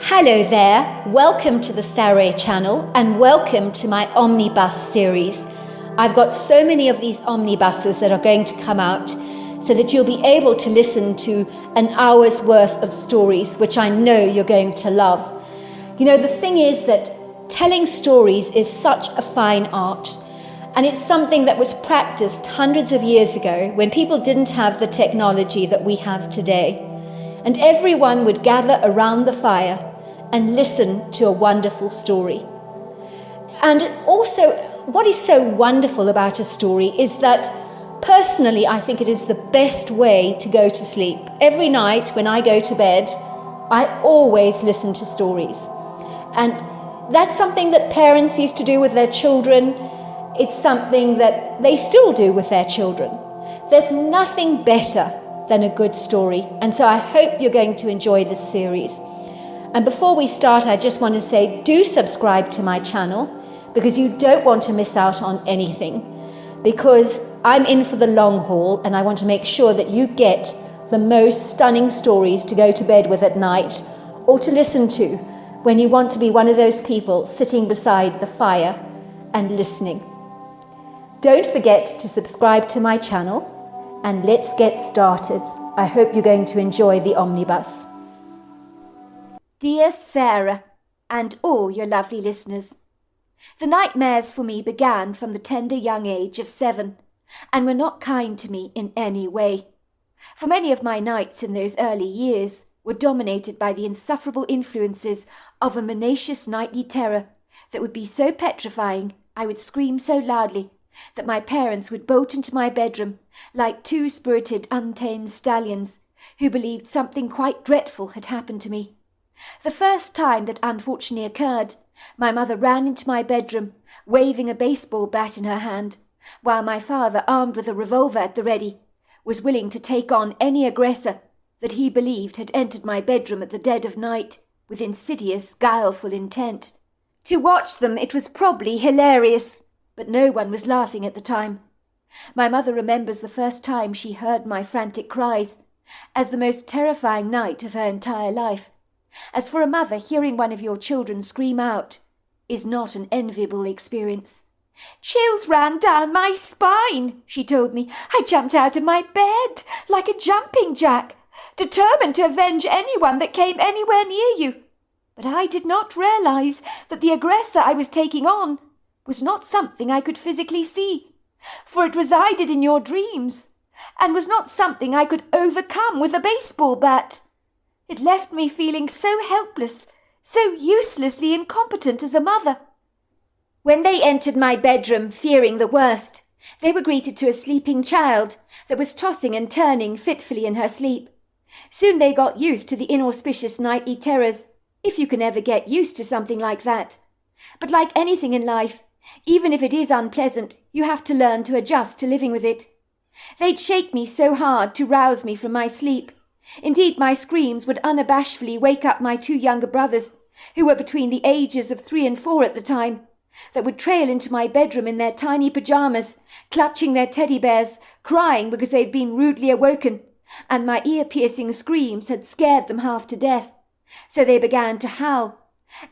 Hello there, welcome to the Saroy channel and welcome to my Omnibus series. I've got so many of these omnibuses that are going to come out so that you'll be able to listen to an hour's worth of stories, which I know you're going to love. You know, the thing is that telling stories is such a fine art, and it's something that was practiced hundreds of years ago when people didn't have the technology that we have today. And everyone would gather around the fire and listen to a wonderful story. And also, what is so wonderful about a story is that personally, I think it is the best way to go to sleep. Every night when I go to bed, I always listen to stories. And that's something that parents used to do with their children. It's something that they still do with their children. There's nothing better than a good story. And so I hope you're going to enjoy this series. And before we start, I just want to say, do subscribe to my channel because you don't want to miss out on anything. Because I'm in for the long haul and I want to make sure that you get the most stunning stories to go to bed with at night or to listen to when you want to be one of those people sitting beside the fire and listening. Don't forget to subscribe to my channel and let's get started. I hope you're going to enjoy the omnibus. Dear Sarah, and all your lovely listeners, the nightmares for me began from the tender young age of 7 and were not kind to me in any way. For many of my nights in those early years were dominated by the insufferable influences of a tenacious nightly terror that would be so petrifying I would scream so loudly that my parents would bolt into my bedroom like two spirited untamed stallions who believed something quite dreadful had happened to me. The first time that unfortunately occurred, my mother ran into my bedroom, waving a baseball bat in her hand, while my father, armed with a revolver at the ready, was willing to take on any aggressor that he believed had entered my bedroom at the dead of night with insidious, guileful intent. To watch them it was probably hilarious, but no one was laughing at the time. My mother remembers the first time she heard my frantic cries as the most terrifying night of her entire life. As for a mother, hearing one of your children scream out is not an enviable experience. "Chills ran down my spine," she told me. "I jumped out of my bed like a jumping jack, determined to avenge anyone that came anywhere near you. But I did not realize that the aggressor I was taking on was not something I could physically see, for it resided in your dreams, and was not something I could overcome with a baseball bat. It left me feeling so helpless, so uselessly incompetent as a mother." When they entered my bedroom, fearing the worst, they were greeted to a sleeping child that was tossing and turning fitfully in her sleep. Soon they got used to the inauspicious nightly terrors, if you can ever get used to something like that. But like anything in life, even if it is unpleasant, you have to learn to adjust to living with it. They'd shake me so hard to rouse me from my sleep. Indeed, my screams would unabashedly wake up my 2 younger brothers, who were between the ages of 3 and 4 at the time, that would trail into my bedroom in their tiny pyjamas, clutching their teddy bears, crying because they'd been rudely awoken, and my ear-piercing screams had scared them half to death. So they began to howl,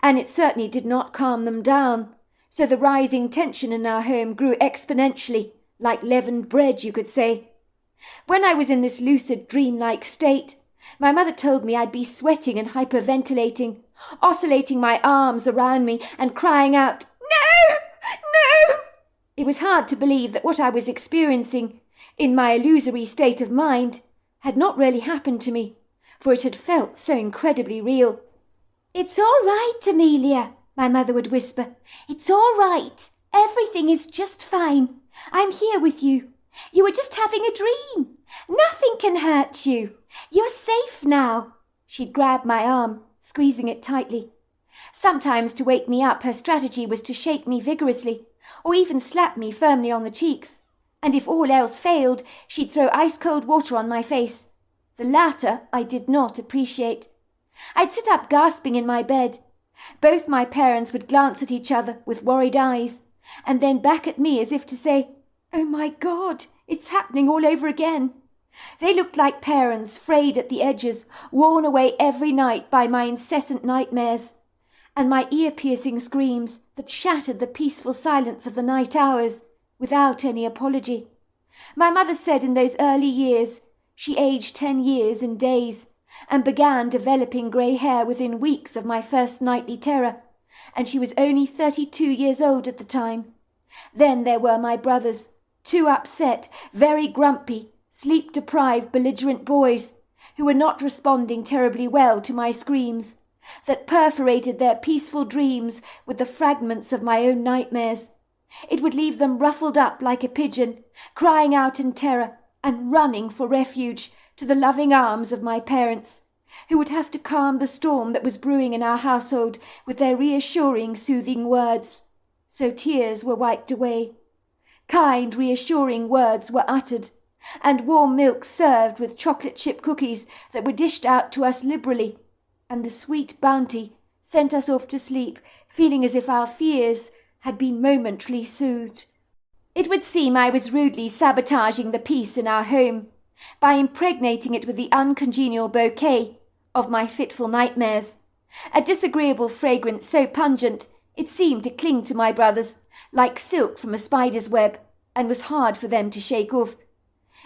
and it certainly did not calm them down. So the rising tension in our home grew exponentially, like leavened bread, you could say. When I was in this lucid, dreamlike state, my mother told me I'd be sweating and hyperventilating, oscillating my arms around me and crying out, "No! No!" It was hard to believe that what I was experiencing in my illusory state of mind had not really happened to me, for it had felt so incredibly real. "It's all right, Amelia," my mother would whisper. "It's all right. Everything is just fine. I'm here with you. You were just having a dream. Nothing can hurt you. You're safe now." She'd grab my arm, squeezing it tightly. Sometimes to wake me up, her strategy was to shake me vigorously, or even slap me firmly on the cheeks. And if all else failed, she'd throw ice-cold water on my face. The latter I did not appreciate. I'd sit up gasping in my bed. Both my parents would glance at each other with worried eyes, and then back at me as if to say, "Oh my God, it's happening all over again." They looked like parents frayed at the edges, worn away every night by my incessant nightmares, and my ear-piercing screams that shattered the peaceful silence of the night hours without any apology. My mother said in those early years she aged 10 years in days, and began developing grey hair within weeks of my first nightly terror, and she was only 32 years old at the time. Then there were my brothers, 2 upset, very grumpy, sleep-deprived, belligerent boys, who were not responding terribly well to my screams, that perforated their peaceful dreams with the fragments of my own nightmares. It would leave them ruffled up like a pigeon, crying out in terror and running for refuge to the loving arms of my parents, who would have to calm the storm that was brewing in our household with their reassuring, soothing words. So tears were wiped away. Kind, reassuring words were uttered, and warm milk served with chocolate chip cookies that were dished out to us liberally, and the sweet bounty sent us off to sleep, feeling as if our fears had been momentarily soothed. It would seem I was rudely sabotaging the peace in our home by impregnating it with the uncongenial bouquet of my fitful nightmares, a disagreeable fragrance so pungent it seemed to cling to my brothers like silk from a spider's web, and was hard for them to shake off.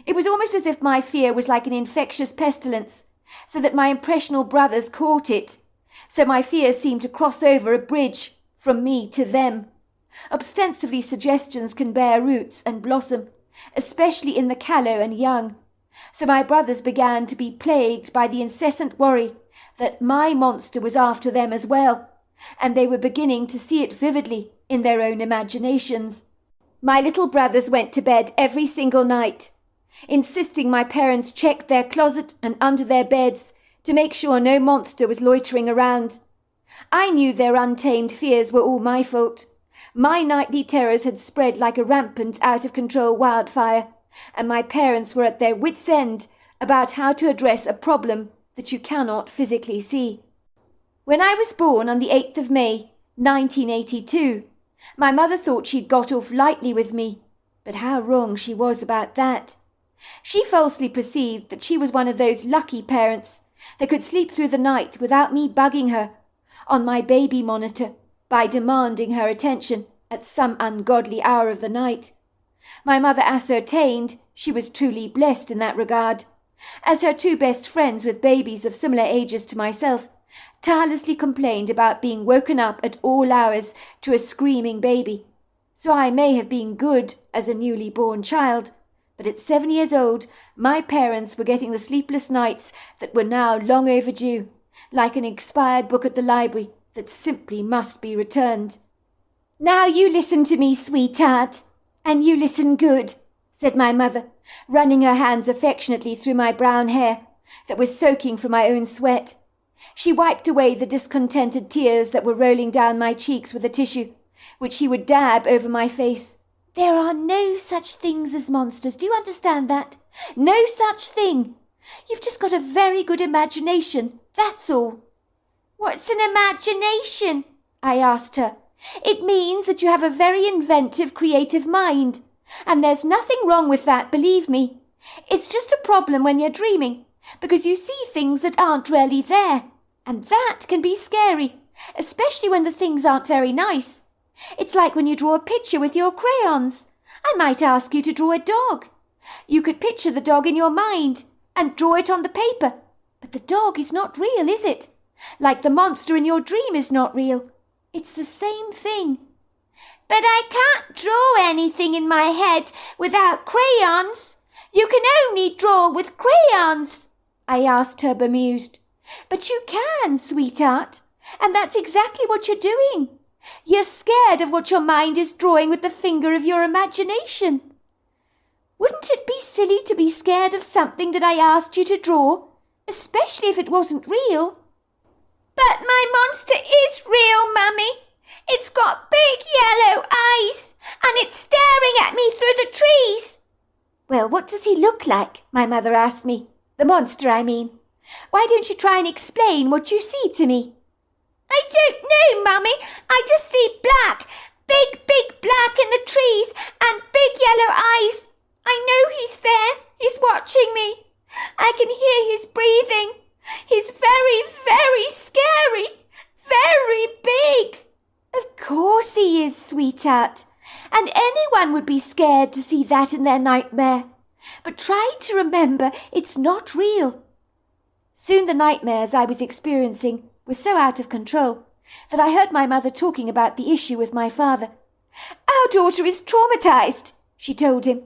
It was almost as if my fear was like an infectious pestilence, so that my impressionable brothers caught it. So my fears seemed to cross over a bridge from me to them. Ostensibly suggestions can bear roots and blossom, especially in the callow and young. So my brothers began to be plagued by the incessant worry that my monster was after them as well, and they were beginning to see it vividly in their own imaginations. My little brothers went to bed every single night, insisting my parents checked their closet and under their beds to make sure no monster was loitering around. I knew their untamed fears were all my fault. My nightly terrors had spread like a rampant, out-of-control wildfire, and my parents were at their wits' end about how to address a problem that you cannot physically see. When I was born on the 8th of May, 1982, my mother thought she'd got off lightly with me, but how wrong she was about that. She falsely perceived that she was one of those lucky parents that could sleep through the night without me bugging her on my baby monitor by demanding her attention at some ungodly hour of the night. My mother ascertained she was truly blessed in that regard, as her 2 best friends with babies of similar ages to myself tirelessly complained about being woken up at all hours to a screaming baby. So I may have been good as a newly born child, but at 7 years old my parents were getting the sleepless nights that were now long overdue, like an expired book at the library that simply must be returned. "Now you listen to me, sweetheart, and you listen good," said my mother, running her hands affectionately through my brown hair that was soaking from my own sweat. She wiped away the discontented tears that were rolling down my cheeks with a tissue, which she would dab over my face. "There are no such things as monsters, do you understand that? No such thing. You've just got a very good imagination, that's all." "What's an imagination?" I asked her. "It means that you have a very inventive, creative mind. And there's nothing wrong with that, believe me. It's just a problem when you're dreaming, because you see things that aren't really there. And that can be scary, especially when the things aren't very nice. It's like when you draw a picture with your crayons. I might ask you to draw a dog. You could picture the dog in your mind and draw it on the paper. But the dog is not real, is it? Like the monster in your dream is not real. It's the same thing." "But I can't draw anything in my head without crayons. You can only draw with crayons," I asked her, bemused. "But you can, sweetheart, and that's exactly what you're doing. You're scared of what your mind is drawing with the finger of your imagination. Wouldn't it be silly to be scared of something that I asked you to draw, especially if it wasn't real?" "But my monster is real, Mummy. It's got big yellow eyes, and it's staring at me through the trees." "Well, what does he look like?" my mother asked me. "The monster, I mean. Why don't you try and explain what you see to me?" "I don't know, Mummy. I just see black, big black in the trees and big yellow eyes. I know he's there, He's watching me. I can hear his breathing. He's very, very scary. Very big. Of course he is, sweetheart. And anyone would be scared to see that in their nightmare. But try to remember it's not real. Soon the nightmares I was experiencing were so out of control that I heard my mother talking about the issue with my father. Our daughter is traumatized, she told him.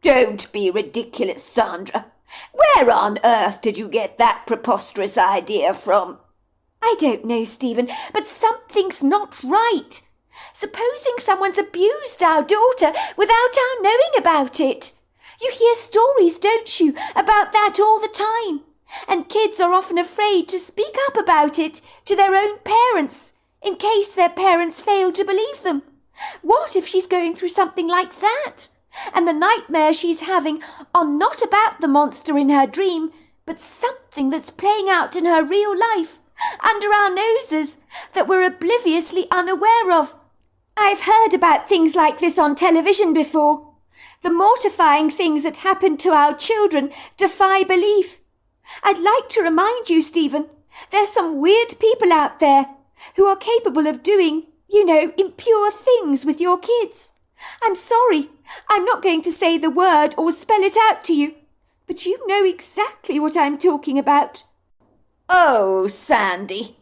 Don't be ridiculous, Sandra. Where on earth did you get that preposterous idea from? I don't know, Stephen, but something's not right. Supposing someone's abused our daughter without our knowing about it. You hear stories, don't you, about that all the time? And kids are often afraid to speak up about it to their own parents, in case their parents fail to believe them. What if she's going through something like that? And the nightmares she's having are not about the monster in her dream, but something that's playing out in her real life, under our noses, that we're obliviously unaware of. I've heard about things like this on television before. The mortifying things that happen to our children defy belief. I'd like to remind you, Stephen, there's some weird people out there who are capable of doing, impure things with your kids. I'm sorry, I'm not going to say the word or spell it out to you, but you know exactly what I'm talking about. Oh, Sandy,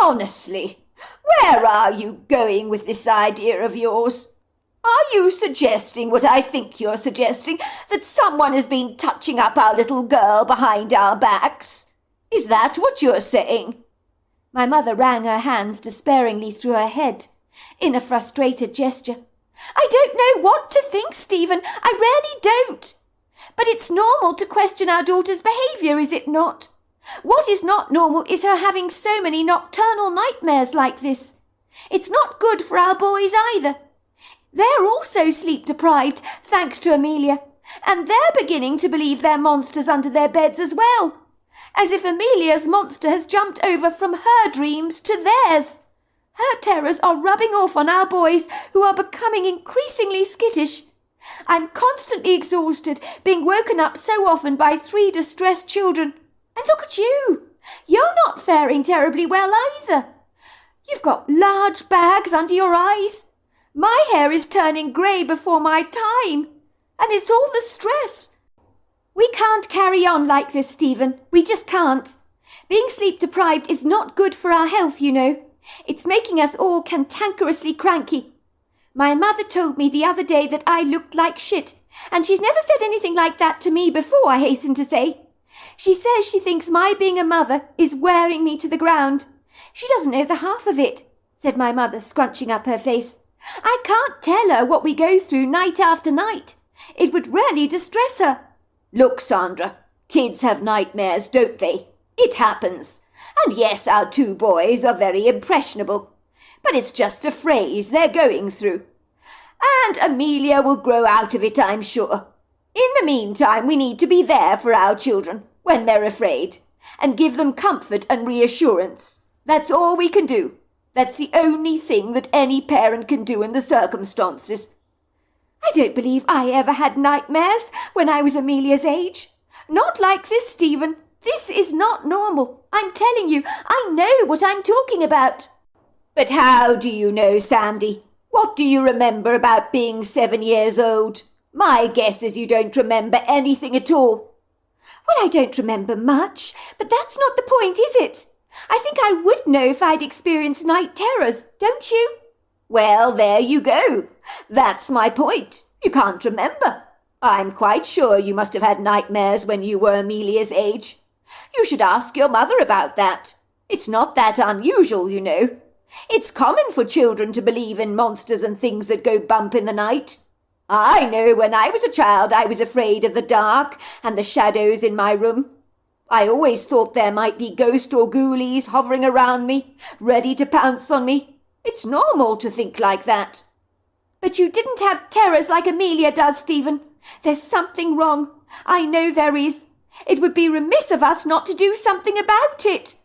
honestly, where are you going with this idea of yours? Are you suggesting what I think you're suggesting, that someone has been touching up our little girl behind our backs? Is that what you're saying? My mother ran her hands despairingly through her head, in a frustrated gesture. I don't know what to think, Stephen. I really don't. But it's normal to question our daughter's behaviour, is it not? What is not normal is her having so many nocturnal nightmares like this. It's not good for our boys either. They're also sleep-deprived, thanks to Amelia, and they're beginning to believe they're monsters under their beds as well, as if Amelia's monster has jumped over from her dreams to theirs. Her terrors are rubbing off on our boys, who are becoming increasingly skittish. I'm constantly exhausted, being woken up so often by 3 distressed children. And look at you. You're not faring terribly well either. You've got large bags under your eyes. My hair is turning grey before my time, and it's all the stress. We can't carry on like this, Stephen. We just can't. Being sleep-deprived is not good for our health, you know. It's making us all cantankerously cranky. My mother told me the other day that I looked like shit, and she's never said anything like that to me before, I hasten to say. She says she thinks my being a mother is wearing me to the ground. She doesn't know the half of it, said my mother, scrunching up her face. I can't tell her what we go through night after night. It would really distress her. Look, Sandra, kids have nightmares, don't they? It happens. And yes, our 2 boys are very impressionable. But it's just a phrase they're going through. And Amelia will grow out of it, I'm sure. In the meantime, we need to be there for our children when they're afraid, and give them comfort and reassurance. That's all we can do. That's the only thing that any parent can do in the circumstances. I don't believe I ever had nightmares when I was Amelia's age. Not like this, Stephen. This is not normal. I'm telling you, I know what I'm talking about. But how do you know, Sandy? What do you remember about being 7 years old? My guess is you don't remember anything at all. Well, I don't remember much, but that's not the point, is it? I think I would know if I'd experienced night terrors, don't you? Well, there you go. That's my point. You can't remember. I'm quite sure you must have had nightmares when you were Amelia's age. You should ask your mother about that. It's not that unusual, you know. It's common for children to believe in monsters and things that go bump in the night. I know when I was a child I was afraid of the dark and the shadows in my room. I always thought there might be ghosts or ghoulies hovering around me, ready to pounce on me. It's normal to think like that. But you didn't have terrors like Amelia does, Stephen. There's something wrong. I know there is. It would be remiss of us not to do something about it.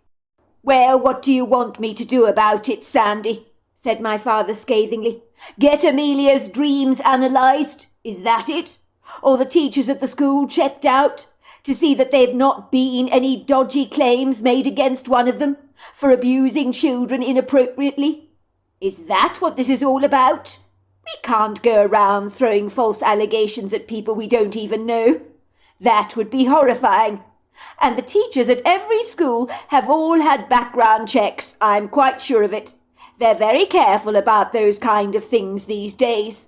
Well, what do you want me to do about it, Sandy? Said my father scathingly. Get Amelia's dreams analysed? Is that it? Or the teachers at the school checked out to see that there've not been any dodgy claims made against one of them for abusing children inappropriately? Is that what this is all about? We can't go around throwing false allegations at people we don't even know. That would be horrifying. And the teachers at every school have all had background checks, I'm quite sure of it. They're very careful about those kind of things these days.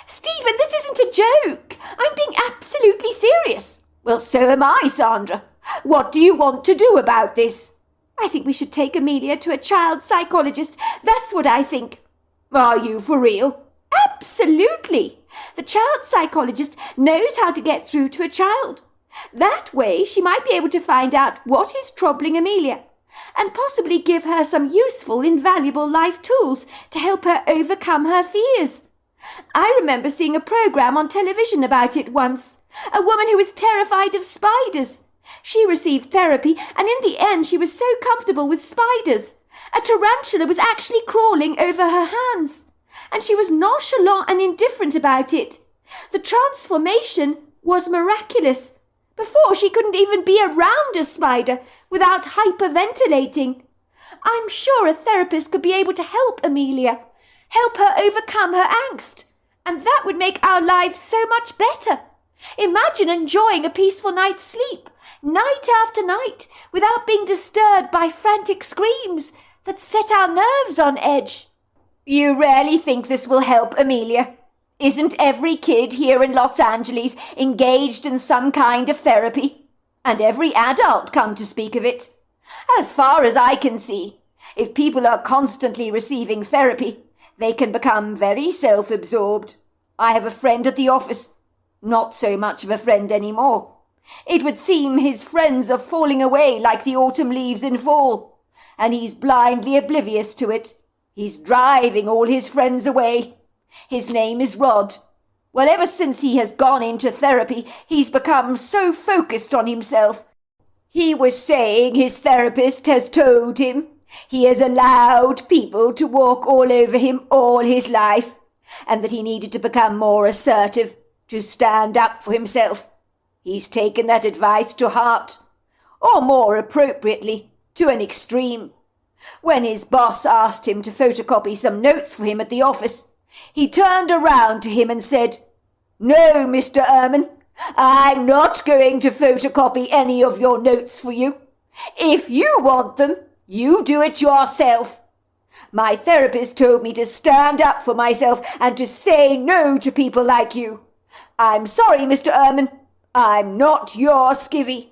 Stephen, this isn't a joke. I'm being absolutely serious. Well, so am I, Sandra. What do you want to do about this? I think we should take Amelia to a child psychologist. That's what I think. Are you for real? Absolutely. The child psychologist knows how to get through to a child. That way she might be able to find out what is troubling Amelia and possibly give her some useful, invaluable life tools to help her overcome her fears. I remember seeing a program on television about it once. A woman who was terrified of spiders. She received therapy, and in the end she was so comfortable with spiders. A tarantula was actually crawling over her hands, and she was nonchalant and indifferent about it. The transformation was miraculous. Before, she couldn't even be around a spider without hyperventilating. I'm sure a therapist could be able to help Amelia, help her overcome her angst, and that would make our lives so much better. Imagine enjoying a peaceful night's sleep, night after night, without being disturbed by frantic screams that set our nerves on edge. You really think this will help Amelia? Isn't every kid here in Los Angeles engaged in some kind of therapy? And every adult, come to speak of it. As far as I can see, if people are constantly receiving therapy, they can become very self-absorbed. I have a friend at the office. Not so much of a friend anymore. It would seem his friends are falling away like the autumn leaves in fall, and he's blindly oblivious to it. He's driving all his friends away. His name is Rod. Well, ever since he has gone into therapy, he's become so focused on himself. He was saying his therapist has told him he has allowed people to walk all over him all his life, and that he needed to become more assertive, to stand up for himself. He's taken that advice to heart, or more appropriately, to an extreme. When his boss asked him to photocopy some notes for him at the office, he turned around to him and said, "No, Mr. Ehrman, I'm not going to photocopy any of your notes for you. If you want them, you do it yourself. My therapist told me to stand up for myself and to say no to people like you. I'm sorry, Mr. Ehrman, I'm not your skivvy."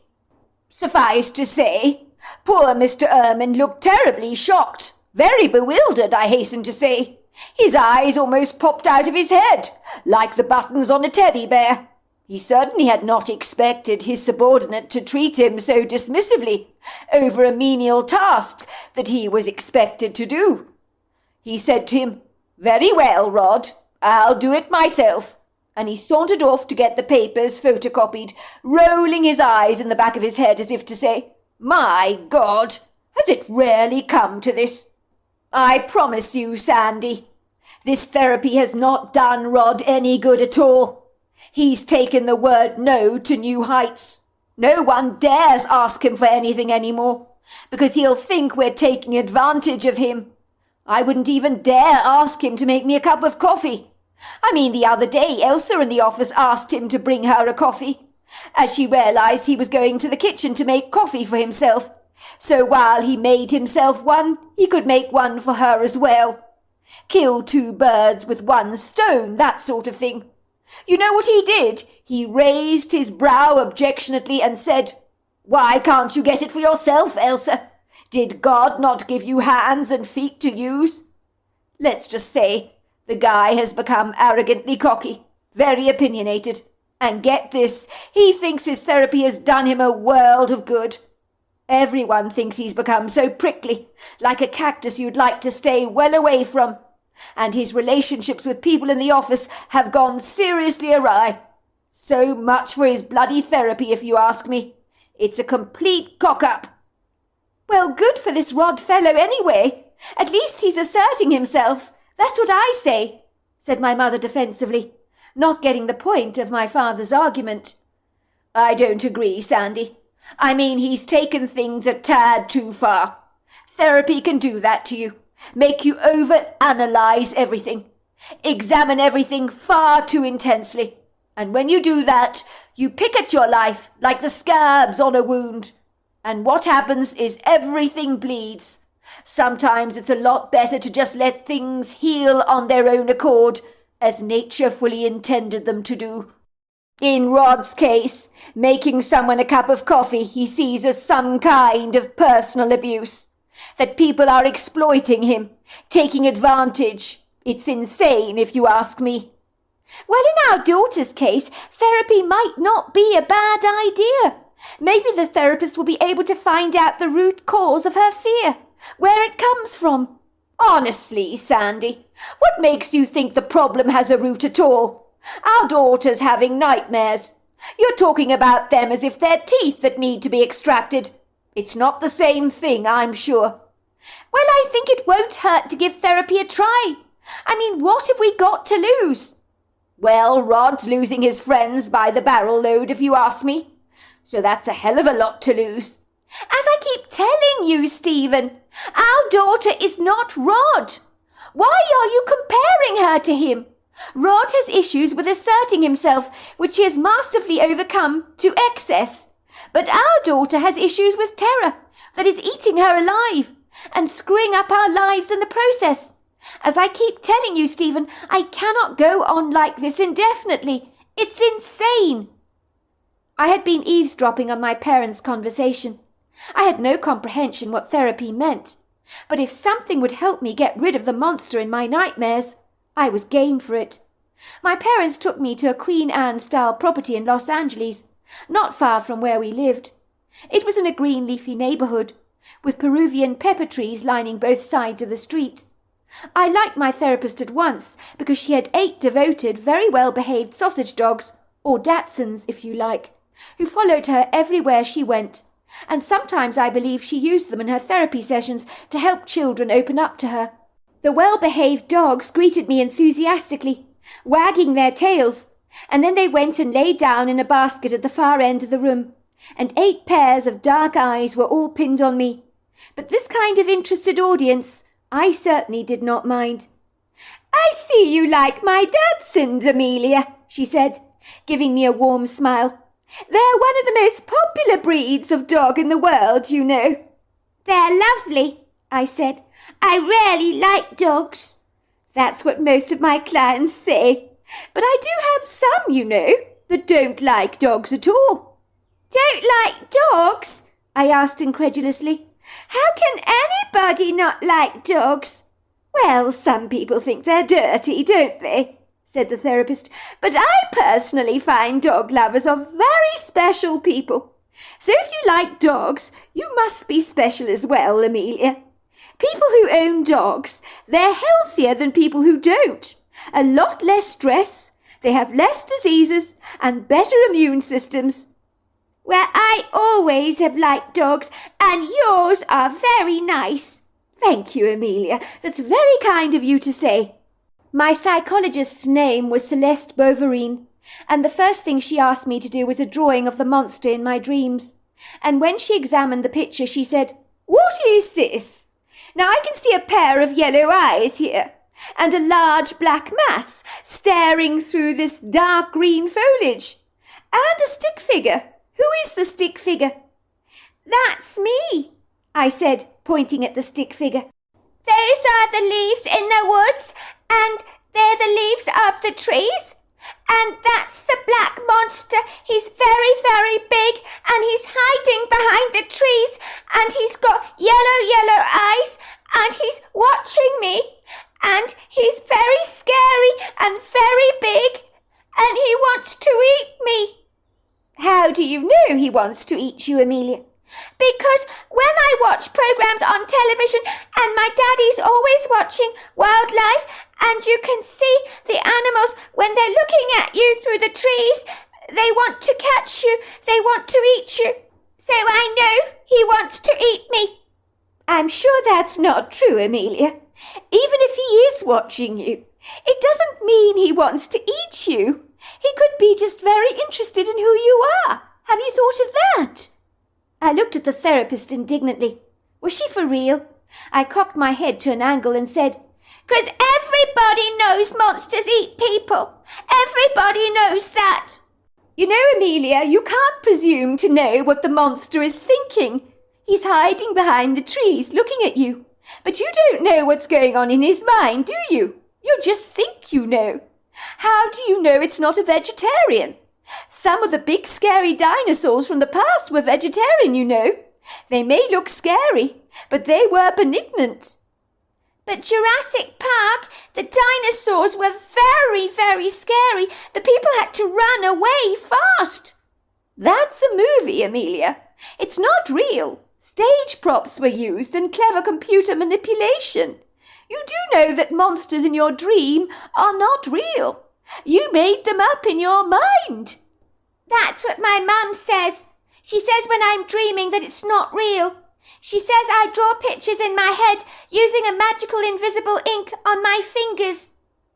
Suffice to say, poor Mr. Ehrman looked terribly shocked, very bewildered, I hasten to say. His eyes almost popped out of his head, like the buttons on a teddy bear. He certainly had not expected his subordinate to treat him so dismissively over a menial task that he was expected to do. He said to him, "Very well, Rod, I'll do it myself," and he sauntered off to get the papers photocopied, rolling his eyes in the back of his head as if to say, "My God, has it really come to this?" I promise you, Sandy, this therapy has not done Rod any good at all. He's taken the word no to new heights. No one dares ask him for anything anymore, because he'll think we're taking advantage of him. I wouldn't even dare ask him to make me a cup of coffee. I mean, the other day Elsa in the office asked him to bring her a coffee, as she realized he was going to the kitchen to make coffee for himself. So while he made himself one, he could make one for her as well. Kill two birds with one stone, that sort of thing. You know what he did? He raised his brow objectionately and said, "Why can't you get it for yourself, Elsa? Did God not give you hands and feet to use?" Let's just say the guy has become arrogantly cocky, very opinionated, and get this, he thinks his therapy has done him a world of good. Everyone thinks he's become so prickly, like a cactus you'd like to stay well away from, and his relationships with people in the office have gone seriously awry. So much for his bloody therapy, if you ask me. It's a complete cock-up. Well, good for this Rod fellow anyway. At least he's asserting himself. That's what I say, said my mother defensively. not getting the point of my father's argument. I don't agree, Sandy. I mean, he's taken things a tad too far. Therapy can do that to you. Make you over-analyze everything. Examine everything far too intensely. And when you do that, you pick at your life like the scabs on a wound. And what happens is everything bleeds. Sometimes it's a lot better to just let things heal on their own accord, as nature fully intended them to do. In Rod's case, making someone a cup of coffee he sees as some kind of personal abuse. That people are exploiting him, taking advantage. It's insane, if you ask me. Well, in our daughter's case, therapy might not be a bad idea. Maybe the therapist will be able to find out the root cause of her fear, where it comes from. Honestly, Sandy, what makes you think the problem has a root at all? Our daughter's having nightmares. You're talking about them as if they're teeth that need to be extracted. It's not the same thing, I'm sure. Well, I think it won't hurt to give therapy a try. I mean, what have we got to lose? Well, Rod's losing his friends by the barrel load, if you ask me. So that's a hell of a lot to lose. As I keep telling you, Stephen, our daughter is not Rod. Why are you comparing her to him? Rod has issues with asserting himself, which he has masterfully overcome to excess. But our daughter has issues with terror that is eating her alive and screwing up our lives in the process. As I keep telling you, Stephen, I cannot go on like this indefinitely. It's insane. I had been eavesdropping on my parents' conversation. I had no comprehension what therapy meant, but if something would help me get rid of the monster in my nightmares, I was game for it. My parents took me to a Queen Anne-style property in Los Angeles, not far from where we lived. It was in a green leafy neighborhood, with Peruvian pepper trees lining both sides of the street. I liked my therapist at once because she had 8 devoted, very well-behaved sausage dogs, or Dachshunds if you like, who followed her everywhere she went, and sometimes I believe she used them in her therapy sessions to help children open up to her. The well-behaved dogs greeted me enthusiastically, wagging their tails, and then they went and lay down in a basket at the far end of the room, and 8 pairs of dark eyes were all pinned on me. But this kind of interested audience I certainly did not mind. "I see you like my Dachshunds, Amelia," she said, giving me a warm smile. "They're one of the most popular breeds of dog in the world, you know." "They're lovely," I said. "I really like dogs." "That's what most of my clients say. But I do have some, you know, that don't like dogs at all." "Don't like dogs?" I asked incredulously. "How can anybody not like dogs?" "Well, some people think they're dirty, don't they?" said the therapist. "But I personally find dog lovers are very special people. So if you like dogs, you must be special as well, Amelia. People who own dogs, they're healthier than people who don't. A lot less stress, they have less diseases, and better immune systems." "Well, I always have liked dogs, and yours are very nice." "Thank you, Amelia. That's very kind of you to say." My psychologist's name was Celeste Bouverine, and the first thing she asked me to do was a drawing of the monster in my dreams. And when she examined the picture, she said, "What is this? Now I can see a pair of yellow eyes here, and a large black mass staring through this dark green foliage, and a stick figure. Who is the stick figure?" "That's me," I said, pointing at the stick figure. "Those are the leaves in the woods, and they're the leaves of the trees. And that's the black monster. He's very, very big, and he's hiding behind the trees, and he's got yellow eyes, and he's watching me, and he's very scary and very big, and he wants to eat me." "How do you know he wants to eat you, Amelia?" "Because when I watch programs on television, and my daddy's always watching wildlife, and you can see the animals when they're looking at you through the trees, they want to catch you, they want to eat you. So I know he wants to eat me." "I'm sure that's not true, Amelia," Even if he is watching you, it doesn't mean he wants to eat you. He could be just very interested in who you are. Have you thought of that?" I looked at the therapist indignantly. Was she for real? I cocked my head to an angle and said, "'Cause everybody knows monsters eat people. Everybody knows that." "You know, Amelia, you can't presume to know what the monster is thinking. He's hiding behind the trees, looking at you. But you don't know what's going on in his mind, do you? You just think you know. How do you know it's not a vegetarian? Some of the big scary dinosaurs from the past were vegetarian, you know. They may look scary, but they were benignant." "But Jurassic Park, the dinosaurs were very, very scary. The people had to run away fast." "That's a movie, Amelia. It's not real. Stage props were used and clever computer manipulation. You do know that monsters in your dream are not real. You made them up in your mind." "That's what my mum says. She says when I'm dreaming that it's not real. She says I draw pictures in my head using a magical invisible ink on my fingers."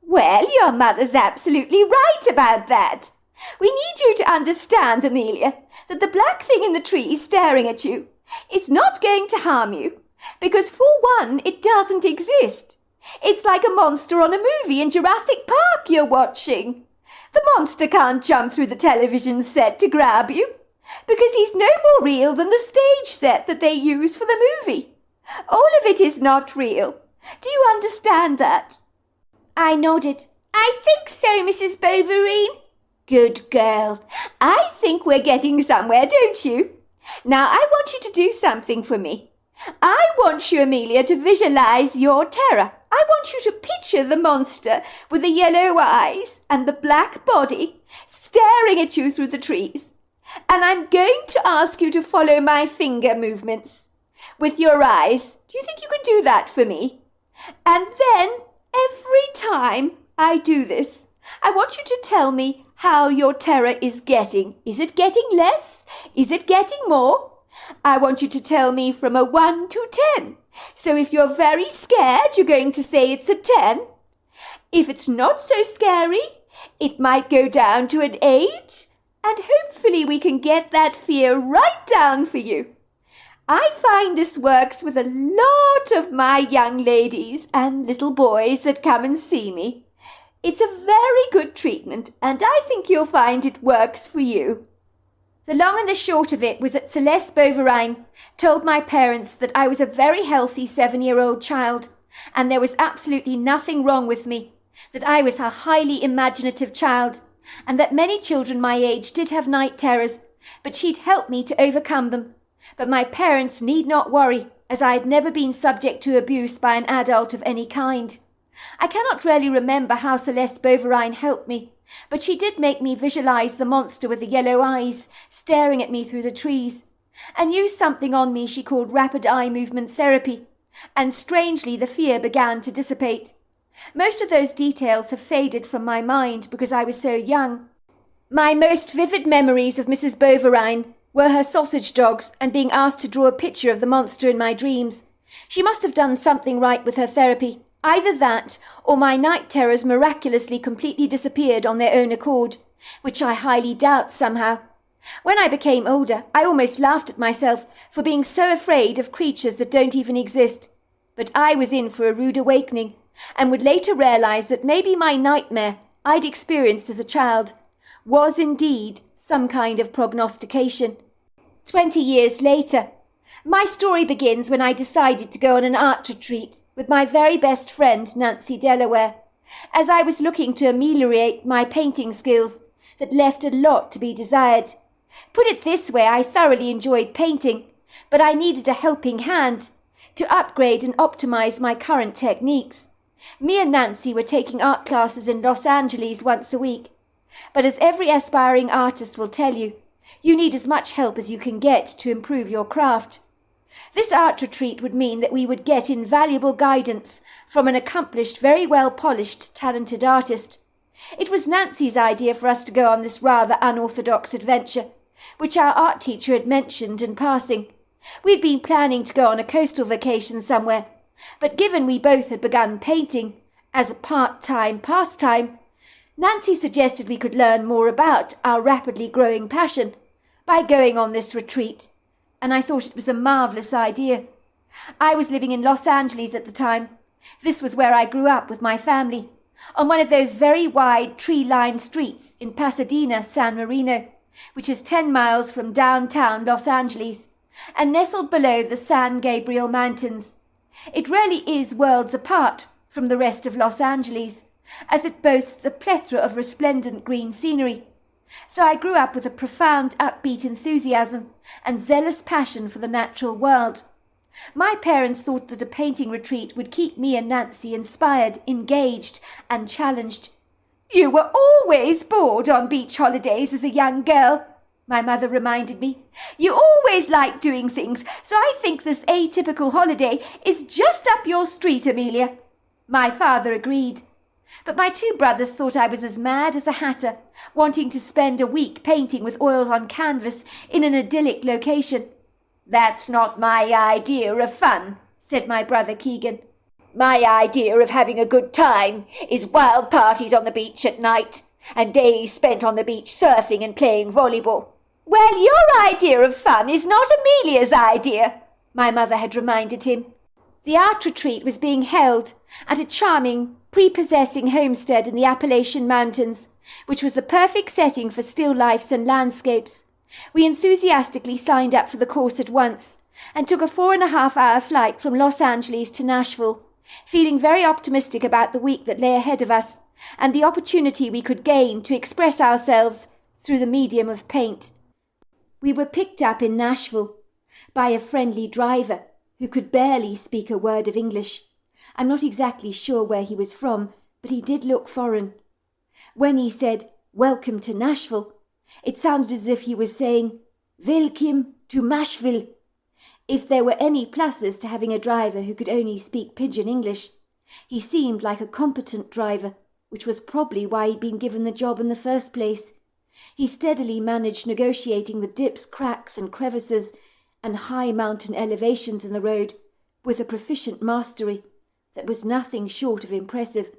"Well, your mother's absolutely right about that. We need you to understand, Amelia, that the black thing in the tree staring at you is not going to harm you, because for one, it doesn't exist. It's like a monster on a movie in Jurassic Park you're watching. The monster can't jump through the television set to grab you, because he's no more real than the stage set that they use for the movie. All of it is not real. Do you understand that?" I nodded. "I think so, Mrs. Boverine." "Good girl. I think we're getting somewhere, don't you? Now I want you to do something for me. I want you, Amelia, to visualize your terror. I want you to picture the monster with the yellow eyes and the black body staring at you through the trees. And I'm going to ask you to follow my finger movements with your eyes. Do you think you can do that for me? And then every time I do this, I want you to tell me how your terror is getting. Is it getting less? Is it getting more? I want you to tell me from a 1 to 10. So if you're very scared, you're going to say it's a 10. If it's not so scary, it might go down to an 8. And hopefully we can get that fear right down for you. I find this works with a lot of my young ladies and little boys that come and see me. It's a very good treatment, and I think you'll find it works for you." The long and the short of it was that Celeste Boverine told my parents that I was a very healthy 7-year-old child, and there was absolutely nothing wrong with me, that I was a highly imaginative child, and that many children my age did have night terrors, but she'd help me to overcome them. But my parents need not worry, as I had never been subject to abuse by an adult of any kind. I cannot really remember how Celeste Boverine helped me, but she did make me visualize the monster with the yellow eyes staring at me through the trees, and used something on me she called rapid eye movement therapy, and strangely the fear began to dissipate. Most of those details have faded from my mind because I was so young. My most vivid memories of Mrs. Boverine were her sausage dogs and being asked to draw a picture of the monster in my dreams. She must have done something right with her therapy. Either that, or my night terrors miraculously completely disappeared on their own accord, which I highly doubt somehow. When I became older, I almost laughed at myself for being so afraid of creatures that don't even exist. But I was in for a rude awakening, and would later realize that maybe my nightmare I'd experienced as a child was indeed some kind of prognostication. 20 years later, my story begins when I decided to go on an art retreat with my very best friend, Nancy Delaware, as I was looking to ameliorate my painting skills that left a lot to be desired. Put it this way, I thoroughly enjoyed painting, but I needed a helping hand to upgrade and optimize my current techniques. Me and Nancy were taking art classes in Los Angeles once a week, but as every aspiring artist will tell you, you need as much help as you can get to improve your craft. This art retreat would mean that we would get invaluable guidance from an accomplished, very well-polished, talented artist. It was Nancy's idea for us to go on this rather unorthodox adventure, which our art teacher had mentioned in passing. We'd been planning to go on a coastal vacation somewhere, but given we both had begun painting as a part-time pastime, Nancy suggested we could learn more about our rapidly growing passion by going on this retreat, and I thought it was a marvellous idea. I was living in Los Angeles at the time. This was where I grew up with my family, on one of those very wide tree-lined streets in Pasadena, San Marino, which is 10 miles from downtown Los Angeles, and nestled below the San Gabriel Mountains. It really is worlds apart from the rest of Los Angeles, as it boasts a plethora of resplendent green scenery. So I grew up with a profound upbeat enthusiasm and zealous passion for the natural world. My parents thought that a painting retreat would keep me and Nancy inspired, engaged, and challenged. "You were always bored on beach holidays as a young girl," my mother reminded me. "You always liked doing things, so I think this atypical holiday is just up your street, Amelia." My father agreed. But my two brothers thought I was as mad as a hatter, wanting to spend a week painting with oils on canvas in an idyllic location. "That's not my idea of fun," said my brother Keegan. "My idea of having a good time is wild parties on the beach at night, and days spent on the beach surfing and playing volleyball." "Well, your idea of fun is not Amelia's idea," my mother had reminded him. The art retreat was being held at a charming, prepossessing homestead in the Appalachian Mountains, which was the perfect setting for still lifes and landscapes. We enthusiastically signed up for the course at once, and took a 4.5-hour flight from Los Angeles to Nashville, feeling very optimistic about the week that lay ahead of us, and the opportunity we could gain to express ourselves through the medium of paint. We were picked up in Nashville by a friendly driver who could barely speak a word of English. I'm not exactly sure where he was from, but he did look foreign. When he said, "Welcome to Nashville," it sounded as if he was saying, "Welcome to Mashville." If there were any pluses to having a driver who could only speak pidgin English, he seemed like a competent driver, which was probably why he'd been given the job in the first place. He steadily managed negotiating the dips, cracks, and crevices and high mountain elevations in the road with a proficient mastery that was nothing short of impressive,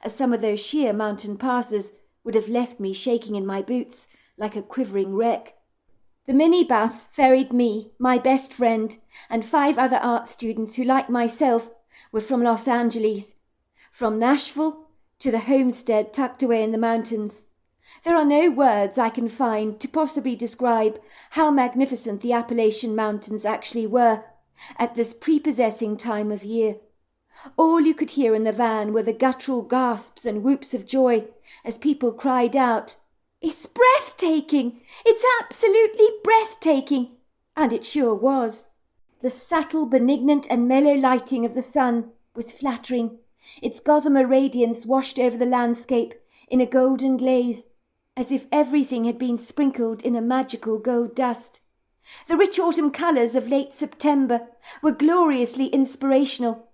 as some of those sheer mountain passes would have left me shaking in my boots like a quivering wreck. The minibus ferried me, my best friend, and 5 other art students who, like myself, were from Los Angeles, from Nashville to the homestead tucked away in the mountains. There are no words I can find to possibly describe how magnificent the Appalachian Mountains actually were at this prepossessing time of year. All you could hear in the van were the guttural gasps and whoops of joy as people cried out, "It's breathtaking! It's absolutely breathtaking!" And it sure was. The subtle, benignant and mellow lighting of the sun was flattering. Its gossamer radiance washed over the landscape in a golden glaze, as if everything had been sprinkled in a magical gold dust. The rich autumn colours of late September were gloriously inspirational.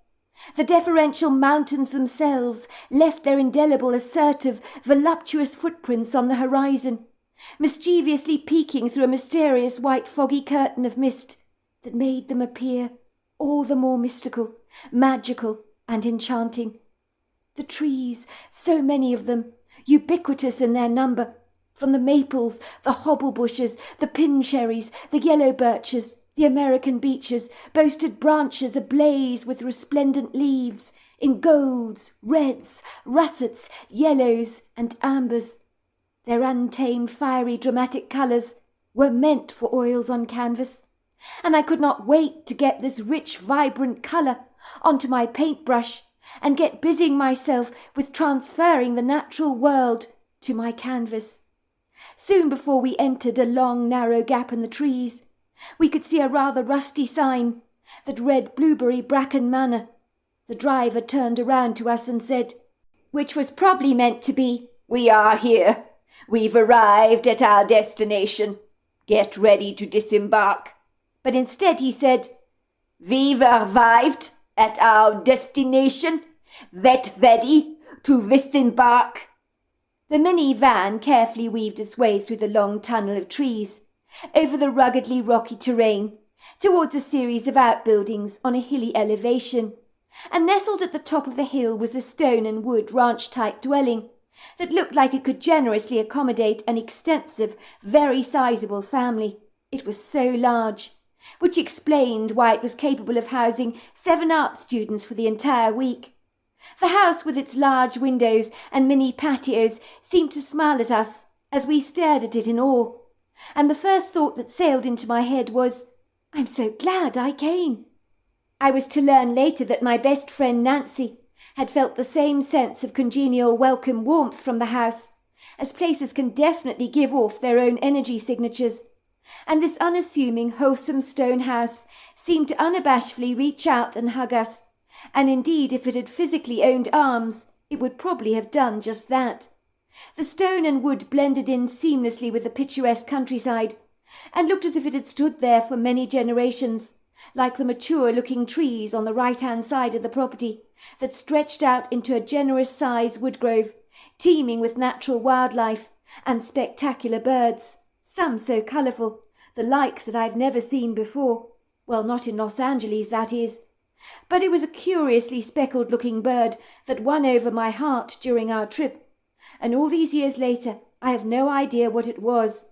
The deferential mountains themselves left their indelible, assertive, voluptuous footprints on the horizon, mischievously peeking through a mysterious white foggy curtain of mist that made them appear all the more mystical, magical, and enchanting. The trees, so many of them, ubiquitous in their number, from the maples, the hobble bushes, the pin cherries, the yellow birches, the American beeches, boasted branches ablaze with resplendent leaves in golds, reds, russets, yellows, and ambers. Their untamed, fiery, dramatic colours were meant for oils on canvas, and I could not wait to get this rich, vibrant colour onto my paintbrush and get busying myself with transferring the natural world to my canvas. Soon before we entered a long, narrow gap in the trees, we could see a rather rusty sign that read Blueberry Bracken Manor. The driver turned around to us and said, which was probably meant to be, "We are here. We've arrived at our destination. Get ready to disembark." But instead he said, "We've arrived at our destination. Get ready to disembark." The mini-van carefully weaved its way through the long tunnel of trees, over the ruggedly rocky terrain, towards a series of outbuildings on a hilly elevation. and nestled at the top of the hill was a stone and wood ranch-type dwelling that looked like it could generously accommodate an extensive, very sizable family. It was so large, which explained why it was capable of housing 7 art students for the entire week. The house, with its large windows and mini patios, seemed to smile at us as we stared at it in awe, and the first thought that sailed into my head was, "I'm so glad I came." I was to learn later that my best friend Nancy had felt the same sense of congenial welcome warmth from the house, as places can definitely give off their own energy signatures, and this unassuming, wholesome stone house seemed to unabashedly reach out and hug us, and indeed if it had physically owned arms, it would probably have done just that. The stone and wood blended in seamlessly with the picturesque countryside, and looked as if it had stood there for many generations, like the mature-looking trees on the right-hand side of the property that stretched out into a generous-sized wood grove, teeming with natural wildlife and spectacular birds, some so colourful, the likes that I've never seen before. Well, not in Los Angeles, that is. But it was a curiously speckled-looking bird that won over my heart during our trip, and all these years later I have no idea what it was.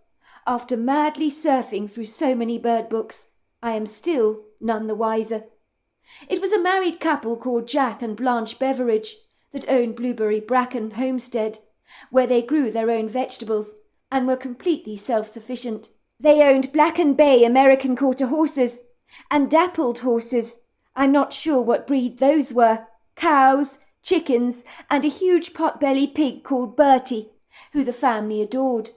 After madly surfing through so many bird books, I am still none the wiser. It was a married couple called Jack and Blanche Beveridge that owned Blueberry Bracken Homestead, where they grew their own vegetables and were completely self-sufficient. They owned Black and Bay American Quarter horses and dappled horses. I'm not sure what breed those were. Cows, chickens, and a huge pot-belly pig called Bertie, who the family adored.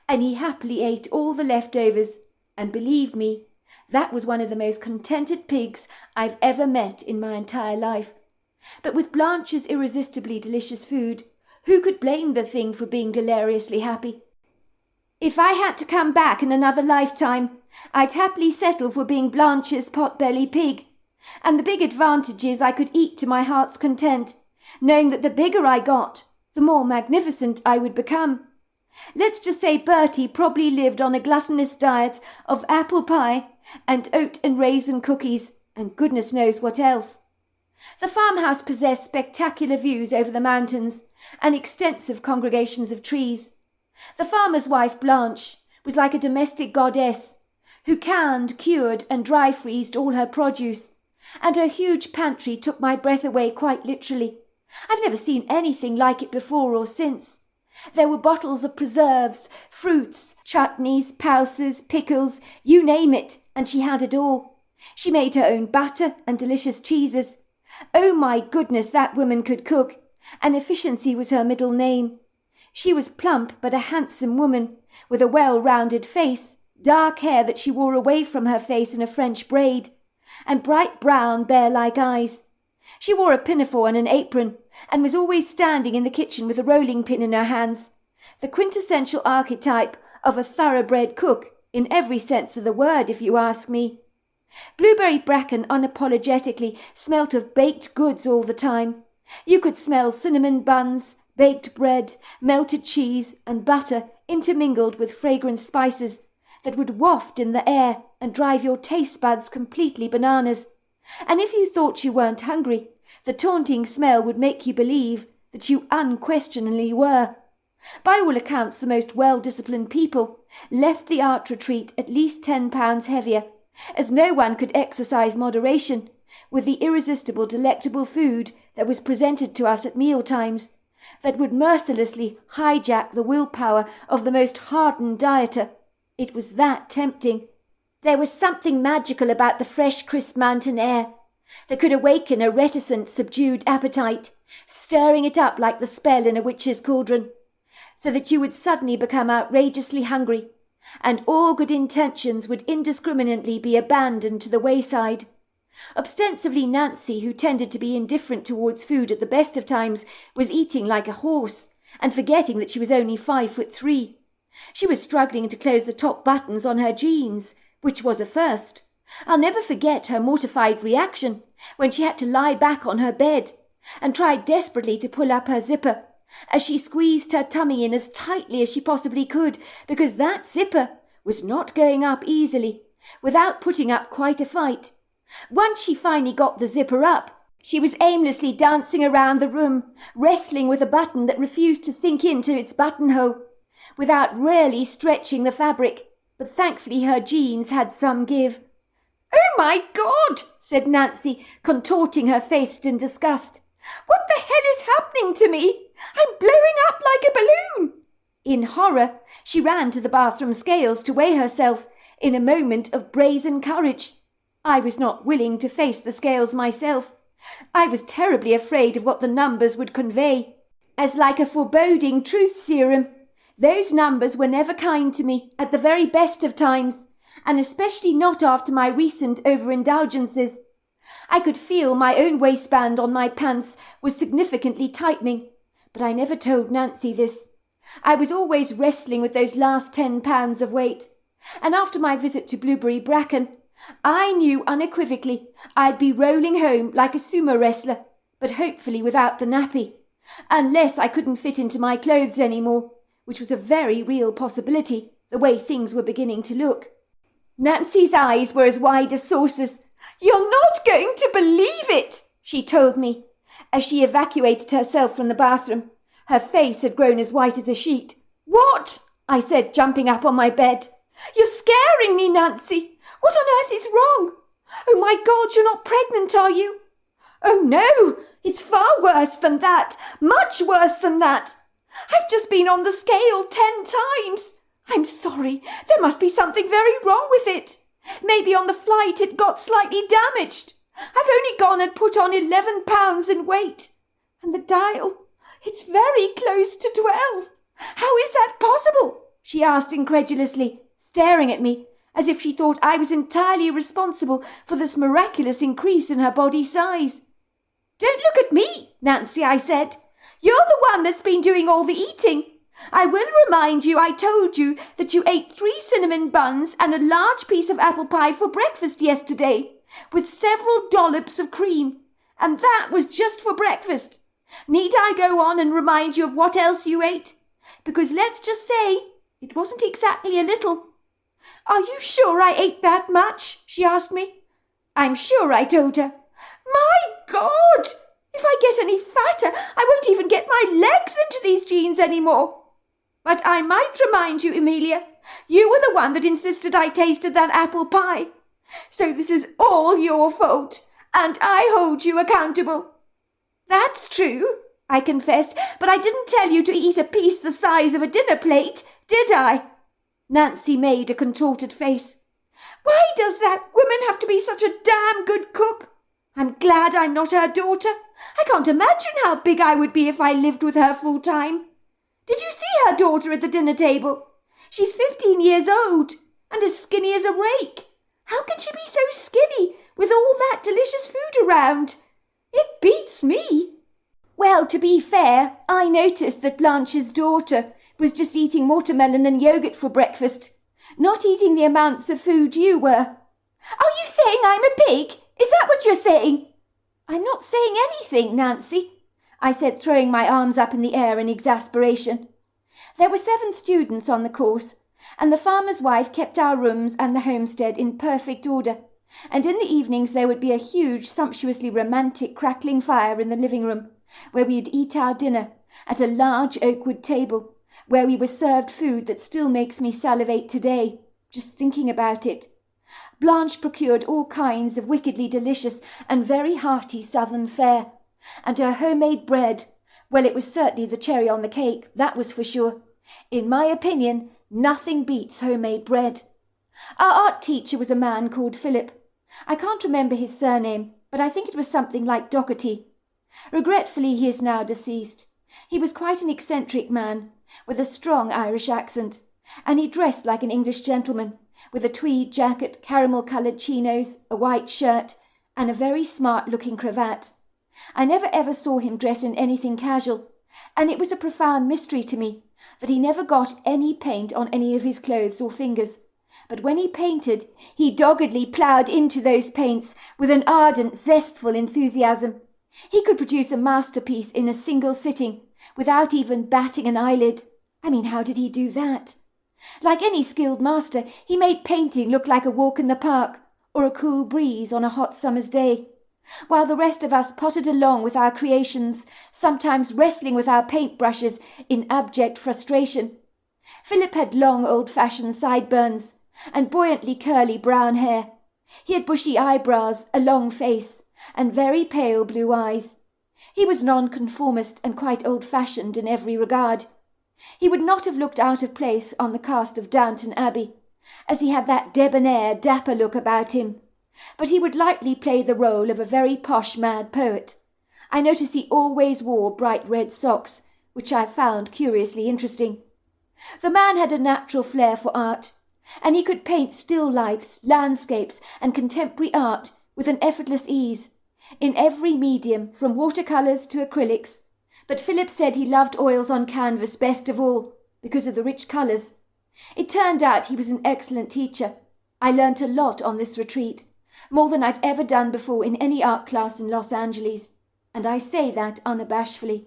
And he happily ate all the leftovers, and believe me, that was one of the most contented pigs I've ever met in my entire life. But with Blanche's irresistibly delicious food, who could blame the thing for being deliriously happy? If I had to come back in another lifetime, I'd happily settle for being Blanche's pot-belly pig. And the big advantage is I could eat to my heart's content, knowing that the bigger I got, the more magnificent I would become. Let's just say Bertie probably lived on a gluttonous diet of apple pie and oat and raisin cookies, and goodness knows what else. The farmhouse possessed spectacular views over the mountains and extensive congregations of trees. The farmer's wife, Blanche, was like a domestic goddess who canned, cured, and dry-freezed all her produce, and her huge pantry took my breath away quite literally. I've never seen anything like it before or since. There were bottles of preserves, fruits, chutneys, pulses, pickles, you name it, and she had it all. She made her own butter and delicious cheeses. Oh my goodness, that woman could cook, and efficiency was her middle name. She was plump but a handsome woman, with a well-rounded face, dark hair that she wore away from her face in a French braid, and bright brown, bear-like eyes. She wore a pinafore and an apron, and was always standing in the kitchen with a rolling pin in her hands, the quintessential archetype of a thoroughbred cook, in every sense of the word, if you ask me. Blueberry Bracken unapologetically smelt of baked goods all the time. You could smell cinnamon buns, baked bread, melted cheese, and butter intermingled with fragrant spices that would waft in the air and drive your taste buds completely bananas. And if you thought you weren't hungry, the taunting smell would make you believe that you unquestionably were. By all accounts, the most well-disciplined people left the art retreat at least 10 pounds heavier, as no one could exercise moderation with the irresistible, delectable food that was presented to us at mealtimes, that would mercilessly hijack the willpower of the most hardened dieter. It was that tempting. There was something magical about the fresh, crisp mountain air that could awaken a reticent, subdued appetite, stirring it up like the spell in a witch's cauldron, so that you would suddenly become outrageously hungry, and all good intentions would indiscriminately be abandoned to the wayside. Ostensibly Nancy, who tended to be indifferent towards food at the best of times, was eating like a horse, and forgetting that she was only 5'3". She was struggling to close the top buttons on her jeans, which was a first. I'll never forget her mortified reaction when she had to lie back on her bed and tried desperately to pull up her zipper, as she squeezed her tummy in as tightly as she possibly could, because that zipper was not going up easily, without putting up quite a fight. Once she finally got the zipper up, She was aimlessly dancing around the room, wrestling with a button that refused to sink into its buttonhole, without really stretching the fabric, but thankfully her jeans had some give. "Oh, my God!" said Nancy, contorting her face in disgust. "What the hell is happening to me? I'm blowing up like a balloon!" In horror, she ran to the bathroom scales to weigh herself in a moment of brazen courage. I was not willing to face the scales myself. I was terribly afraid of what the numbers would convey. As like a foreboding truth serum, those numbers were never kind to me at the very best of times, and especially not after my recent overindulgences. I could feel my own waistband on my pants was significantly tightening, but I never told Nancy this. I was always wrestling with those last 10 pounds of weight, and after my visit to Blueberry Bracken, I knew unequivocally I'd be rolling home like a sumo wrestler, but hopefully without the nappy, unless I couldn't fit into my clothes any more, which was a very real possibility, the way things were beginning to look. Nancy's eyes were as wide as saucers. "You're not going to believe it," she told me, as she evacuated herself from the bathroom. Her face had grown as white as a sheet. "What?" I said, jumping up on my bed. "You're scaring me, Nancy. What on earth is wrong? Oh, my God, you're not pregnant, are you?" "Oh, no, it's far worse than that, much worse than that. I've just been on the scale 10 times. I'm sorry, there must be something very wrong with it. Maybe on the flight it got slightly damaged. I've only gone and put on 11 pounds in weight. And the dial, it's very close to 12. How is that possible?" she asked incredulously, staring at me as if she thought I was entirely responsible for this miraculous increase in her body size. "Don't look at me, Nancy," I said. "You're the one that's been doing all the eating. I will remind you I told you that you ate 3 cinnamon buns and a large piece of apple pie for breakfast yesterday, with several dollops of cream, and that was just for breakfast. Need I go on and remind you of what else you ate? Because let's just say it wasn't exactly a little." "Are you sure I ate that much?" she asked me. "I'm sure," I told her. "My God! If I get any fatter, I won't even get my legs into these jeans anymore. But I might remind you, Amelia, you were the one that insisted I tasted that apple pie. So this is all your fault, and I hold you accountable." "That's true," I confessed, "but I didn't tell you to eat a piece the size of a dinner plate, did I?" Nancy made a contorted face. "Why does that woman have to be such a damn good cook? I'm glad I'm not her daughter. I can't imagine how big I would be if I lived with her full time. Did you see her daughter at the dinner table? She's 15 years old and as skinny as a rake. How can she be so skinny with all that delicious food around? It beats me." Well, to be fair, I noticed that Blanche's daughter was just eating watermelon and yogurt for breakfast, not eating the amounts of food you were. "Are you saying I'm a pig? Is that what you're saying?" "I'm not saying anything, Nancy," I said, throwing my arms up in the air in exasperation. There were 7 students on the course, and the farmer's wife kept our rooms and the homestead in perfect order, and in the evenings there would be a huge, sumptuously romantic crackling fire in the living room, where we'd eat our dinner at a large oakwood table, where we were served food that still makes me salivate today, just thinking about it. Blanche procured all kinds of wickedly delicious and very hearty southern fare, and her homemade bread, well, it was certainly the cherry on the cake, that was for sure. In my opinion, nothing beats homemade bread. Our art teacher was a man called Philip. I can't remember his surname, but I think it was something like Doherty. Regretfully, he is now deceased. He was quite an eccentric man, with a strong Irish accent, and he dressed like an English gentleman, with a tweed jacket, caramel-coloured chinos, a white shirt, and a very smart-looking cravat. I never ever saw him dress in anything casual, and it was a profound mystery to me that he never got any paint on any of his clothes or fingers. But when he painted, he doggedly ploughed into those paints with an ardent, zestful enthusiasm. He could produce a masterpiece in a single sitting, without even batting an eyelid. I mean, how did he do that? Like any skilled master, he made painting look like a walk in the park, or a cool breeze on a hot summer's day. while the rest of us pottered along with our creations, sometimes wrestling with our paintbrushes in abject frustration. Philip had long old-fashioned sideburns and buoyantly curly brown hair. He had bushy eyebrows, a long face, and very pale blue eyes. He was nonconformist and quite old-fashioned in every regard. He would not have looked out of place on the cast of Downton Abbey, as he had that debonair, dapper look about him, but he would lightly play the role of a very posh mad poet. I noticed he always wore bright red socks, which I found curiously interesting. The man had a natural flair for art, and he could paint still lifes, landscapes, and contemporary art with an effortless ease, in every medium, from watercolours to acrylics. But Philip said he loved oils on canvas best of all, because of the rich colours. It turned out he was an excellent teacher. I learnt a lot on this retreat, more than I've ever done before in any art class in Los Angeles, and I say that unabashedly.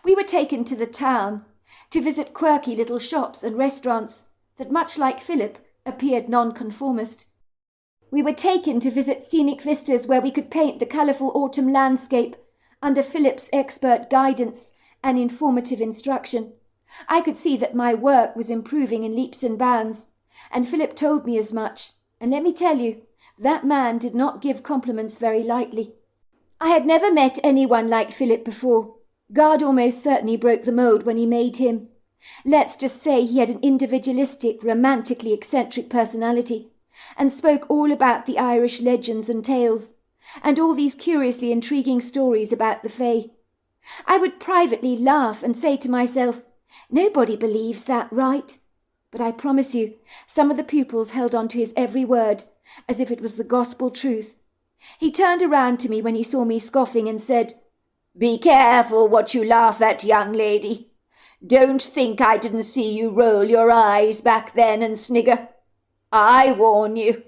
We were taken to the town to visit quirky little shops and restaurants that, much like Philip, appeared nonconformist. We were taken to visit scenic vistas where we could paint the colourful autumn landscape under Philip's expert guidance and informative instruction. I could see that my work was improving in leaps and bounds, and Philip told me as much, and let me tell you, that man did not give compliments very lightly. I had never met anyone like Philip before. God almost certainly broke the mould when he made him. Let's just say he had an individualistic, romantically eccentric personality, and spoke all about the Irish legends and tales, and all these curiously intriguing stories about the Fae. I would privately laugh and say to myself, nobody believes that, right? But I promise you, some of the pupils held on to his every word, as if it was the gospel truth. He turned around to me when he saw me scoffing and said, "Be careful what you laugh at, young lady. Don't think I didn't see you roll your eyes back then and snigger. I warn you,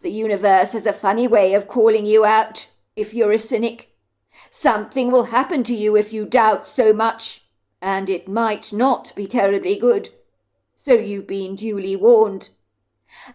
the universe has a funny way of calling you out if you're a cynic. Something will happen to you if you doubt so much, and it might not be terribly good. So you've been duly warned.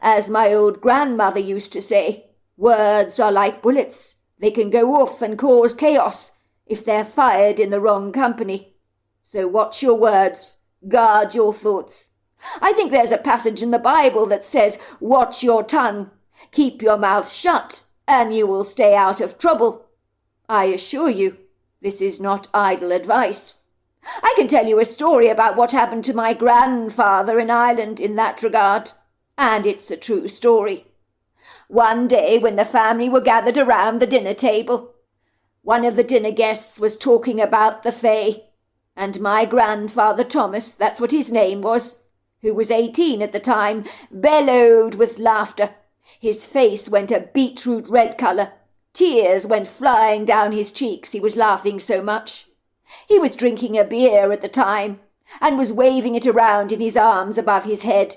As my old grandmother used to say, words are like bullets. They can go off and cause chaos if they're fired in the wrong company. So watch your words, guard your thoughts. I think there's a passage in the Bible that says, watch your tongue, keep your mouth shut, and you will stay out of trouble. I assure you, this is not idle advice. I can tell you a story about what happened to my grandfather in Ireland in that regard, and it's a true story. One day when the family were gathered around the dinner table, one of the dinner guests was talking about the Fae, and my grandfather Thomas, that's what his name was, who was 18 at the time, bellowed with laughter. His face went a beetroot red colour. Tears went flying down his cheeks, he was laughing so much. He was drinking a beer at the time, and was waving it around in his arms above his head,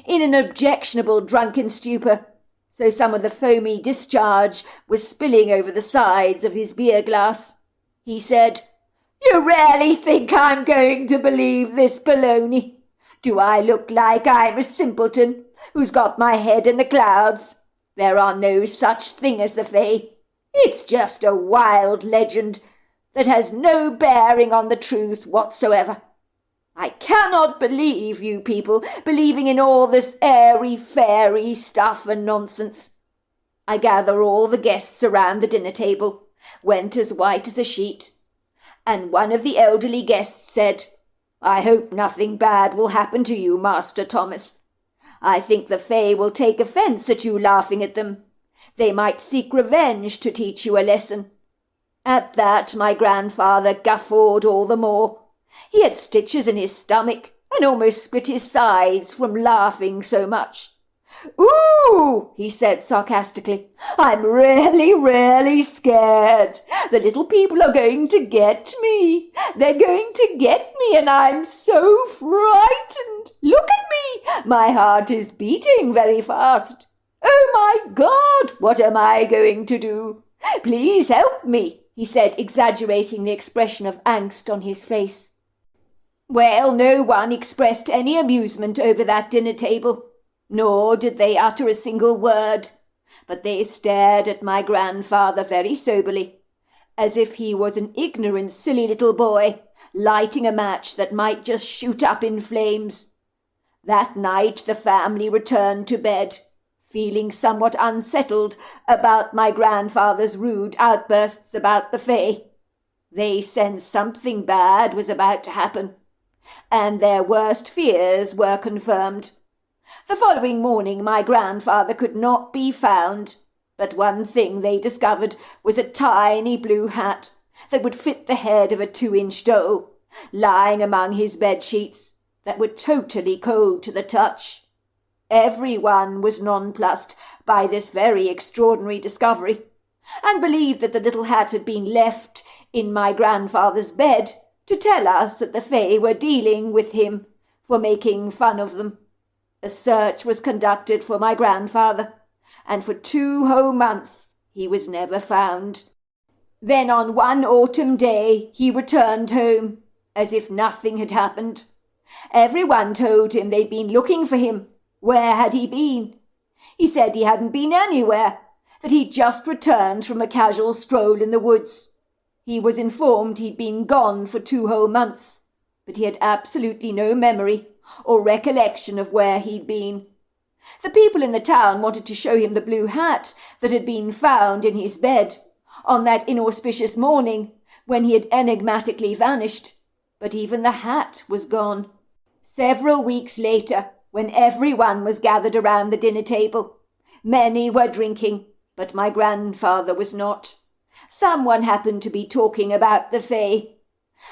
in an objectionable drunken stupor, so some of the foamy discharge was spilling over the sides of his beer glass. He said, "You really think I'm going to believe this baloney? Do I look like I'm a simpleton who's got my head in the clouds? There are no such thing as the Fae. It's just a wild legend that has no bearing on the truth whatsoever. I cannot believe you people believing in all this airy-fairy stuff and nonsense." I gather all the guests around the dinner table went as white as a sheet, and one of the elderly guests said, "I hope nothing bad will happen to you, Master Thomas. I think the Fae will take offence at you laughing at them. They might seek revenge to teach you a lesson." At that my grandfather guffawed all the more. He had stitches in his stomach and almost split his sides from laughing so much. "Ooh," he said sarcastically, "I'm really scared. The little people are going to get me. They're going to get me, and I'm so frightened. Look at me. My heart is beating very fast. Oh, my God, what am I going to do? Please help me," he said, exaggerating the expression of angst on his face. Well, no one expressed any amusement over that dinner table, nor did they utter a single word. but they stared at my grandfather very soberly, as if he was an ignorant, silly little boy, lighting a match that might just shoot up in flames. That night the family returned to bed, feeling somewhat unsettled about my grandfather's rude outbursts about the Fae. They sensed something bad was about to happen, and their worst fears were confirmed. The following morning my grandfather could not be found, but one thing they discovered was a tiny blue hat that would fit the head of a 2-inch doe, lying among his bed sheets, that were totally cold to the touch. Everyone was nonplussed by this very extraordinary discovery, and believed that the little hat had been left in my grandfather's bed to tell us that the Fae were dealing with him for making fun of them. A search was conducted for my grandfather, and for 2 whole months he was never found. Then on one autumn day he returned home, as if nothing had happened. Everyone told him they'd been looking for him. Where had he been? He said he hadn't been anywhere, that he'd just returned from a casual stroll in the woods. He was informed he'd been gone for 2 whole months, but he had absolutely no memory or recollection of where he'd been. The people in the town wanted to show him the blue hat that had been found in his bed on that inauspicious morning when he had enigmatically vanished, but even the hat was gone. Several weeks later, when everyone was gathered around the dinner table, many were drinking, but my grandfather was not. Someone happened to be talking about the Fae,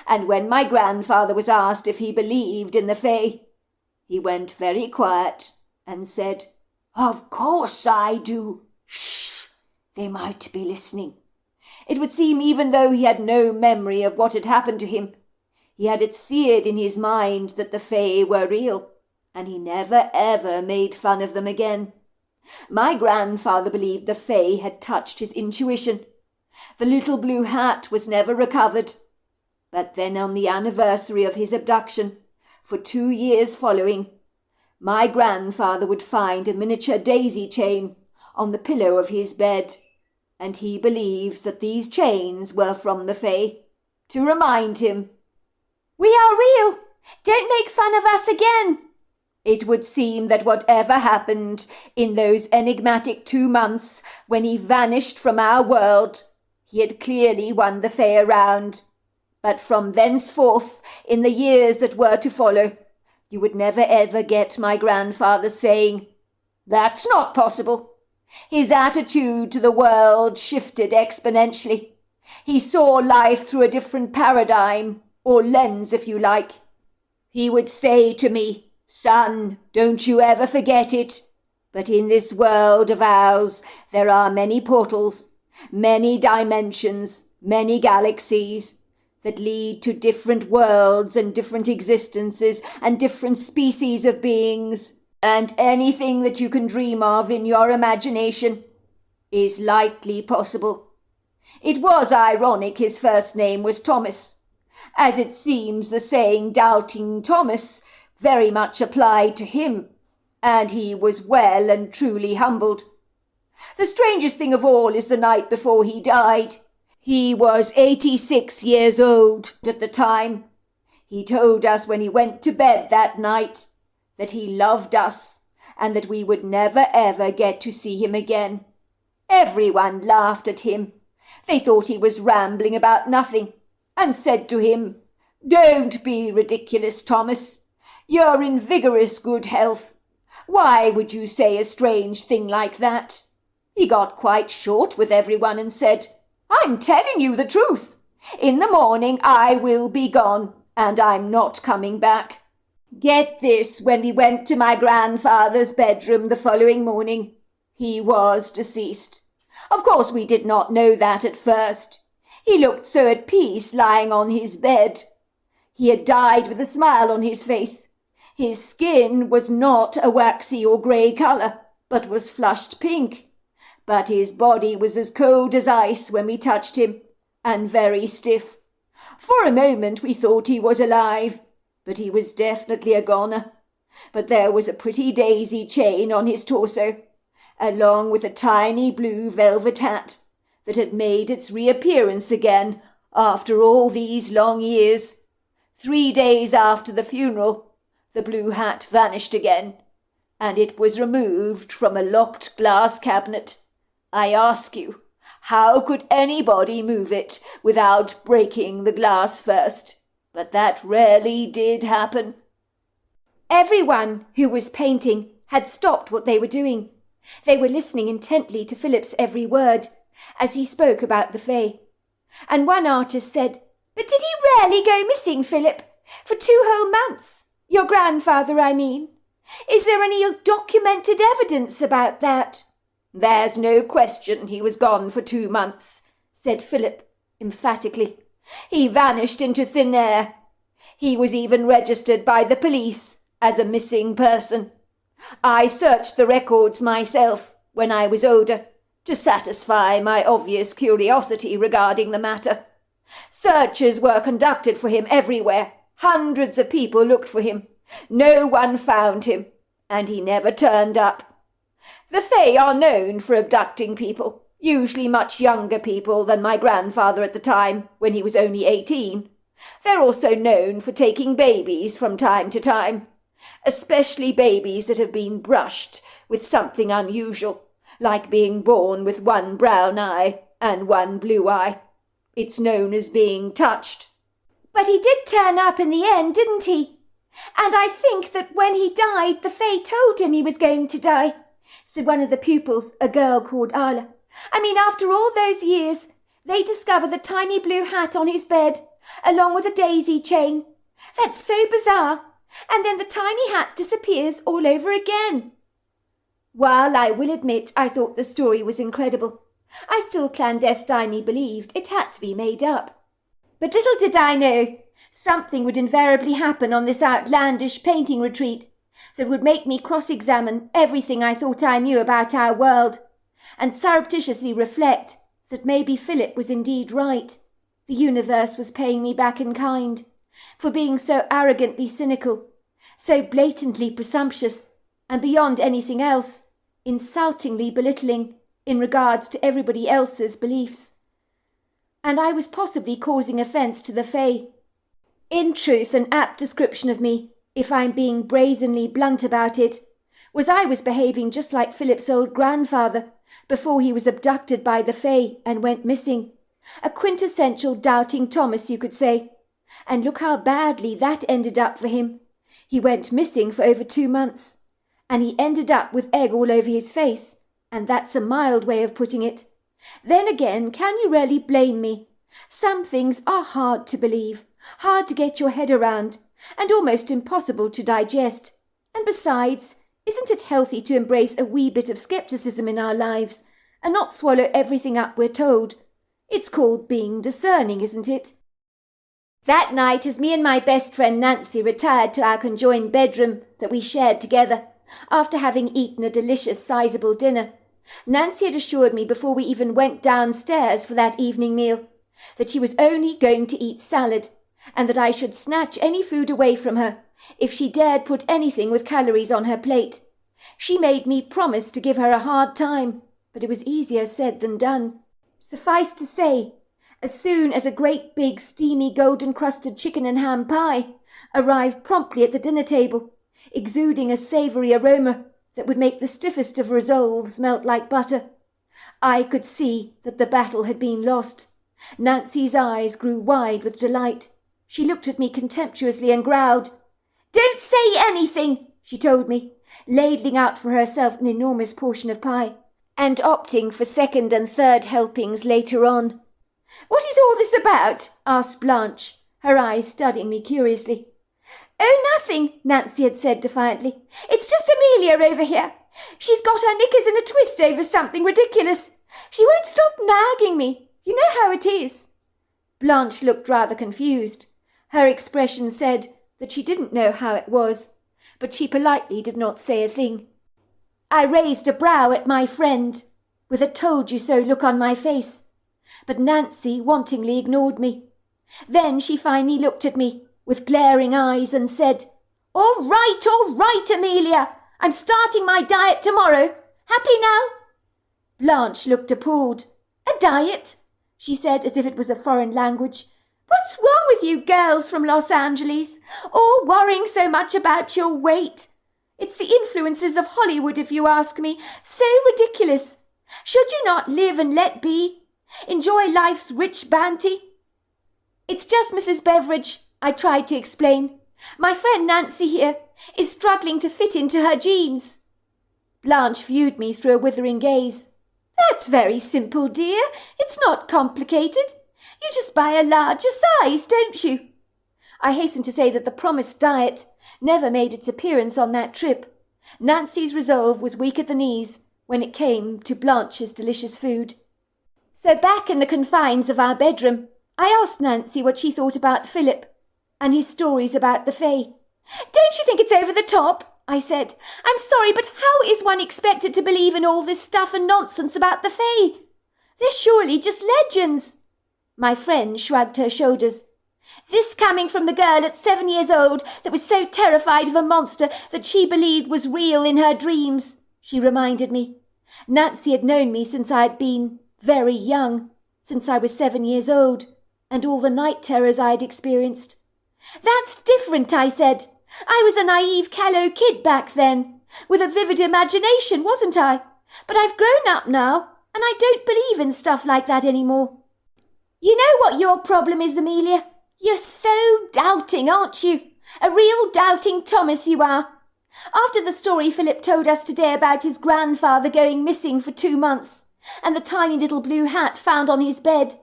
and when my grandfather was asked if he believed in the Fae, he went very quiet and said, "Of course I do. Shh, they might be listening." It would seem even though he had no memory of what had happened to him, he had it seared in his mind that the Fae were real, and he never ever made fun of them again. My grandfather believed the Fae had touched his intuition. The little blue hat was never recovered. But then on the anniversary of his abduction, for 2 years following, my grandfather would find a miniature daisy chain on the pillow of his bed, and he believes that these chains were from the Fae, to remind him, "We are real! Don't make fun of us again!" It would seem that whatever happened in those enigmatic 2 months when he vanished from our world, he had clearly won the Fae around. But from thenceforth, in the years that were to follow, you would never ever get my grandfather saying, "That's not possible." His attitude to the world shifted exponentially. He saw life through a different paradigm, or lens if you like. He would say to me, "Son, don't you ever forget it. But in this world of ours, there are many portals, many dimensions, many galaxies that lead to different worlds and different existences and different species of beings, and anything that you can dream of in your imagination is likely possible." It was ironic his first name was Thomas, as it seems the saying Doubting Thomas very much applied to him, and he was well and truly humbled. The strangest thing of all is the night before he died. He was 86 years old at the time. He told us when he went to bed that night that he loved us and that we would never ever get to see him again. Everyone laughed at him. They thought he was rambling about nothing and said to him, "Don't be ridiculous, Thomas. You're in vigorous good health. Why would you say a strange thing like that?" He got quite short with everyone and said, "I'm telling you the truth. In the morning I will be gone, and I'm not coming back." Get this, when we went to my grandfather's bedroom the following morning, he was deceased. Of course we did not know that at first. He looked so at peace lying on his bed. He had died with a smile on his face. His skin was not a waxy or grey colour, but was flushed pink. But his body was as cold as ice when we touched him, and very stiff. For a moment we thought he was alive, but he was definitely a goner. But there was a pretty daisy chain on his torso, along with a tiny blue velvet hat that had made its reappearance again after all these long years. 3 days after the funeral, the blue hat vanished again, and it was removed from a locked glass cabinet. I ask you, how could anybody move it without breaking the glass first? But that rarely did happen. Everyone who was painting had stopped what they were doing. They were listening intently to Philip's every word as he spoke about the Fae. And one artist said, "But did he really go missing, Philip? For 2 whole months? Your grandfather, I mean. Is there any documented evidence about that?" "There's no question he was gone for 2 months," said Philip emphatically. "He vanished into thin air. He was even registered by the police as a missing person. I searched the records myself when I was older to satisfy my obvious curiosity regarding the matter. Searches were conducted for him everywhere. Hundreds of people looked for him. No one found him, and he never turned up. The Fae are known for abducting people, usually much younger people than my grandfather at the time, when he was only 18. They're also known for taking babies from time to time, especially babies that have been brushed with something unusual, like being born with 1 brown eye and 1 blue eye. It's known as being touched." "But he did turn up in the end, didn't he? And I think that when he died, the Fae told him he was going to die," said one of the pupils, a girl called Ala. "I mean, after all those years, they discovered the tiny blue hat on his bed, along with a daisy chain. That's so bizarre. And then the tiny hat disappears all over again." While I will admit I thought the story was incredible, I still clandestinely believed it had to be made up. But little did I know, something would invariably happen on this outlandish painting retreat that would make me cross-examine everything I thought I knew about our world, and surreptitiously reflect that maybe Philip was indeed right. The universe was paying me back in kind for being so arrogantly cynical, so blatantly presumptuous, and beyond anything else, insultingly belittling in regards to everybody else's beliefs. And I was possibly causing offence to the Fae. In truth, an apt description of me, if I'm being brazenly blunt about it, was I was behaving just like Philip's old grandfather before he was abducted by the Fae and went missing. A quintessential doubting Thomas, you could say. And look how badly that ended up for him. He went missing for over 2 months, and he ended up with egg all over his face, and that's a mild way of putting it. Then again, can you really blame me? Some things are hard to believe, hard to get your head around, and almost impossible to digest. And besides, isn't it healthy to embrace a wee bit of scepticism in our lives, and not swallow everything up we're told? It's called being discerning, isn't it? That night, as me and my best friend Nancy retired to our conjoined bedroom that we shared together, after having eaten a delicious sizable dinner, Nancy had assured me before we even went downstairs for that evening meal that she was only going to eat salad, and that I should snatch any food away from her if she dared put anything with calories on her plate. She made me promise to give her a hard time, but it was easier said than done. Suffice to say, as soon as a great big steamy golden-crusted chicken and ham pie arrived promptly at the dinner table, exuding a savoury aroma that would make the stiffest of resolves melt like butter, I could see that the battle had been lost. Nancy's eyes grew wide with delight. She looked at me contemptuously and growled. "Don't say anything," she told me, ladling out for herself an enormous portion of pie, and opting for 2nd and 3rd helpings later on. "What is all this about?" asked Blanche, her eyes studying me curiously. "Oh, nothing," Nancy had said defiantly. "It's just Amelia over here. She's got her knickers in a twist over something ridiculous. She won't stop nagging me. You know how it is." Blanche looked rather confused. Her expression said that she didn't know how it was, but she politely did not say a thing. I raised a brow at my friend, with a told-you-so look on my face, but Nancy wantingly ignored me. Then she finally looked at me with glaring eyes and said, all right, Amelia. I'm starting my diet tomorrow, Happy now?" Blanche looked appalled. "A diet?" she said, as if it was a foreign language. "What's wrong with you girls from Los Angeles? All worrying so much about your weight. It's the influences of Hollywood, if you ask me. So ridiculous. Should you not live and let be? Enjoy life's rich bounty?" "It's just Mrs. Beveridge," I tried to explain. "My friend Nancy here is struggling to fit into her jeans." Blanche viewed me through a withering gaze. "That's very simple, dear. It's not complicated. You just buy a larger size, don't you?" I hasten to say that the promised diet never made its appearance on that trip. Nancy's resolve was weak at the knees when it came to Blanche's delicious food. So back in the confines of our bedroom, I asked Nancy what she thought about Philip and his stories about the Fae. "Don't you think it's over the top?" I said. "I'm sorry, but how is one expected to believe in all this stuff and nonsense about the Fae? They're surely just legends." My friend shrugged her shoulders. "This coming from the girl at 7 years old that was so terrified of a monster that she believed was real in her dreams," she reminded me. Nancy had known me since I had been very young, since I was 7 years old, and all the night terrors I had experienced. "That's different," I said. "I was a naive callow kid back then, with a vivid imagination, wasn't I? But I've grown up now, and I don't believe in stuff like that anymore." "You know what your problem is, Amelia? You're so doubting, aren't you? A real doubting Thomas you are. After the story Philip told us today about his grandfather going missing for 2 months, and the tiny little blue hat found on his bed,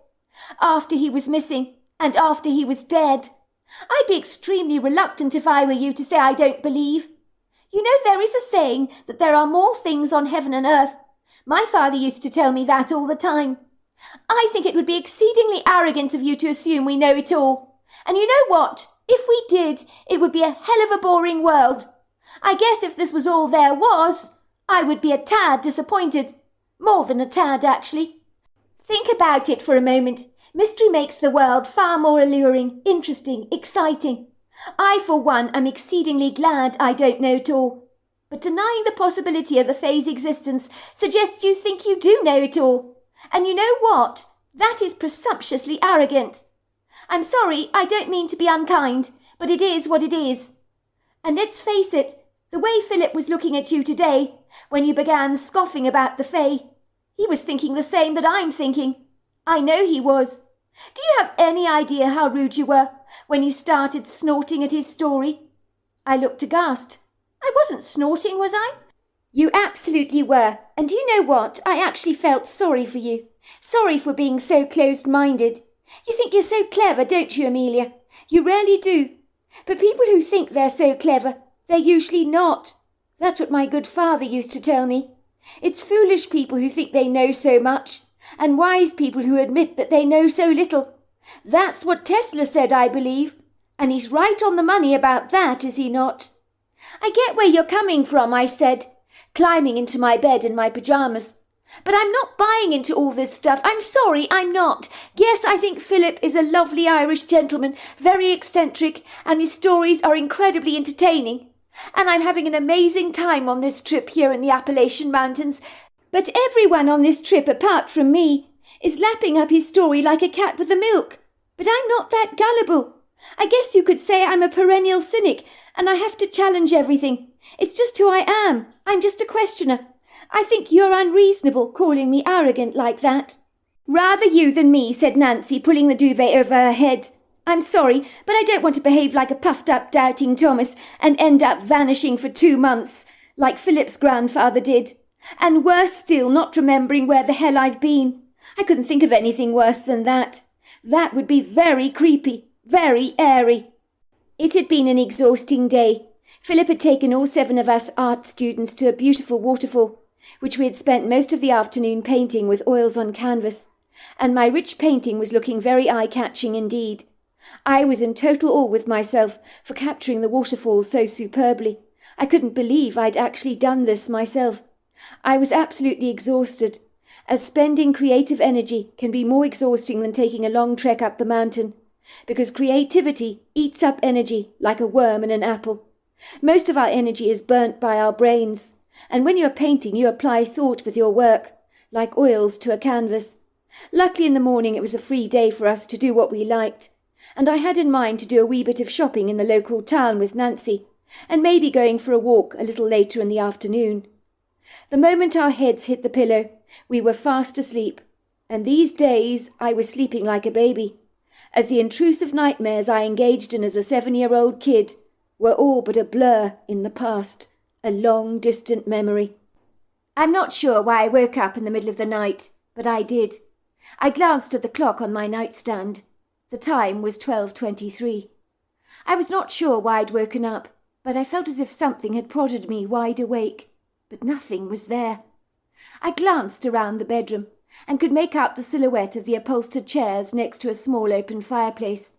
after he was missing and after he was dead, I'd be extremely reluctant if I were you to say I don't believe. You know there is a saying that there are more things on heaven and earth. My father used to tell me that all the time. I think it would be exceedingly arrogant of you to assume we know it all. And you know what? If we did, it would be a hell of a boring world. I guess if this was all there was, I would be a tad disappointed. More than a tad, actually. Think about it for a moment. Mystery makes the world far more alluring, interesting, exciting. I, for one, am exceedingly glad I don't know it all. But denying the possibility of the Fae's existence suggests you think you do know it all. And you know what? That is presumptuously arrogant. I'm sorry, I don't mean to be unkind, but it is what it is. And let's face it, the way Philip was looking at you today, when you began scoffing about the Fae, he was thinking the same that I'm thinking. I know he was. Do you have any idea how rude you were when you started snorting at his story? I looked aghast. I wasn't snorting, was I? You absolutely were. And do you know what? I actually felt sorry for you. Sorry for being so closed-minded. You think you're so clever, don't you, Amelia? You really do. But people who think they're so clever, they're usually not. That's what my good father used to tell me. It's foolish people who think they know so much, and wise people who admit that they know so little. That's what Tesla said, I believe. And he's right on the money about that, is he not? I get where you're coming from, I said, climbing into my bed in my pyjamas. But I'm not buying into all this stuff. I'm sorry, I'm not. Yes, I think Philip is a lovely Irish gentleman, very eccentric, and his stories are incredibly entertaining. And I'm having an amazing time on this trip here in the Appalachian Mountains. But everyone on this trip, apart from me, is lapping up his story like a cat with the milk. But I'm not that gullible. I guess you could say I'm a perennial cynic, and I have to challenge everything. It's just who I am. I'm just a questioner. I think you're unreasonable calling me arrogant like that. Rather you than me, said Nancy, pulling the duvet over her head. I'm sorry, but I don't want to behave like a puffed-up doubting Thomas and end up vanishing for 2 months, like Philip's grandfather did. And worse still, not remembering where the hell I've been. I couldn't think of anything worse than that. That would be very creepy, very airy. It had been an exhausting day. Philip had taken all 7 of us art students to a beautiful waterfall, which we had spent most of the afternoon painting with oils on canvas, and my rich painting was looking very eye-catching indeed. I was in total awe with myself for capturing the waterfall so superbly. I couldn't believe I'd actually done this myself. I was absolutely exhausted, as spending creative energy can be more exhausting than taking a long trek up the mountain, because creativity eats up energy like a worm in an apple. Most of our energy is burnt by our brains, And when you are painting, you apply thought with your work, like oils to a canvas. Luckily in the morning it was a free day for us to do what we liked, and I had in mind to do a wee bit of shopping in the local town with Nancy, and maybe going for a walk a little later in the afternoon. The moment our heads hit the pillow, we were fast asleep, and these days I was sleeping like a baby, as the intrusive nightmares I engaged in as a 7-year-old kid were all but a blur in the past, a long distant memory. I'm not sure why I woke up in the middle of the night, but I did. I glanced at the clock on my nightstand. The time was 12:23. I was not sure why I'd woken up, but I felt as if something had prodded me wide awake, but nothing was there. I glanced around the bedroom and could make out the silhouette of the upholstered chairs next to a small open fireplace.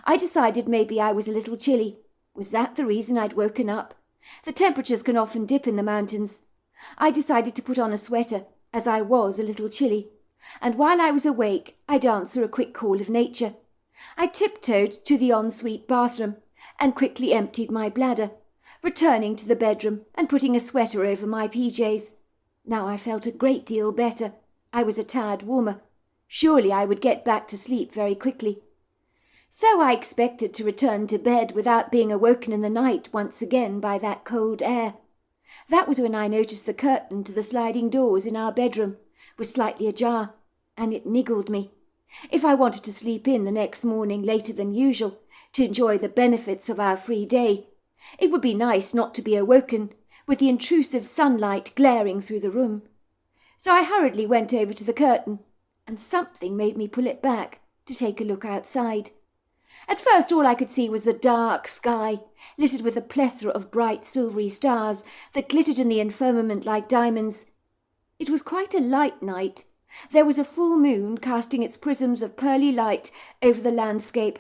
I decided maybe I was a little chilly. Was that the reason I'd woken up? The temperatures can often dip in the mountains. I decided to put on a sweater, as I was a little chilly, and while I was awake I'd answer a quick call of nature. I tiptoed to the ensuite bathroom and quickly emptied my bladder, returning to the bedroom and putting a sweater over my PJs. Now I felt a great deal better. I was a tad warmer. Surely I would get back to sleep very quickly. So I expected to return to bed without being awoken in the night once again by that cold air. That was when I noticed the curtain to the sliding doors in our bedroom was slightly ajar, and it niggled me. If I wanted to sleep in the next morning later than usual, to enjoy the benefits of our free day, it would be nice not to be awoken with the intrusive sunlight glaring through the room. So I hurriedly went over to the curtain, and something made me pull it back to take a look outside. At first all I could see was the dark sky, littered with a plethora of bright silvery stars that glittered in the firmament like diamonds. It was quite a light night. There was a full moon casting its prisms of pearly light over the landscape,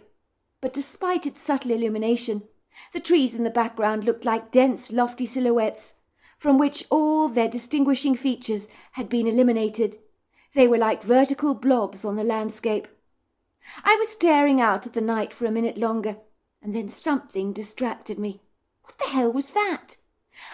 but despite its subtle illumination, the trees in the background looked like dense, lofty silhouettes, from which all their distinguishing features had been eliminated. They were like vertical blobs on the landscape. I was staring out at the night for a minute longer, and then something distracted me. What the hell was that?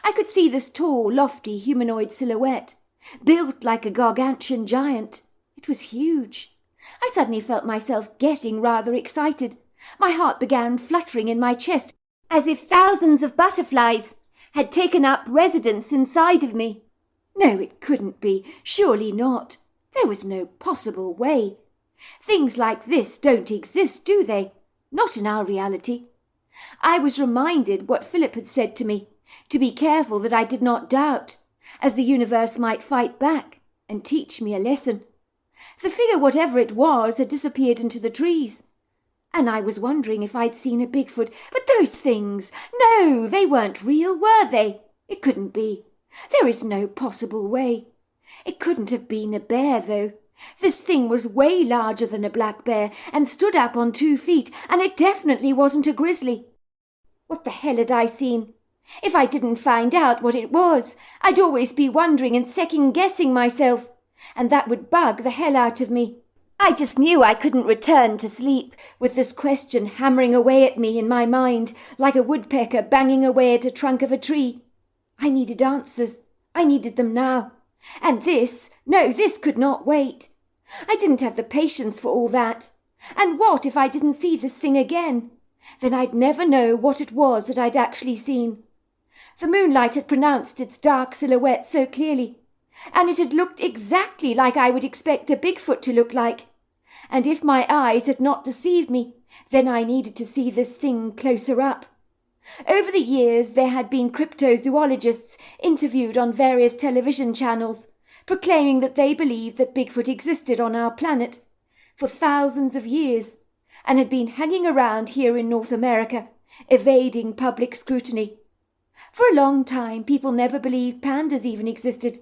I could see this tall, lofty, humanoid silhouette, built like a gargantuan giant. It was huge. I suddenly felt myself getting rather excited. My heart began fluttering in my chest, as if thousands of butterflies had taken up residence inside of me. No, it couldn't be. Surely not. There was no possible way. Things like this don't exist, do they? Not in our reality. I was reminded what Philip had said to me, to be careful that I did not doubt, as the universe might fight back and teach me a lesson. The figure, whatever it was, had disappeared into the trees, and I was wondering if I'd seen a Bigfoot. But those things, no, they weren't real, were they? It couldn't be. There is no possible way. It couldn't have been a bear, though. This thing was way larger than a black bear and stood up on 2 feet, and it definitely wasn't a grizzly. What the hell had I seen? If I didn't find out what it was, I'd always be wondering and second-guessing myself, and that would bug the hell out of me. I just knew I couldn't return to sleep with this question hammering away at me in my mind like a woodpecker banging away at a trunk of a tree. I needed answers. I needed them now. And this could not wait. I didn't have the patience for all that. And what if I didn't see this thing again? Then I'd never know what it was that I'd actually seen. The moonlight had pronounced its dark silhouette so clearly, and it had looked exactly like I would expect a Bigfoot to look like. And if my eyes had not deceived me, then I needed to see this thing closer up. Over the years there had been cryptozoologists interviewed on various television channels, proclaiming that they believed that Bigfoot existed on our planet for thousands of years, and had been hanging around here in North America, evading public scrutiny. For a long time people never believed pandas even existed,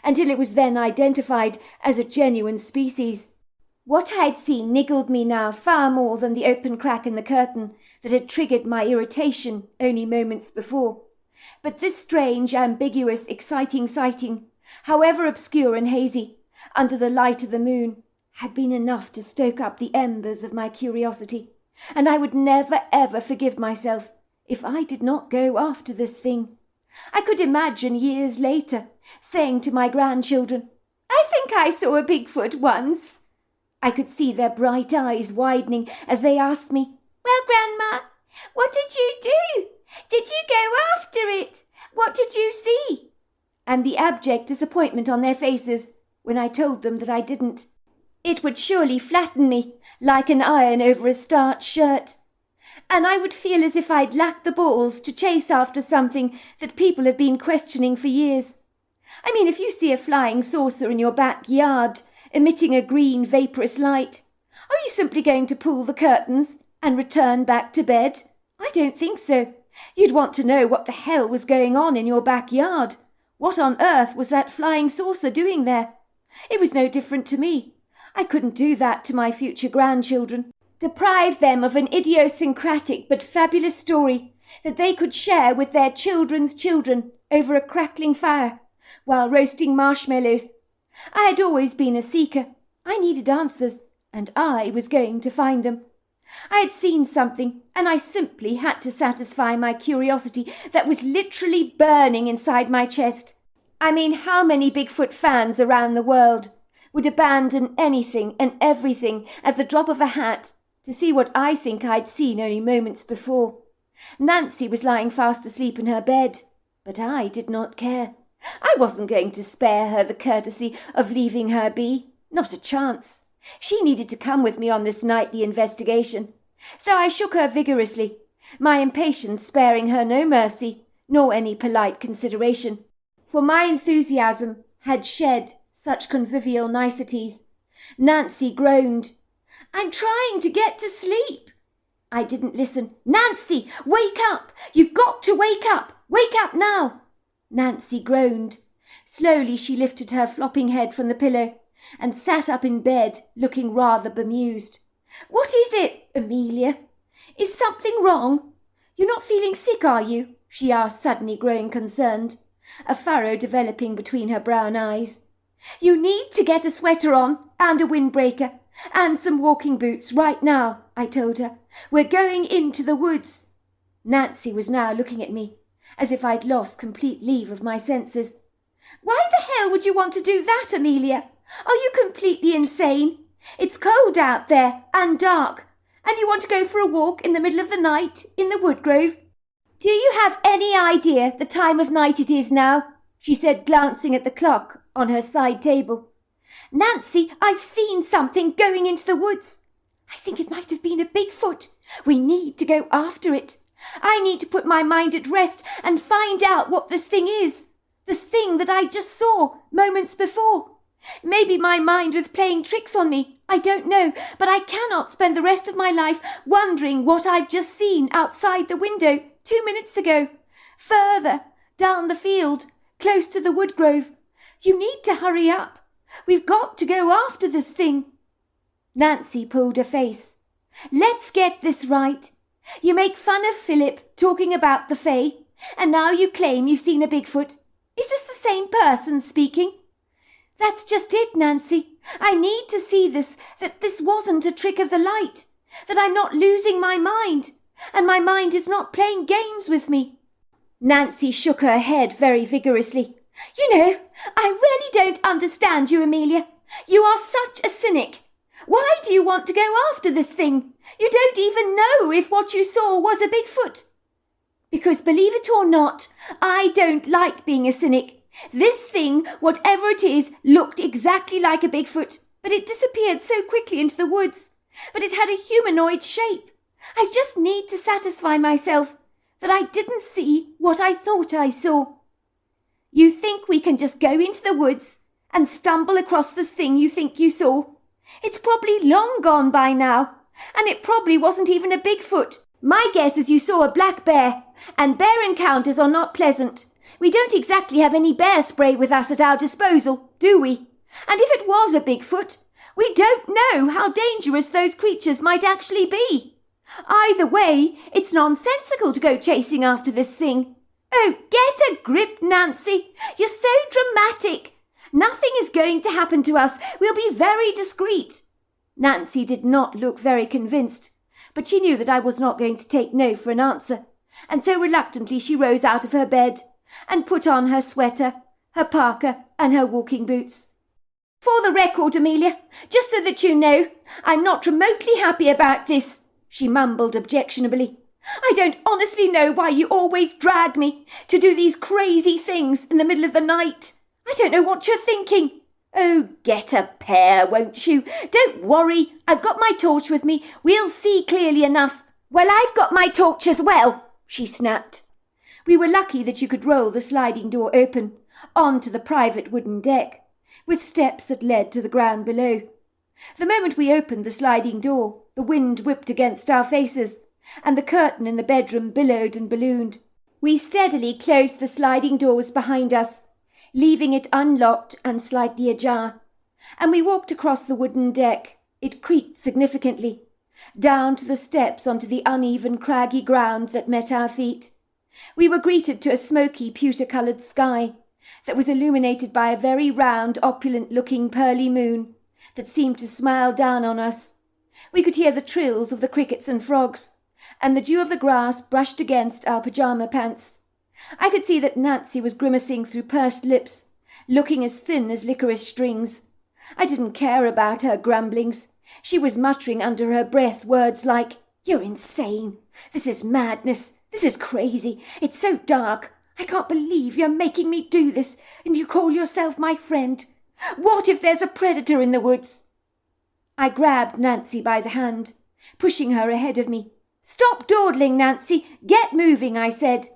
until it was then identified as a genuine species. What I'd seen niggled me now far more than the open crack in the curtain that had triggered my irritation only moments before. But this strange, ambiguous, exciting sighting, however obscure and hazy, under the light of the moon, had been enough to stoke up the embers of my curiosity, and I would never ever forgive myself if I did not go after this thing. I could imagine years later saying to my grandchildren, "I think I saw a Bigfoot once." I could see their bright eyes widening as they asked me, "Well, Grandma, what did you do? Did you go after it? What did you see?" And the abject disappointment on their faces when I told them that I didn't. It would surely flatten me like an iron over a starched shirt. And I would feel as if I'd lacked the balls to chase after something that people have been questioning for years. I mean, if you see a flying saucer in your backyard emitting a green vaporous light, are you simply going to pull the curtains and return back to bed? I don't think so. You'd want to know what the hell was going on in your backyard. What on earth was that flying saucer doing there? It was no different to me. I couldn't do that to my future grandchildren. Deprive them of an idiosyncratic but fabulous story that they could share with their children's children over a crackling fire while roasting marshmallows. I had always been a seeker. I needed answers, and I was going to find them. I had seen something, and I simply had to satisfy my curiosity that was literally burning inside my chest. I mean, how many Bigfoot fans around the world would abandon anything and everything at the drop of a hat to see what I think I'd seen only moments before? Nancy was lying fast asleep in her bed, but I did not care. I wasn't going to spare her the courtesy of leaving her be. Not a chance. She needed to come with me on this nightly investigation. So I shook her vigorously, my impatience sparing her no mercy, nor any polite consideration. For my enthusiasm had shed such convivial niceties. Nancy groaned. "I'm trying to get to sleep." I didn't listen. "Nancy, wake up! You've got to wake up! Wake up now!" Nancy groaned. Slowly she lifted her flopping head from the pillow and sat up in bed, looking rather bemused. "What is it, Amelia? Is something wrong? You're not feeling sick, are you?" she asked, suddenly growing concerned, a furrow developing between her brown eyes. "You need to get a sweater on and a windbreaker and some walking boots right now," I told her. "We're going into the woods." Nancy was now looking at me as if I'd lost complete leave of my senses. "Why the hell would you want to do that, Amelia? Are you completely insane? It's cold out there and dark, and you want to go for a walk in the middle of the night in the wood grove? Do you have any idea the time of night it is now?" she said, glancing at the clock on her side table. "Nancy, I've seen something going into the woods. I think it might have been a Bigfoot. We need to go after it. I need to put my mind at rest and find out what this thing is. This thing that I just saw moments before. Maybe my mind was playing tricks on me. I don't know, but I cannot spend the rest of my life wondering what I've just seen outside the window 2 minutes ago. Further down the field, close to the wood grove. You need to hurry up. We've got to go after this thing." Nancy pulled her face. "Let's get this right. You make fun of Philip talking about the Fae, and now you claim you've seen a Bigfoot. Is this the same person speaking?" "That's just it, Nancy. I need to see this, that this wasn't a trick of the light, that I'm not losing my mind, and my mind is not playing games with me." Nancy shook her head very vigorously. "You know, I really don't understand you, Amelia. You are such a cynic. Why do you want to go after this thing? You don't even know if what you saw was a Bigfoot." "Because believe it or not, I don't like being a cynic. This thing, whatever it is, looked exactly like a Bigfoot, but it disappeared so quickly into the woods. But it had a humanoid shape. I just need to satisfy myself that I didn't see what I thought I saw." "You think we can just go into the woods and stumble across this thing you think you saw? It's probably long gone by now, and it probably wasn't even a Bigfoot. My guess is you saw a black bear, and bear encounters are not pleasant. We don't exactly have any bear spray with us at our disposal, do we? And if it was a Bigfoot, we don't know how dangerous those creatures might actually be. Either way, it's nonsensical to go chasing after this thing. Oh, get a grip, Nancy. You're so dramatic. Nothing is going to happen to us. We'll be very discreet." Nancy did not look very convinced, but she knew that I was not going to take no for an answer, and so reluctantly she rose out of her bed, and put on her sweater, her parka, and her walking boots. "For the record, Amelia, just so that you know, I'm not remotely happy about this," she mumbled objectionably. "I don't honestly know why you always drag me to do these crazy things in the middle of the night. I don't know what you're thinking." "Oh, get a pair, won't you? Don't worry, I've got my torch with me. We'll see clearly enough." "Well, I've got my torch as well," she snapped. We were lucky that you could roll the sliding door open onto the private wooden deck, with steps that led to the ground below. The moment we opened the sliding door, the wind whipped against our faces, and the curtain in the bedroom billowed and ballooned. We steadily closed the sliding doors behind us, leaving it unlocked and slightly ajar, and we walked across the wooden deck. It creaked significantly, down to the steps onto the uneven, craggy ground that met our feet. We were greeted to a smoky, pewter-coloured sky that was illuminated by a very round, opulent-looking pearly moon that seemed to smile down on us. We could hear the trills of the crickets and frogs, and the dew of the grass brushed against our pyjama pants. I could see that Nancy was grimacing through pursed lips, looking as thin as licorice strings. I didn't care about her grumblings. She was muttering under her breath words like, "You're insane. This is madness. This is crazy. It's so dark. I can't believe you're making me do this, and you call yourself my friend. What if there's a predator in the woods?" I grabbed Nancy by the hand, pushing her ahead of me. "Stop dawdling, Nancy. Get moving," I said.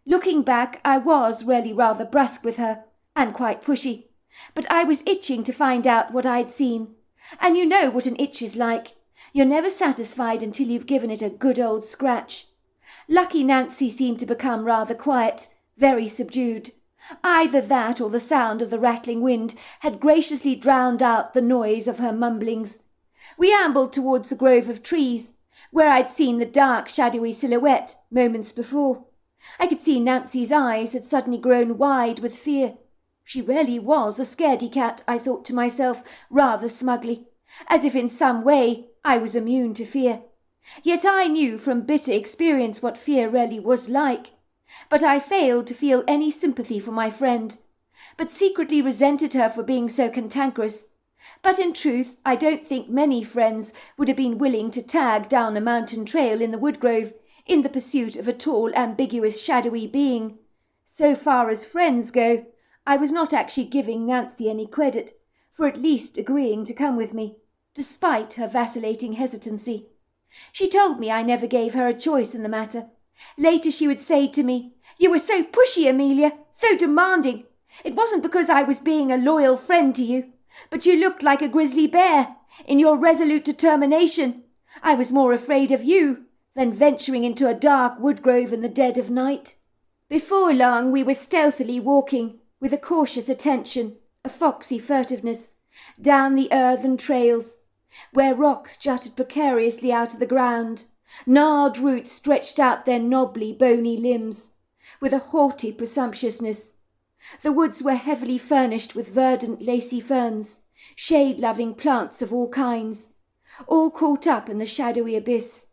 Looking back, I was really rather brusque with her, and quite pushy, but I was itching to find out what I'd seen. And you know what an itch is like. You're never satisfied until you've given it a good old scratch. Lucky Nancy seemed to become rather quiet, very subdued. Either that or the sound of the rattling wind had graciously drowned out the noise of her mumblings. We ambled towards the grove of trees, where I'd seen the dark, shadowy silhouette moments before. I could see Nancy's eyes had suddenly grown wide with fear. She really was a scaredy cat, I thought to myself, rather smugly, as if in some way I was immune to fear. Yet I knew from bitter experience what fear really was like. But I failed to feel any sympathy for my friend, but secretly resented her for being so cantankerous. But in truth, I don't think many friends would have been willing to tag down a mountain trail in the woodgrove in the pursuit of a tall, ambiguous, shadowy being. So far as friends go, I was not actually giving Nancy any credit for at least agreeing to come with me, despite her vacillating hesitancy. She told me I never gave her a choice in the matter. Later she would say to me, "You were so pushy, Amelia, so demanding. It wasn't because I was being a loyal friend to you, but you looked like a grizzly bear in your resolute determination. I was more afraid of you than venturing into a dark woodgrove in the dead of night." Before long we were stealthily walking, with a cautious attention, a foxy furtiveness, down the earthen trails, where rocks jutted precariously out of the ground. Gnarled roots stretched out their knobbly, bony limbs, with a haughty presumptuousness. The woods were heavily furnished with verdant, lacy ferns, shade-loving plants of all kinds, all caught up in the shadowy abyss.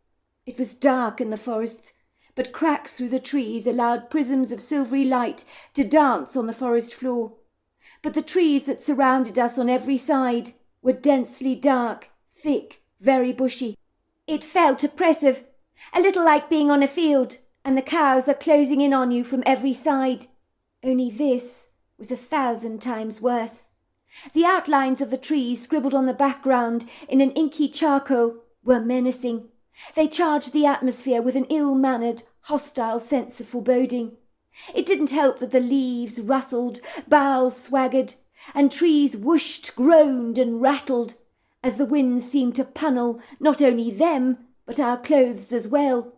It was dark in the forests, but cracks through the trees allowed prisms of silvery light to dance on the forest floor. But the trees that surrounded us on every side were densely dark, thick, very bushy. It felt oppressive, a little like being on a field, and the cows are closing in on you from every side. Only this was 1,000 times worse. The outlines of the trees scribbled on the background in an inky charcoal were menacing. They charged the atmosphere with an ill-mannered, hostile sense of foreboding. It didn't help that the leaves rustled, boughs swaggered, and trees whooshed, groaned, and rattled, as the wind seemed to punnel not only them, but our clothes as well.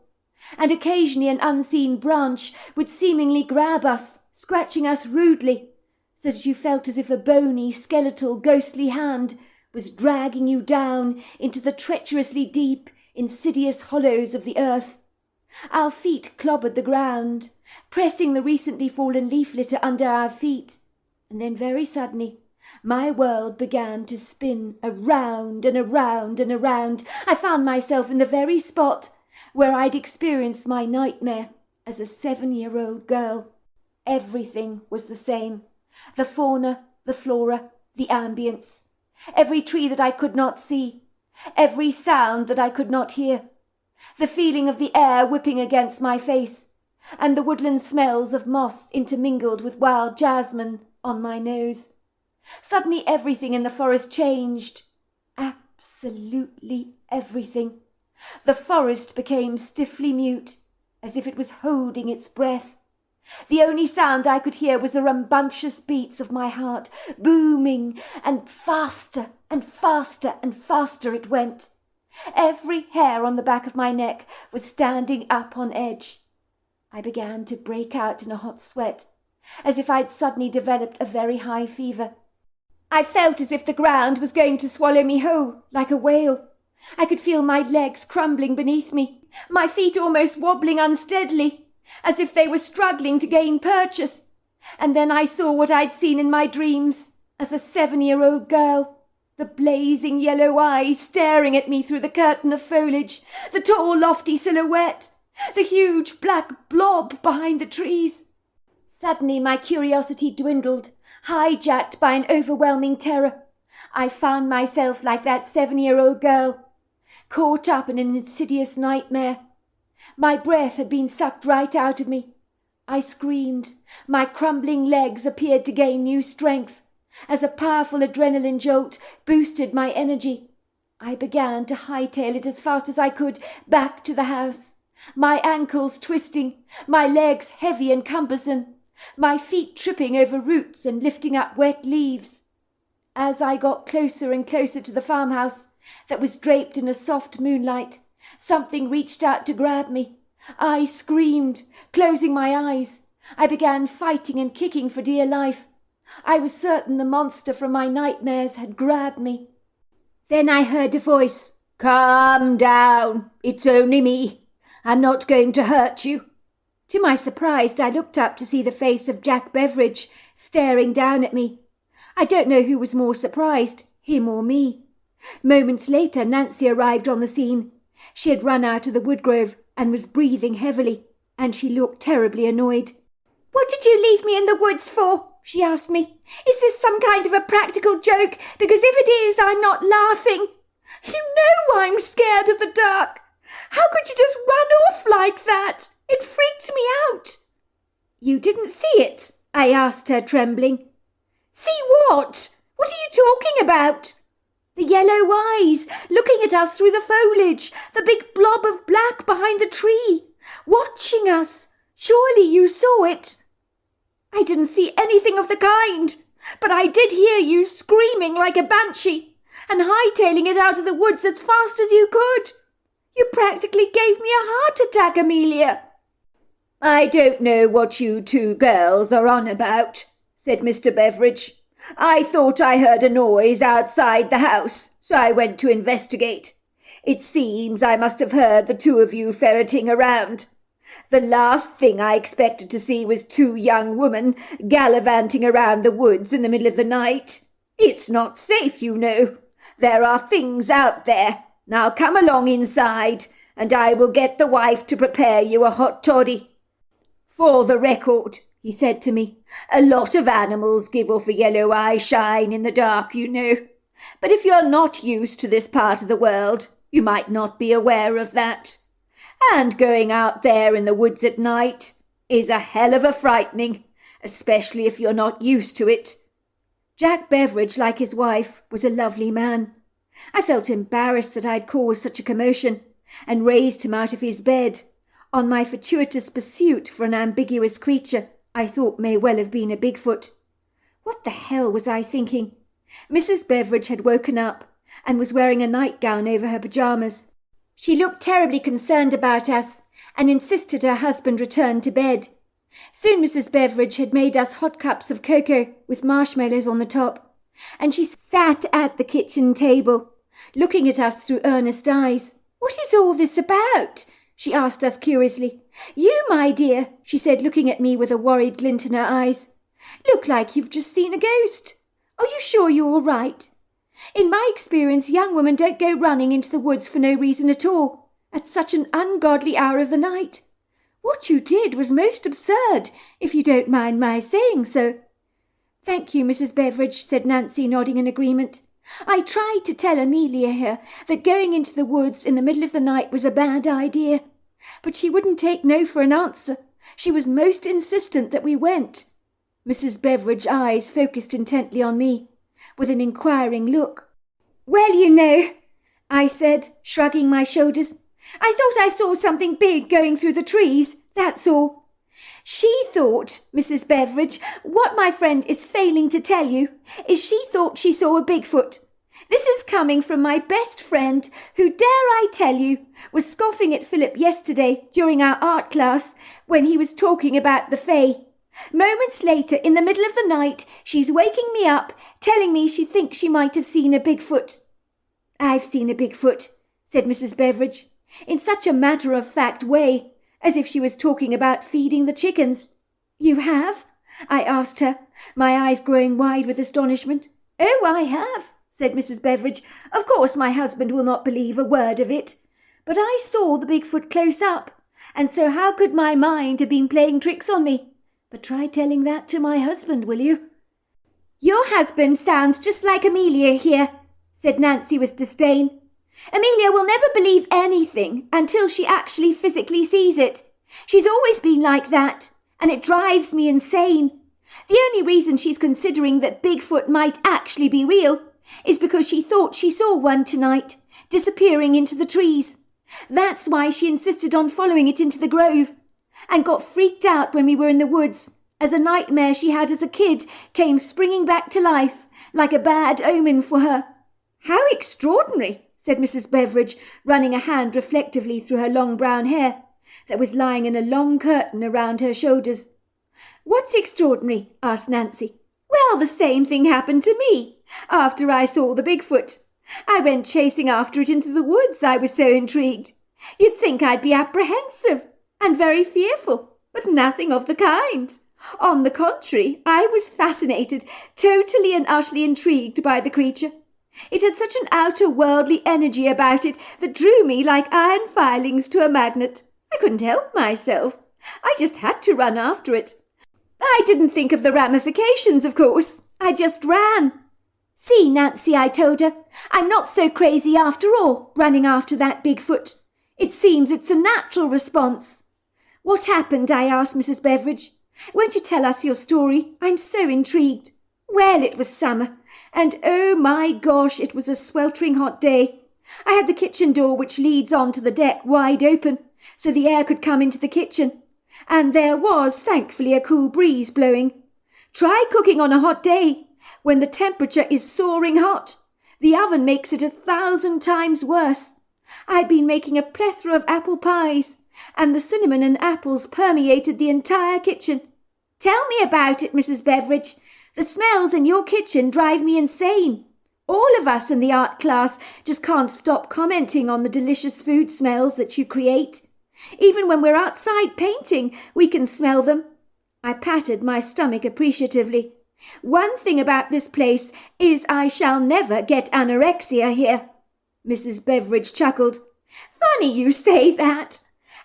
And occasionally an unseen branch would seemingly grab us, scratching us rudely, so that you felt as if a bony, skeletal, ghostly hand was dragging you down into the treacherously deep, insidious hollows of the earth. Our feet clobbered the ground, pressing the recently fallen leaf litter under our feet, and then very suddenly my world began to spin around and around and around. I found myself in the very spot where I'd experienced my nightmare as a 7-year-old girl. Everything was the same. The fauna, the flora, the ambience. Every tree that I could not see. Every sound that I could not hear. The feeling of the air whipping against my face, and the woodland smells of moss intermingled with wild jasmine on my nose. Suddenly everything in the forest changed. Absolutely everything. The forest became stiffly mute, as if it was holding its breath. The only sound I could hear was the rambunctious beats of my heart, booming, and faster and faster and faster it went. Every hair on the back of my neck was standing up on edge. I began to break out in a hot sweat, as if I'd suddenly developed a very high fever. I felt as if the ground was going to swallow me whole, like a whale. I could feel my legs crumbling beneath me, my feet almost wobbling unsteadily, as if they were struggling to gain purchase. And then I saw what I'd seen in my dreams as a 7-year-old girl. The blazing yellow eyes staring at me through the curtain of foliage, the tall lofty silhouette, the huge black blob behind the trees. Suddenly my curiosity dwindled, hijacked by an overwhelming terror. I found myself like that 7-year-old girl, caught up in an insidious nightmare. My breath had been sucked right out of me. I screamed. My crumbling legs appeared to gain new strength, as a powerful adrenaline jolt boosted my energy. I began to hightail it as fast as I could back to the house, my ankles twisting, my legs heavy and cumbersome, my feet tripping over roots and lifting up wet leaves. As I got closer and closer to the farmhouse that was draped in a soft moonlight, something reached out to grab me. I screamed, closing my eyes. I began fighting and kicking for dear life. I was certain the monster from my nightmares had grabbed me. Then I heard a voice. "Calm down. It's only me. I'm not going to hurt you." To my surprise, I looked up to see the face of Jack Beveridge staring down at me. I don't know who was more surprised, him or me. Moments later, Nancy arrived on the scene. She had run out of the woodgrove and was breathing heavily, and she looked terribly annoyed. "What did you leave me in the woods for?" she asked me. "Is this some kind of a practical joke? Because if it is, I'm not laughing. You know I'm scared of the dark. How could you just run off like that? It freaked me out." "You didn't see it?" I asked her, trembling. "See what? What are you talking about?" "The yellow eyes, looking at us through the foliage, the big blob of black behind the tree, watching us. Surely you saw it." "I didn't see anything of the kind, but I did hear you screaming like a banshee and hightailing it out of the woods as fast as you could. You practically gave me a heart attack, Amelia." "I don't know what you two girls are on about," said Mr. Beveridge. "I thought I heard a noise outside the house, so I went to investigate. It seems I must have heard the two of you ferreting around. The last thing I expected to see was two young women gallivanting around the woods in the middle of the night. It's not safe, you know. There are things out there. Now come along inside, and I will get the wife to prepare you a hot toddy. For the record," he said to me, "a lot of animals give off a yellow eye shine in the dark, you know. But if you're not used to this part of the world, you might not be aware of that. And going out there in the woods at night is a hell of a frightening, especially if you're not used to it." Jack Beveridge, like his wife, was a lovely man. I felt embarrassed that I'd caused such a commotion, and raised him out of his bed, on my fortuitous pursuit for an ambiguous creature I thought may well have been a Bigfoot. What the hell was I thinking? Mrs. Beveridge had woken up, and was wearing a nightgown over her pyjamas. She looked terribly concerned about us, and insisted her husband return to bed. Soon Mrs. Beveridge had made us hot cups of cocoa with marshmallows on the top, and she sat at the kitchen table, looking at us through earnest eyes. "What is all this about?" she asked us curiously. "You, my dear," she said, looking at me with a worried glint in her eyes, "look like you've just seen a ghost. Are you sure you're all right? In my experience, young women don't go running into the woods for no reason at all, at such an ungodly hour of the night. What you did was most absurd, if you don't mind my saying so." "Thank you, Mrs. Beveridge," said Nancy, nodding in agreement. "I tried to tell Amelia here that going into the woods in the middle of the night was a bad idea, but she wouldn't take no for an answer. She was most insistent that we went." Mrs. Beveridge's eyes focused intently on me, with an inquiring look. "Well, you know," I said, shrugging my shoulders, "I thought I saw something big going through the trees, that's all." "She thought, Mrs. Beveridge, what my friend is failing to tell you is she thought she saw a Bigfoot. This is coming from my best friend, who, dare I tell you, was scoffing at Philip yesterday during our art class when he was talking about the Fae. Moments later, in the middle of the night, she's waking me up, telling me she thinks she might have seen a Bigfoot." "I've seen a Bigfoot," said Mrs. Beveridge, in such a matter-of-fact way, as if she was talking about feeding the chickens. "You have?" I asked her, my eyes growing wide with astonishment. "Oh, I have," said Mrs. Beveridge. "Of course my husband will not believe a word of it. But I saw the Bigfoot close up, and so how could my mind have been playing tricks on me? But try telling that to my husband, will you?" "Your husband sounds just like Amelia here," said Nancy with disdain. "Amelia will never believe anything until she actually physically sees it. She's always been like that, and it drives me insane. The only reason she's considering that Bigfoot might actually be real is because she thought she saw one tonight, disappearing into the trees. That's why she insisted on following it into the grove, and got freaked out when we were in the woods, as a nightmare she had as a kid came springing back to life, like a bad omen for her." "How extraordinary," said Mrs. Beveridge, running a hand reflectively through her long brown hair, that was lying in a long curtain around her shoulders. "What's extraordinary?" asked Nancy. "Well, the same thing happened to me, after I saw the Bigfoot. I went chasing after it into the woods, I was so intrigued. You'd think I'd be apprehensive and very fearful, but nothing of the kind. On the contrary, I was fascinated, totally and utterly intrigued by the creature. It had such an outer-worldly energy about it that drew me like iron filings to a magnet. I couldn't help myself. I just had to run after it. I didn't think of the ramifications, of course. I just ran." "See, Nancy," I told her, "I'm not so crazy after all, running after that Bigfoot. It seems it's a natural response." "What happened?" I asked Mrs. Beveridge. "Won't you tell us your story? I'm so intrigued." "Well, it was summer, and oh my gosh, it was a sweltering hot day. I had the kitchen door which leads on to the deck wide open, so the air could come into the kitchen, and there was, thankfully, a cool breeze blowing. Try cooking on a hot day, when the temperature is soaring hot. The oven makes it 1,000 times worse. I'd been making a plethora of apple pies, and the cinnamon and apples permeated the entire kitchen. Tell me about it, Mrs. Beveridge. The smells in your kitchen drive me insane. All of us in the art class just can't stop commenting on the delicious food smells that you create. Even when we're outside painting, we can smell them." I patted my stomach appreciatively. "One thing about this place is I shall never get anorexia here." Mrs. Beveridge chuckled. "Funny you say that.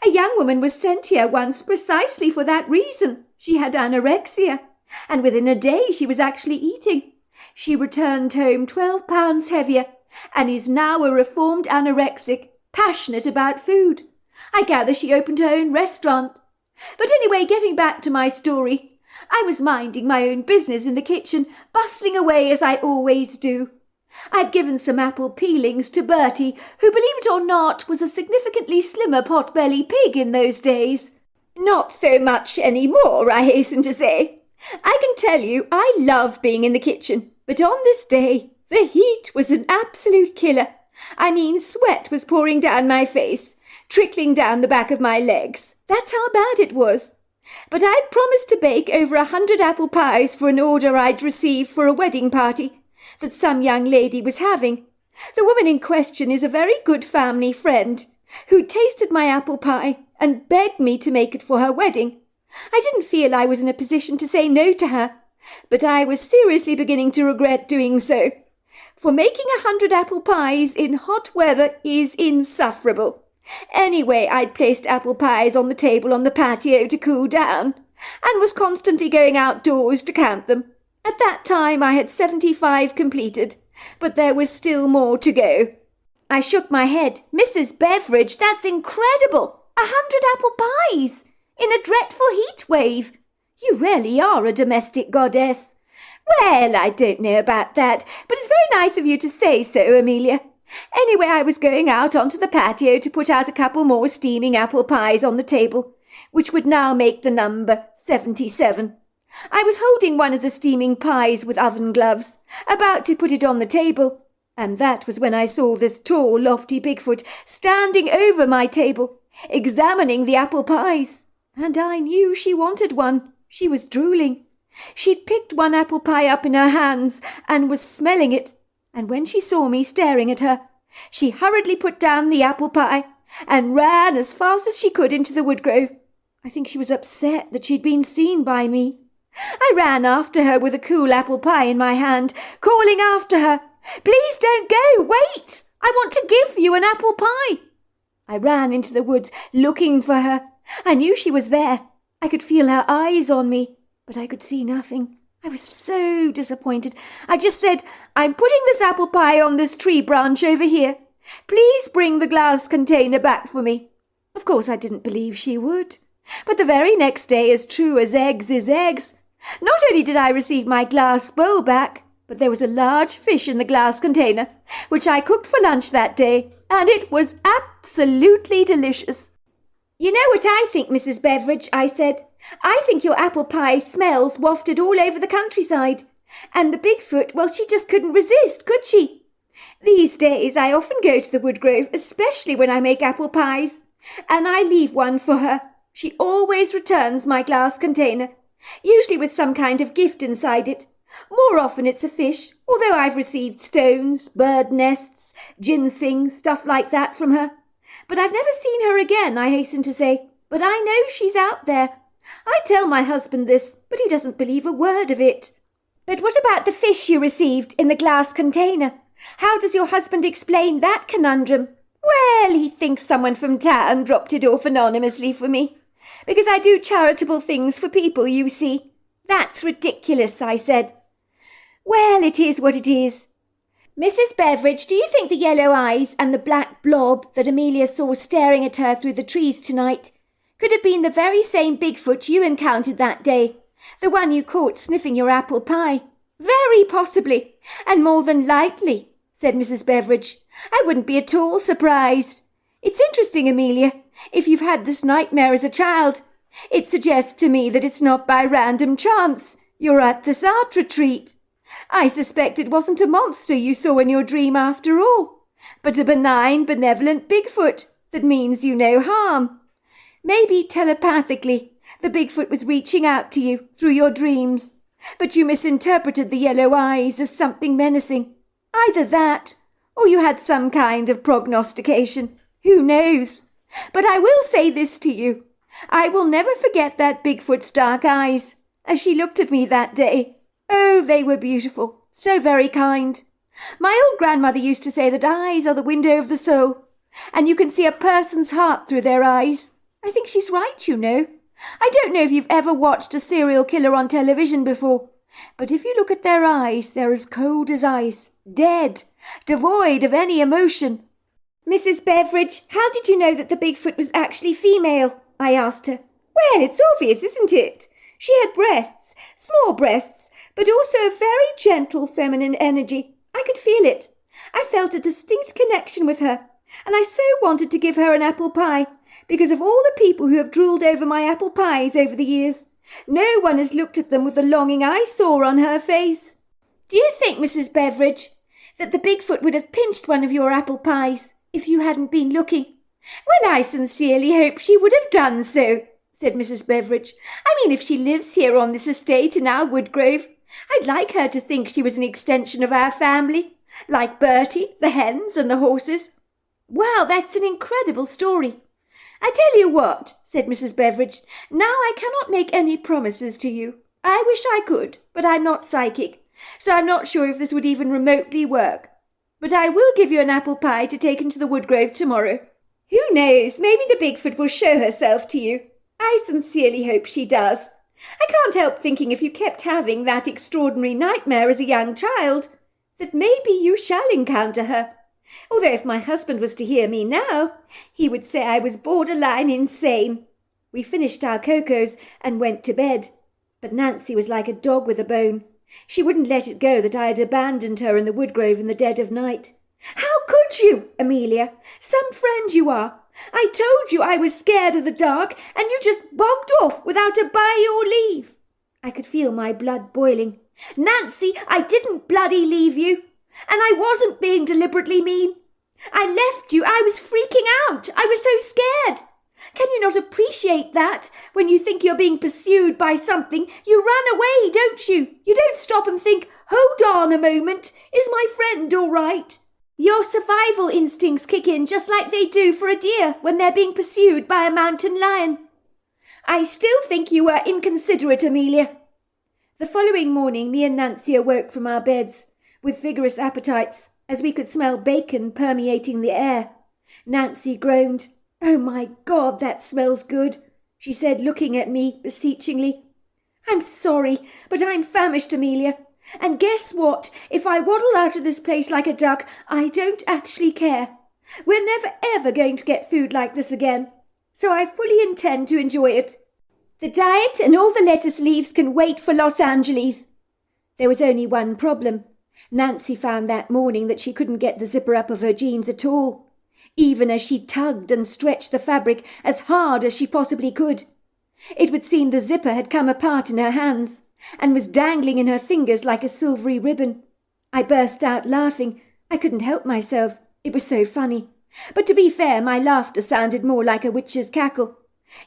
A young woman was sent here once precisely for that reason. She had anorexia, and within a day she was actually eating. She returned home 12 pounds heavier, and is now a reformed anorexic, passionate about food. I gather she opened her own restaurant. But anyway, getting back to my story, I was minding my own business in the kitchen, bustling away as I always do. I'd given some apple peelings to Bertie, who, believe it or not, was a significantly slimmer pot-belly pig in those days. Not so much any more, I hasten to say. I can tell you I love being in the kitchen, but on this day the heat was an absolute killer. I mean, sweat was pouring down my face, trickling down the back of my legs. That's how bad it was. But I'd promised to bake over 100 apple pies for an order I'd received for a wedding party that some young lady was having. The woman in question is a very good family friend who tasted my apple pie and begged me to make it for her wedding. I didn't feel I was in a position to say no to her, but I was seriously beginning to regret doing so, for making 100 apple pies in hot weather is insufferable. Anyway, I'd placed apple pies on the table on the patio to cool down, and was constantly going outdoors to count them. At that time I had 75 completed, but there was still more to go. I shook my head. Mrs. Beveridge, that's incredible! 100 apple pies! In a dreadful heat wave! You really are a domestic goddess. Well, I don't know about that, but it's very nice of you to say so, Amelia. Anyway, I was going out onto the patio to put out a couple more steaming apple pies on the table, which would now make the number 77. I was holding one of the steaming pies with oven gloves, about to put it on the table, and that was when I saw this tall, lofty Bigfoot standing over my table, examining the apple pies. And I knew she wanted one. She was drooling. She'd picked one apple pie up in her hands and was smelling it, and when she saw me staring at her, she hurriedly put down the apple pie and ran as fast as she could into the woodgrove. I think she was upset that she'd been seen by me. I ran after her with a cool apple pie in my hand, calling after her, "Please don't go! Wait! I want to give you an apple pie!" I ran into the woods looking for her. I knew she was there. I could feel her eyes on me, but I could see nothing. I was so disappointed. I just said, "I'm putting this apple pie on this tree branch over here. Please bring the glass container back for me." Of course, I didn't believe she would. But the very next day, as true as eggs is eggs, not only did I receive my glass bowl back, but there was a large fish in the glass container, which I cooked for lunch that day, and it was absolutely delicious. "You know what I think, Mrs. Beveridge," I said. "I think your apple pie smells wafted all over the countryside. And the Bigfoot, well, she just couldn't resist, could she? These days I often go to the woodgrove, especially when I make apple pies, and I leave one for her. She always returns my glass container, usually with some kind of gift inside it. More often it's a fish, although I've received stones, bird nests, ginseng, stuff like that from her. But I've never seen her again, I hasten to say. But I know she's out there. I tell my husband this, but he doesn't believe a word of it." "But what about the fish you received in the glass container? How does your husband explain that conundrum?" "Well, he thinks someone from town dropped it off anonymously for me, because I do charitable things for people, you see." "That's ridiculous," I said. "Well, it is what it is. Mrs. Beveridge, do you think the yellow eyes and the black blob that Amelia saw staring at her through the trees tonight could have been the very same Bigfoot you encountered that day, the one you caught sniffing your apple pie?" "Very possibly, and more than likely," said Mrs. Beveridge. "I wouldn't be at all surprised. It's interesting, Amelia, if you've had this nightmare as a child. It suggests to me that it's not by random chance you're at this art retreat. I suspect it wasn't a monster you saw in your dream after all, but a benign, benevolent Bigfoot that means you no harm. Maybe telepathically the Bigfoot was reaching out to you through your dreams, but you misinterpreted the yellow eyes as something menacing. Either that, or you had some kind of prognostication. Who knows? But I will say this to you. I will never forget that Bigfoot's dark eyes as she looked at me that day. Oh, they were beautiful, so very kind. My old grandmother used to say that eyes are the window of the soul, and you can see a person's heart through their eyes. I think she's right, you know. I don't know if you've ever watched a serial killer on television before, but if you look at their eyes, they're as cold as ice, dead, devoid of any emotion." "Mrs. Beveridge, how did you know that the Bigfoot was actually female?" I asked her. "Well, it's obvious, isn't it? She had breasts, small breasts, but also a very gentle feminine energy. I could feel it. I felt a distinct connection with her, and I so wanted to give her an apple pie, because of all the people who have drooled over my apple pies over the years, no one has looked at them with the longing I saw on her face." "Do you think, Mrs. Beveridge, that the Bigfoot would have pinched one of your apple pies if you hadn't been looking?" "Well, I sincerely hope she would have done so," said Mrs. Beveridge. "I mean, if she lives here on this estate in our woodgrove, I'd like her to think she was an extension of our family, like Bertie, the hens, and the horses." "Wow, that's an incredible story." "I tell you what," said Mrs. Beveridge, "now I cannot make any promises to you. I wish I could, but I'm not psychic, so I'm not sure if this would even remotely work. But I will give you an apple pie to take into the woodgrove tomorrow. Who knows, maybe the Bigfoot will show herself to you. I sincerely hope she does. I can't help thinking if you kept having that extraordinary nightmare as a young child, that maybe you shall encounter her. Although if my husband was to hear me now, he would say I was borderline insane. We finished our cocos and went to bed, but Nancy was like a dog with a bone. She wouldn't let it go that I had abandoned her in the woodgrove in the dead of night. How could you, Amelia? Some friend you are. I told you I was scared of the dark, and you just bogged off without a by your leave. I could feel my blood boiling. Nancy, I didn't bloody leave you. And I wasn't being deliberately mean. I left you. I was freaking out. I was so scared. Can you not appreciate that? When you think you're being pursued by something, you run away, don't you? You don't stop and think, hold on a moment, is my friend all right? Your survival instincts kick in just like they do for a deer when they're being pursued by a mountain lion. I still think you were inconsiderate, Amelia. The following morning, me and Nancy awoke from our beds with vigorous appetites, as we could smell bacon permeating the air. Nancy groaned. "Oh, my God, that smells good," she said, looking at me beseechingly. "I'm sorry, but I'm famished, Amelia. And guess what? If I waddle out of this place like a duck, I don't actually care. We're never ever going to get food like this again, so I fully intend to enjoy it. The diet and all the lettuce leaves can wait for Los Angeles." There was only one problem. Nancy found that morning that she couldn't get the zipper up of her jeans at all, even as she tugged and stretched the fabric as hard as she possibly could. It would seem the zipper had come apart in her hands and was dangling in her fingers like a silvery ribbon. I burst out laughing. I couldn't help myself. It was so funny. But to be fair, my laughter sounded more like a witch's cackle.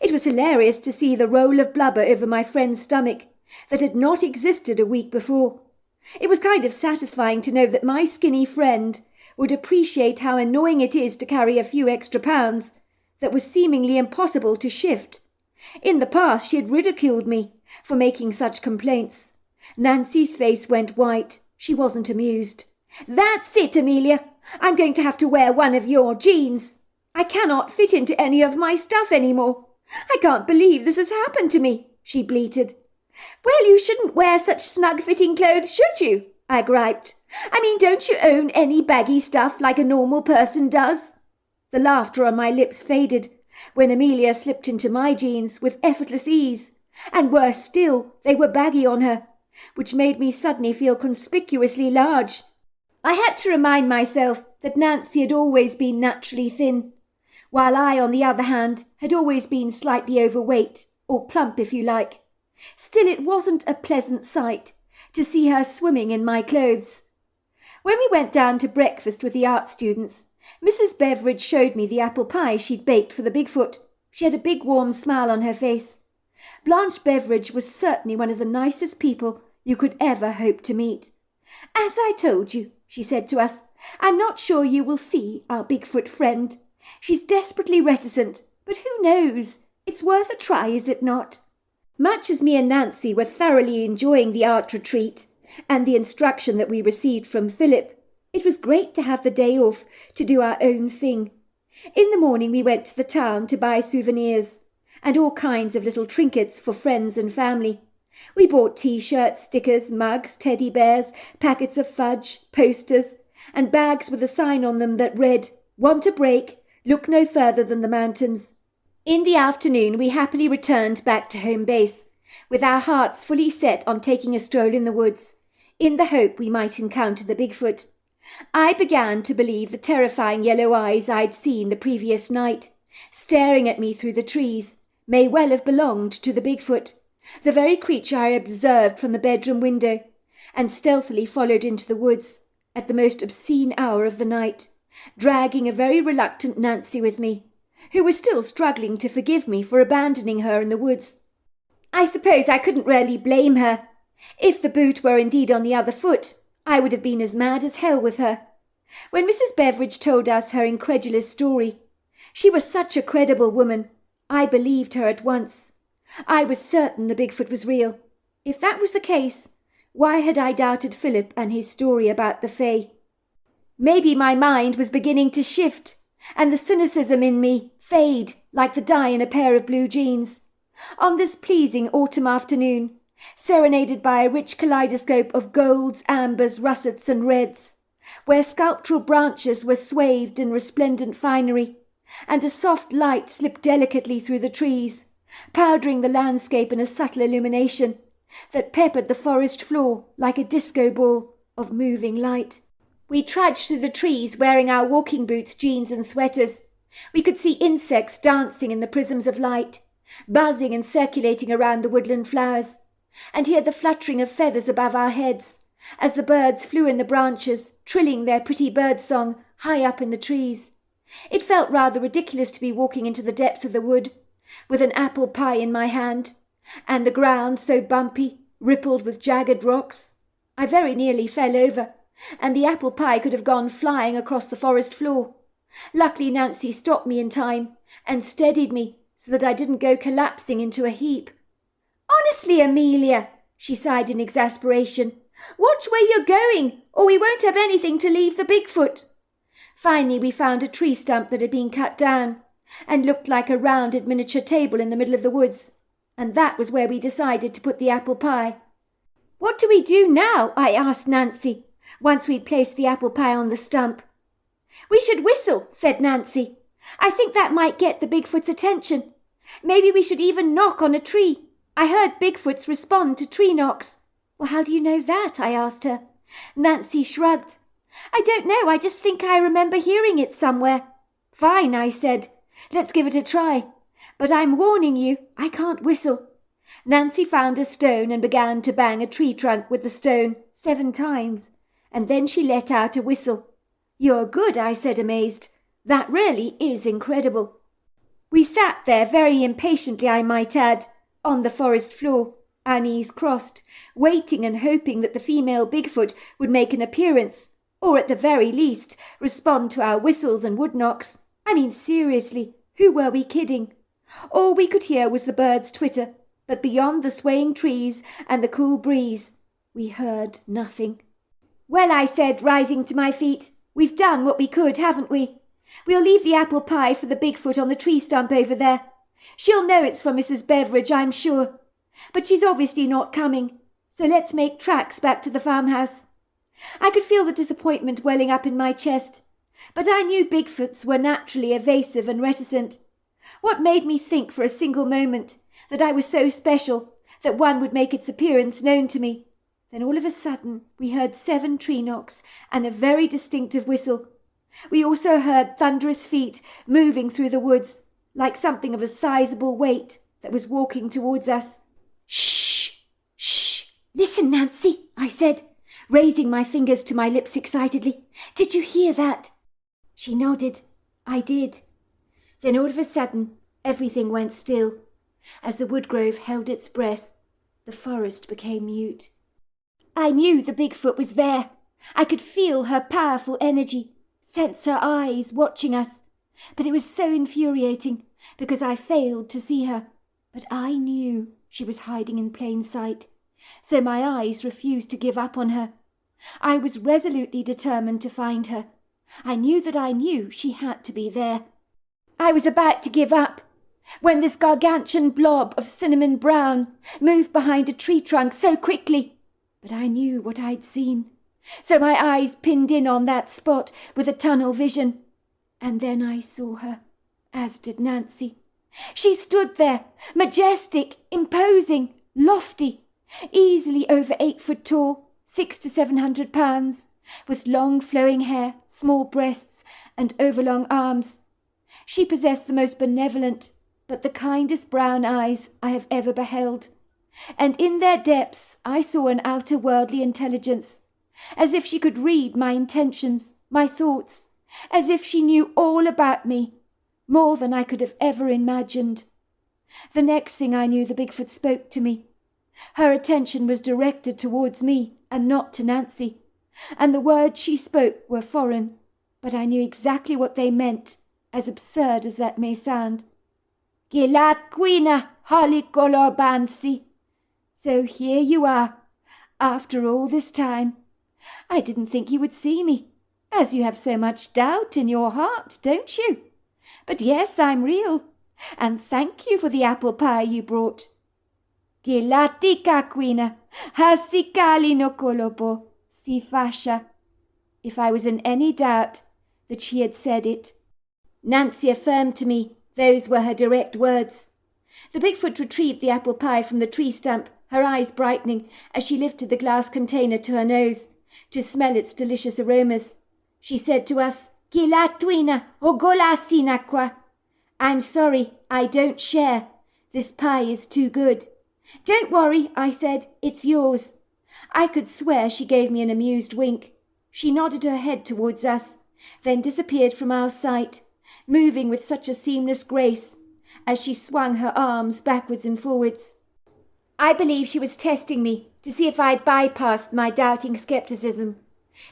It was hilarious to see the roll of blubber over my friend's stomach that had not existed a week before. It was kind of satisfying to know that my skinny friend would appreciate how annoying it is to carry a few extra pounds that was seemingly impossible to shift. In the past, she had ridiculed me for making such complaints. Nancy's face went white. She wasn't amused. "That's it, Amelia. I'm going to have to wear one of your jeans. I cannot fit into any of my stuff anymore. I can't believe this has happened to me," she bleated. "Well, you shouldn't wear such snug-fitting clothes, should you?" I griped. "I mean, don't you own any baggy stuff like a normal person does?" The laughter on my lips faded when Amelia slipped into my jeans with effortless ease, and worse still, they were baggy on her, which made me suddenly feel conspicuously large. I had to remind myself that Nancy had always been naturally thin, while I, on the other hand, had always been slightly overweight, or plump if you like. Still, it wasn't a pleasant sight to see her swimming in my clothes. When we went down to breakfast with the art students, Mrs. Beveridge showed me the apple pie she'd baked for the Bigfoot. She had a big warm smile on her face. Blanche Beveridge was certainly one of the nicest people you could ever hope to meet. "As I told you," she said to us, "I'm not sure you will see our Bigfoot friend. She's desperately reticent, but who knows? It's worth a try, is it not?" Much as me and Nancy were thoroughly enjoying the art retreat and the instruction that we received from Philip, it was great to have the day off to do our own thing. In the morning we went to the town to buy souvenirs and all kinds of little trinkets for friends and family. We bought T-shirts, stickers, mugs, teddy bears, packets of fudge, posters, and bags with a sign on them that read, "Want a break? Look no further than the mountains." In the afternoon we happily returned back to home base, with our hearts fully set on taking a stroll in the woods, in the hope we might encounter the Bigfoot. I began to believe the terrifying yellow eyes I'd seen the previous night, staring at me through the trees, may well have belonged to the Bigfoot, the very creature I observed from the bedroom window, and stealthily followed into the woods at the most obscene hour of the night, dragging a very reluctant Nancy with me, who was still struggling to forgive me for abandoning her in the woods. I suppose I couldn't really blame her. If the boot were indeed on the other foot, I would have been as mad as hell with her. When Mrs. Beveridge told us her incredulous story, she was such a credible woman, I believed her at once. I was certain the Bigfoot was real. If that was the case, why had I doubted Philip and his story about the Fae? Maybe my mind was beginning to shift, and the cynicism in me fade like the dye in a pair of blue jeans. On this pleasing autumn afternoon, serenaded by a rich kaleidoscope of golds, ambers, russets and reds, where sculptural branches were swathed in resplendent finery, and a soft light slipped delicately through the trees, powdering the landscape in a subtle illumination that peppered the forest floor like a disco ball of moving light. We trudged through the trees wearing our walking boots, jeans and sweaters. We could see insects dancing in the prisms of light, buzzing and circulating around the woodland flowers, and hear the fluttering of feathers above our heads as the birds flew in the branches, trilling their pretty bird song high up in the trees. It felt rather ridiculous to be walking into the depths of the wood, with an apple pie in my hand, and the ground so bumpy, rippled with jagged rocks. I very nearly fell over, and the apple pie could have gone flying across the forest floor. Luckily Nancy stopped me in time and steadied me so that I didn't go collapsing into a heap. "Honestly, Amelia," she sighed in exasperation, "watch where you're going, or we won't have anything to leave the Bigfoot." Finally we found a tree stump that had been cut down and looked like a rounded miniature table in the middle of the woods, and that was where we decided to put the apple pie. "What do we do now?" I asked Nancy, once we'd placed the apple pie on the stump. "We should whistle," said Nancy. "I think that might get the Bigfoot's attention. Maybe we should even knock on a tree. I heard Bigfoots respond to tree knocks." "Well, how do you know that?" I asked her. Nancy shrugged. "I don't know, I just think I remember hearing it somewhere." "Fine," I said. "Let's give it a try. But I'm warning you, I can't whistle." Nancy found a stone and began to bang a tree trunk with the stone 7 times, and then she let out a whistle. "You're good," I said, amazed. "That really is incredible." We sat there very impatiently, I might add, on the forest floor, our knees crossed, waiting and hoping that the female Bigfoot would make an appearance, or at the very least respond to our whistles and wood knocks. I mean, seriously, who were we kidding? All we could hear was the birds' twitter, but beyond the swaying trees and the cool breeze, we heard nothing. "Well," I said, rising to my feet, "we've done what we could, haven't we? We'll leave the apple pie for the Bigfoot on the tree stump over there. She'll know it's from Mrs. Beveridge, I'm sure. But she's obviously not coming, so let's make tracks back to the farmhouse." I could feel the disappointment welling up in my chest, but I knew Bigfoots were naturally evasive and reticent. What made me think for a single moment that I was so special that one would make its appearance known to me? Then all of a sudden we heard 7 tree knocks and a very distinctive whistle. We also heard thunderous feet moving through the woods, like something of a sizable weight that was walking towards us. "Shh! Shh! Listen, Nancy," I said, raising my fingers to my lips excitedly. "Did you hear that?" She nodded. I did. Then all of a sudden everything went still. As the woodgrove held its breath, the forest became mute. I knew the Bigfoot was there. I could feel her powerful energy, sense her eyes watching us. But it was so infuriating because I failed to see her. But I knew she was hiding in plain sight, so my eyes refused to give up on her. I was resolutely determined to find her. I knew that I knew she had to be there. I was about to give up when this gargantuan blob of cinnamon brown moved behind a tree trunk so quickly. But I knew what I'd seen, so my eyes pinned in on that spot with a tunnel vision. And then I saw her, as did Nancy. She stood there, majestic, imposing, lofty, easily over 8 foot tall, 600 to 700 pounds, with long flowing hair, small breasts, and overlong arms. She possessed the most benevolent, but the kindest brown eyes I have ever beheld. And in their depths I saw an outer worldly intelligence, as if she could read my intentions, my thoughts, as if she knew all about me, more than I could have ever imagined. The next thing I knew, the Bigfoot spoke to me. Her attention was directed towards me and not to Nancy, and the words she spoke were foreign, but I knew exactly what they meant, as absurd as that may sound. "Gilaquina holikolobansi." So here you are, after all this time. I didn't think you would see me. as you have so much doubt in your heart, don't you? But yes, I'm real, and thank you for the apple pie you brought. Gilati kakwina, hasikali no kolobo, si fasha. If I was in any doubt that she had said it. Nancy affirmed to me those were her direct words. The Bigfoot retrieved the apple pie from the tree stump, her eyes brightening as she lifted the glass container to her nose to smell its delicious aromas. She said to us, Gilatwina ogolasinakwa. I'm sorry, I don't share. This pie is too good. Don't worry, I said, it's yours. I could swear she gave me an amused wink. She nodded her head towards us, then disappeared from our sight, moving with such a seamless grace as she swung her arms backwards and forwards. I believe she was testing me to see if I had bypassed my doubting skepticism.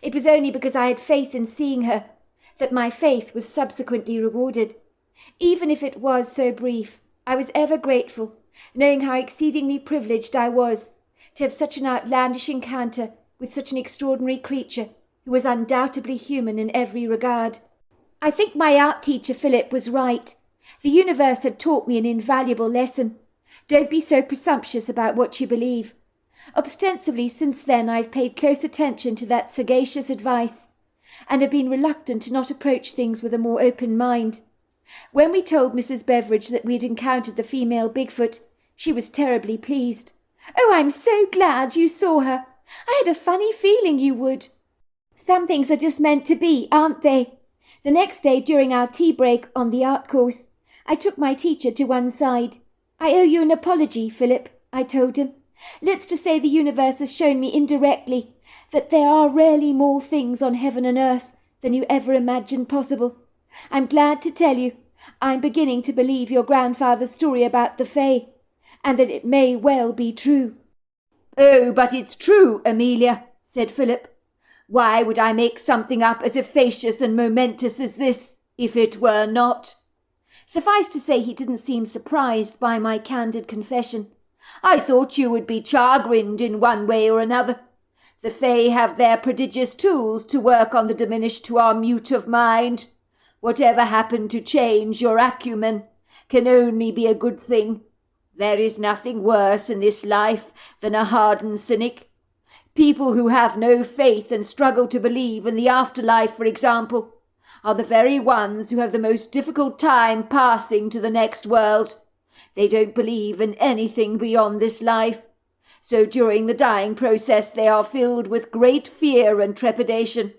It was only because I had faith in seeing her that my faith was subsequently rewarded. Even if it was so brief, I was ever grateful, knowing how exceedingly privileged I was to have such an outlandish encounter with such an extraordinary creature who was undoubtedly human in every regard. I think my art teacher Philip was right. The universe had taught me an invaluable lesson. Don't be so presumptuous about what you believe. Ostensibly since then I've paid close attention to that sagacious advice, and have been reluctant to not approach things with a more open mind. When we told Mrs. Beveridge that we had encountered the female Bigfoot, she was terribly pleased. Oh, I'm so glad you saw her. I had a funny feeling you would. Some things are just meant to be, aren't they? The next day during our tea break on the art course, I took my teacher to one side. I owe you an apology, Philip, I told him. Let's just say the universe has shown me indirectly that there are rarely more things on heaven and earth than you ever imagined possible. I'm glad to tell you I'm beginning to believe your grandfather's story about the Fae, and that it may well be true. Oh, but it's true, Amelia, said Philip. Why would I make something up as efficacious and momentous as this, if it were not? Suffice to say he didn't seem surprised by my candid confession. I thought you would be chagrined in one way or another. The Fae have their prodigious tools to work on the diminished to our mute of mind. Whatever happened to change your acumen can only be a good thing. There is nothing worse in this life than a hardened cynic. People who have no faith and struggle to believe in the afterlife, for example, are the very ones who have the most difficult time passing to the next world. They don't believe in anything beyond this life. So during the dying process they are filled with great fear and trepidation.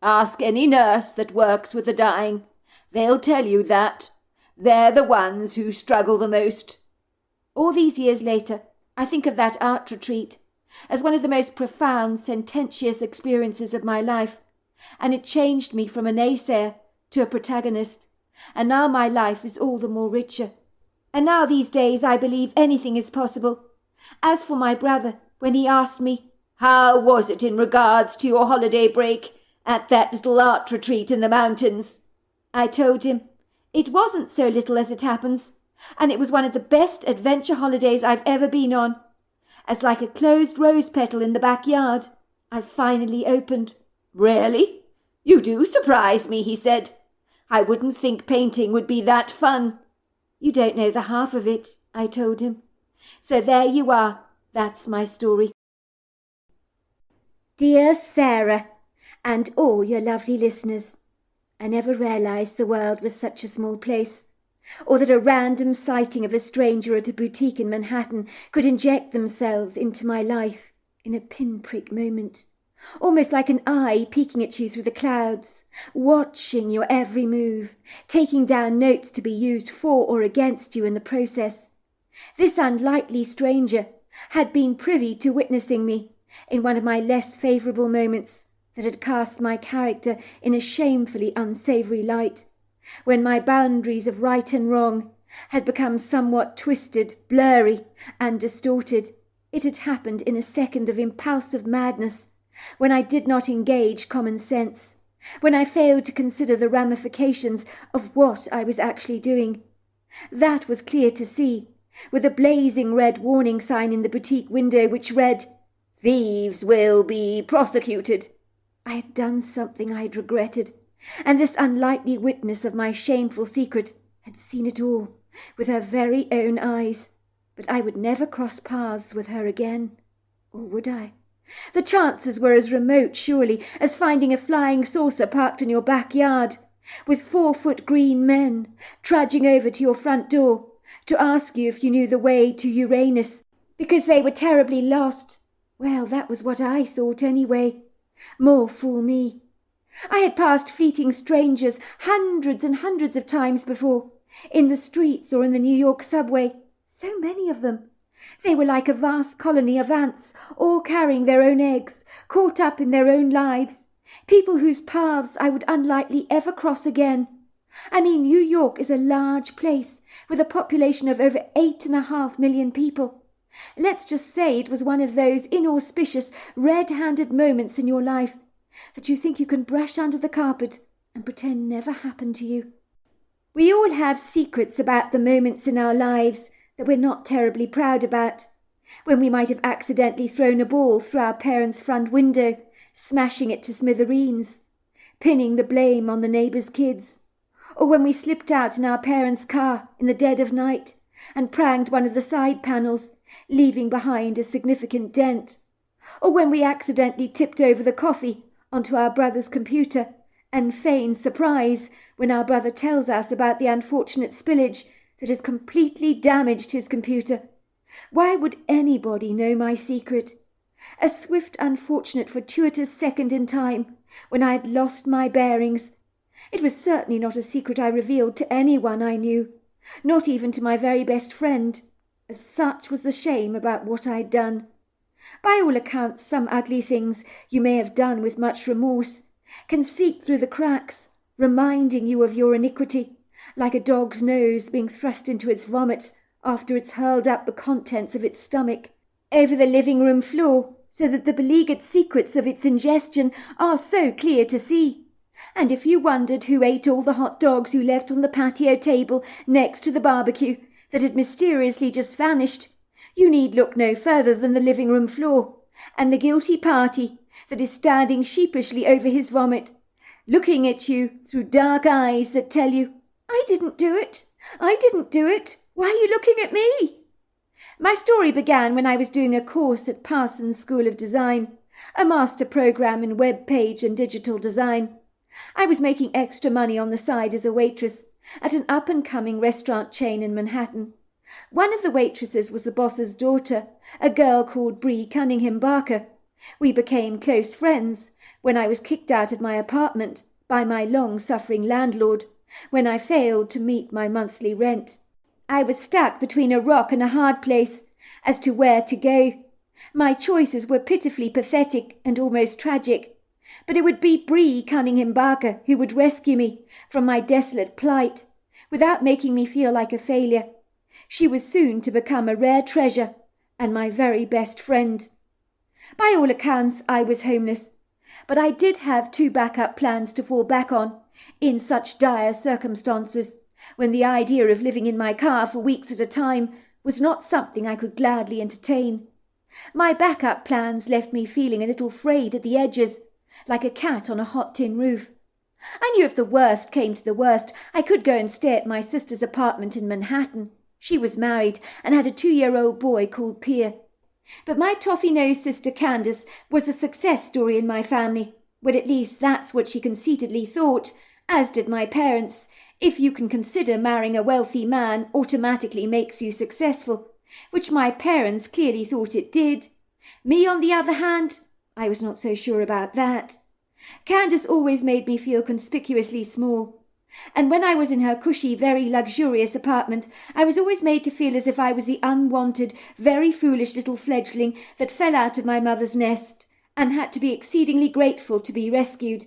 Ask any nurse that works with the dying. They'll tell you that. They're the ones who struggle the most. All these years later, I think of that art retreat as one of the most profound, sententious experiences of my life, and it changed me from a naysayer to a protagonist, and now my life is all the more richer. And now these days I believe anything is possible. As for my brother, when he asked me, "How was it in regards to your holiday break at that little art retreat in the mountains?" I told him, it wasn't so little as it happens, and it was one of the best adventure holidays I've ever been on. As like a closed rose petal in the backyard, I've finally opened. "Really? You do surprise me," he said. "I wouldn't think painting would be that fun." You don't know the half of it, I told him. So there you are. That's my story. Dear Sarah, and all your lovely listeners, I never realised the world was such a small place, or that a random sighting of a stranger at a boutique in Manhattan could inject themselves into my life in a pinprick moment, almost like an eye peeking at you through the clouds, watching your every move, taking down notes to be used for or against you in the process. This unlikely stranger had been privy to witnessing me in one of my less favourable moments that had cast my character in a shamefully unsavoury light, when my boundaries of right and wrong had become somewhat twisted, blurry, and distorted. It had happened in a second of impulsive madness, when I did not engage common sense, when I failed to consider the ramifications of what I was actually doing. That was clear to see, with a blazing red warning sign in the boutique window which read, "Thieves will be prosecuted." I had done something I had regretted, and this unlikely witness of my shameful secret had seen it all with her very own eyes. But I would never cross paths with her again. Or would I? The chances were as remote, surely, as finding a flying saucer parked in your backyard, with 4-foot green men trudging over to your front door to ask you if you knew the way to Uranus, because they were terribly lost. Well, that was what I thought anyway. More fool me. I had passed fleeting strangers hundreds and hundreds of times before, in the streets or in the New York subway. So many of them. They were like a vast colony of ants, all carrying their own eggs, caught up in their own lives. People whose paths I would unlikely ever cross again. I mean, New York is a large place, with a population of over 8.5 million people. Let's just say it was one of those inauspicious, red-handed moments in your life that you think you can brush under the carpet and pretend never happened to you. We all have secrets about the moments in our lives that we're not terribly proud about, when we might have accidentally thrown a ball through our parents' front window, smashing it to smithereens, pinning the blame on the neighbour's kids, or when we slipped out in our parents' car in the dead of night and pranged one of the side panels, leaving behind a significant dent, or when we accidentally tipped over the coffee onto our brother's computer and feigned surprise when our brother tells us about the unfortunate spillage that has completely damaged his computer. Why would anybody know my secret? A swift, unfortunate, fortuitous second in time, when I had lost my bearings. It was certainly not a secret I revealed to anyone I knew, not even to my very best friend. As such was the shame about what I had done. By all accounts, some ugly things you may have done with much remorse can seep through the cracks, reminding you of your iniquity, like a dog's nose being thrust into its vomit after it's hurled up the contents of its stomach over the living-room floor, so that the beleaguered secrets of its ingestion are so clear to see. And if you wondered who ate all the hot dogs you left on the patio table next to the barbecue that had mysteriously just vanished, you need look no further than the living-room floor, and the guilty party that is standing sheepishly over his vomit, looking at you through dark eyes that tell you, "I didn't do it. I didn't do it. Why are you looking at me?" My story began when I was doing a course at Parsons School of Design, a master program in web page and digital design. I was making extra money on the side as a waitress at an up-and-coming restaurant chain in Manhattan. One of the waitresses was the boss's daughter, a girl called Bree Cunningham Barker. We became close friends when I was kicked out of my apartment by my long-suffering landlord, when I failed to meet my monthly rent. I was stuck between a rock and a hard place as to where to go. My choices were pitifully pathetic and almost tragic, but it would be Bree Cunningham Barker who would rescue me from my desolate plight, without making me feel like a failure. She was soon to become a rare treasure and my very best friend. By all accounts, I was homeless, but I did have 2 backup plans to fall back on in such dire circumstances, when the idea of living in my car for weeks at a time was not something I could gladly entertain. My backup plans left me feeling a little frayed at the edges, like a cat on a hot tin roof. I knew if the worst came to the worst, I could go and stay at my sister's apartment in Manhattan. She was married and had a 2-year-old boy called Pierre. But my toffee-nosed sister Candace was a success story in my family. Well, at least that's what she conceitedly thought, as did my parents. If you can consider marrying a wealthy man automatically makes you successful, which my parents clearly thought it did. Me, on the other hand, I was not so sure about that. Candace always made me feel conspicuously small, and when I was in her cushy, very luxurious apartment, I was always made to feel as if I was the unwanted, very foolish little fledgling that fell out of my mother's nest and had to be exceedingly grateful to be rescued.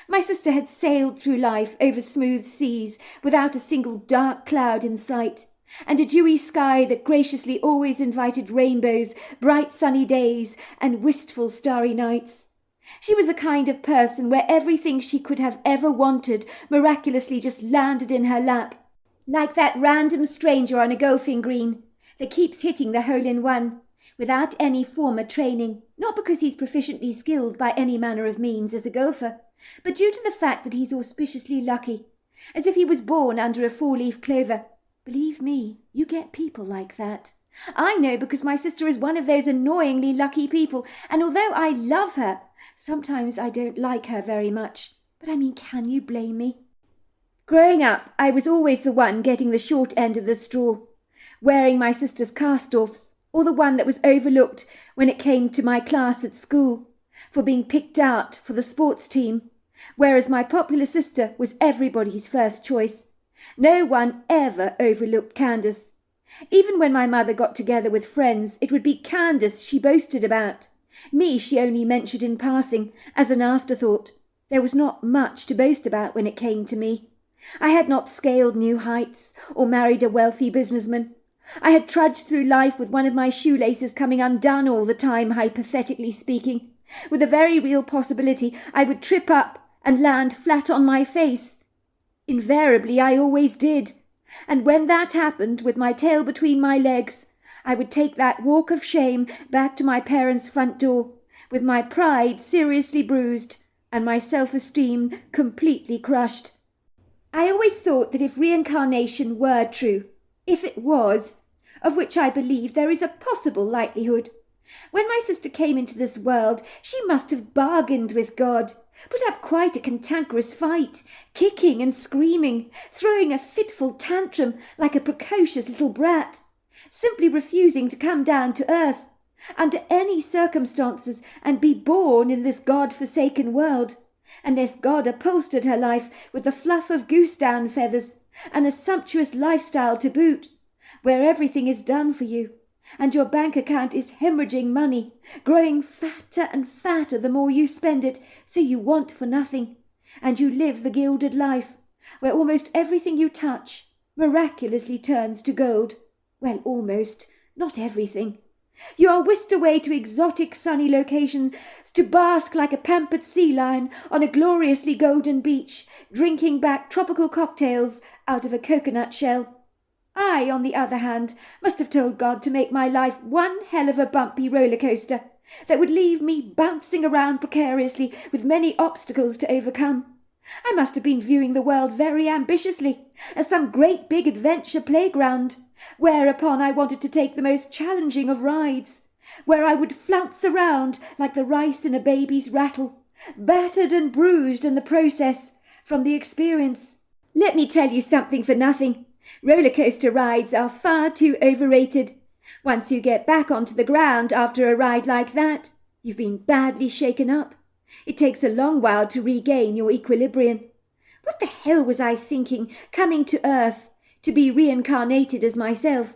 My sister had sailed through life over smooth seas without a single dark cloud in sight, and a dewy sky that graciously always invited rainbows, bright sunny days, and wistful starry nights. She was a kind of person where everything she could have ever wanted miraculously just landed in her lap, like that random stranger on a golfing green that keeps hitting the hole-in-one, without any former training, not because he's proficiently skilled by any manner of means as a gopher, but due to the fact that he's auspiciously lucky, as if he was born under a four-leaf clover. Believe me, you get people like that. I know because my sister is one of those annoyingly lucky people, and although I love her, sometimes I don't like her very much. But I mean, can you blame me? Growing up, I was always the one getting the short end of the straw, wearing my sister's cast-offs, or the one that was overlooked when it came to my class at school, for being picked out for the sports team, whereas my popular sister was everybody's first choice. No one ever overlooked Candace. Even when my mother got together with friends, it would be Candace she boasted about. Me she only mentioned in passing, as an afterthought. There was not much to boast about when it came to me. I had not scaled new heights, or married a wealthy businessman. I had trudged through life with one of my shoelaces coming undone all the time, hypothetically speaking, with a very real possibility I would trip up and land flat on my face. Invariably I always did, and when that happened, with my tail between my legs, I would take that walk of shame back to my parents' front door, with my pride seriously bruised and my self-esteem completely crushed. I always thought that if reincarnation were true, if it was, of which I believe there is a possible likelihood, when my sister came into this world, she must have bargained with God, put up quite a cantankerous fight, kicking and screaming, throwing a fitful tantrum like a precocious little brat, simply refusing to come down to earth, under any circumstances, and be born in this God-forsaken world, unless God upholstered her life with the fluff of goose-down feathers, and a sumptuous lifestyle to boot, where everything is done for you, and your bank account is hemorrhaging money, growing fatter and fatter the more you spend it, so you want for nothing, and you live the gilded life, where almost everything you touch miraculously turns to gold. Well, almost, not everything. You are whisked away to exotic sunny locations to bask like a pampered sea lion on a gloriously golden beach, drinking back tropical cocktails out of a coconut shell. I, on the other hand, must have told God to make my life one hell of a bumpy roller coaster that would leave me bouncing around precariously with many obstacles to overcome. I must have been viewing the world very ambitiously, as some great big adventure playground, whereupon I wanted to take the most challenging of rides, where I would flounce around like the rice in a baby's rattle, battered and bruised in the process from the experience. Let me tell you something for nothing. Roller coaster rides are far too overrated. Once you get back onto the ground after a ride like that, you've been badly shaken up. It takes a long while to regain your equilibrium. What the hell was I thinking, coming to Earth to be reincarnated as myself,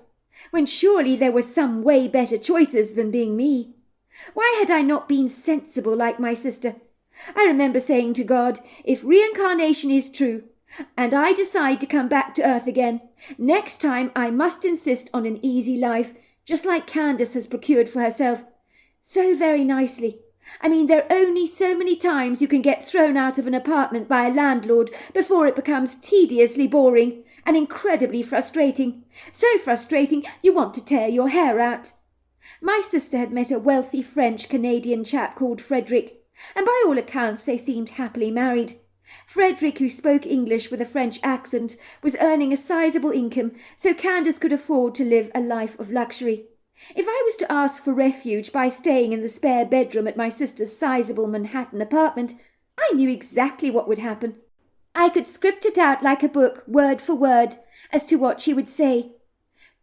when surely there were some way better choices than being me? Why had I not been sensible like my sister? I remember saying to God, if reincarnation is true, and I decide to come back to Earth again, next time I must insist on an easy life, just like Candace has procured for herself. So very nicely. I mean, there are only so many times you can get thrown out of an apartment by a landlord before it becomes tediously boring and incredibly frustrating. So frustrating you want to tear your hair out. My sister had met a wealthy French-Canadian chap called Frederick, and by all accounts they seemed happily married. Frederick, who spoke English with a French accent, was earning a sizable income, so Candace could afford to live a life of luxury. If I was to ask for refuge by staying in the spare bedroom at my sister's sizable Manhattan apartment, I knew exactly what would happen. I could script it out like a book, word for word, as to what she would say,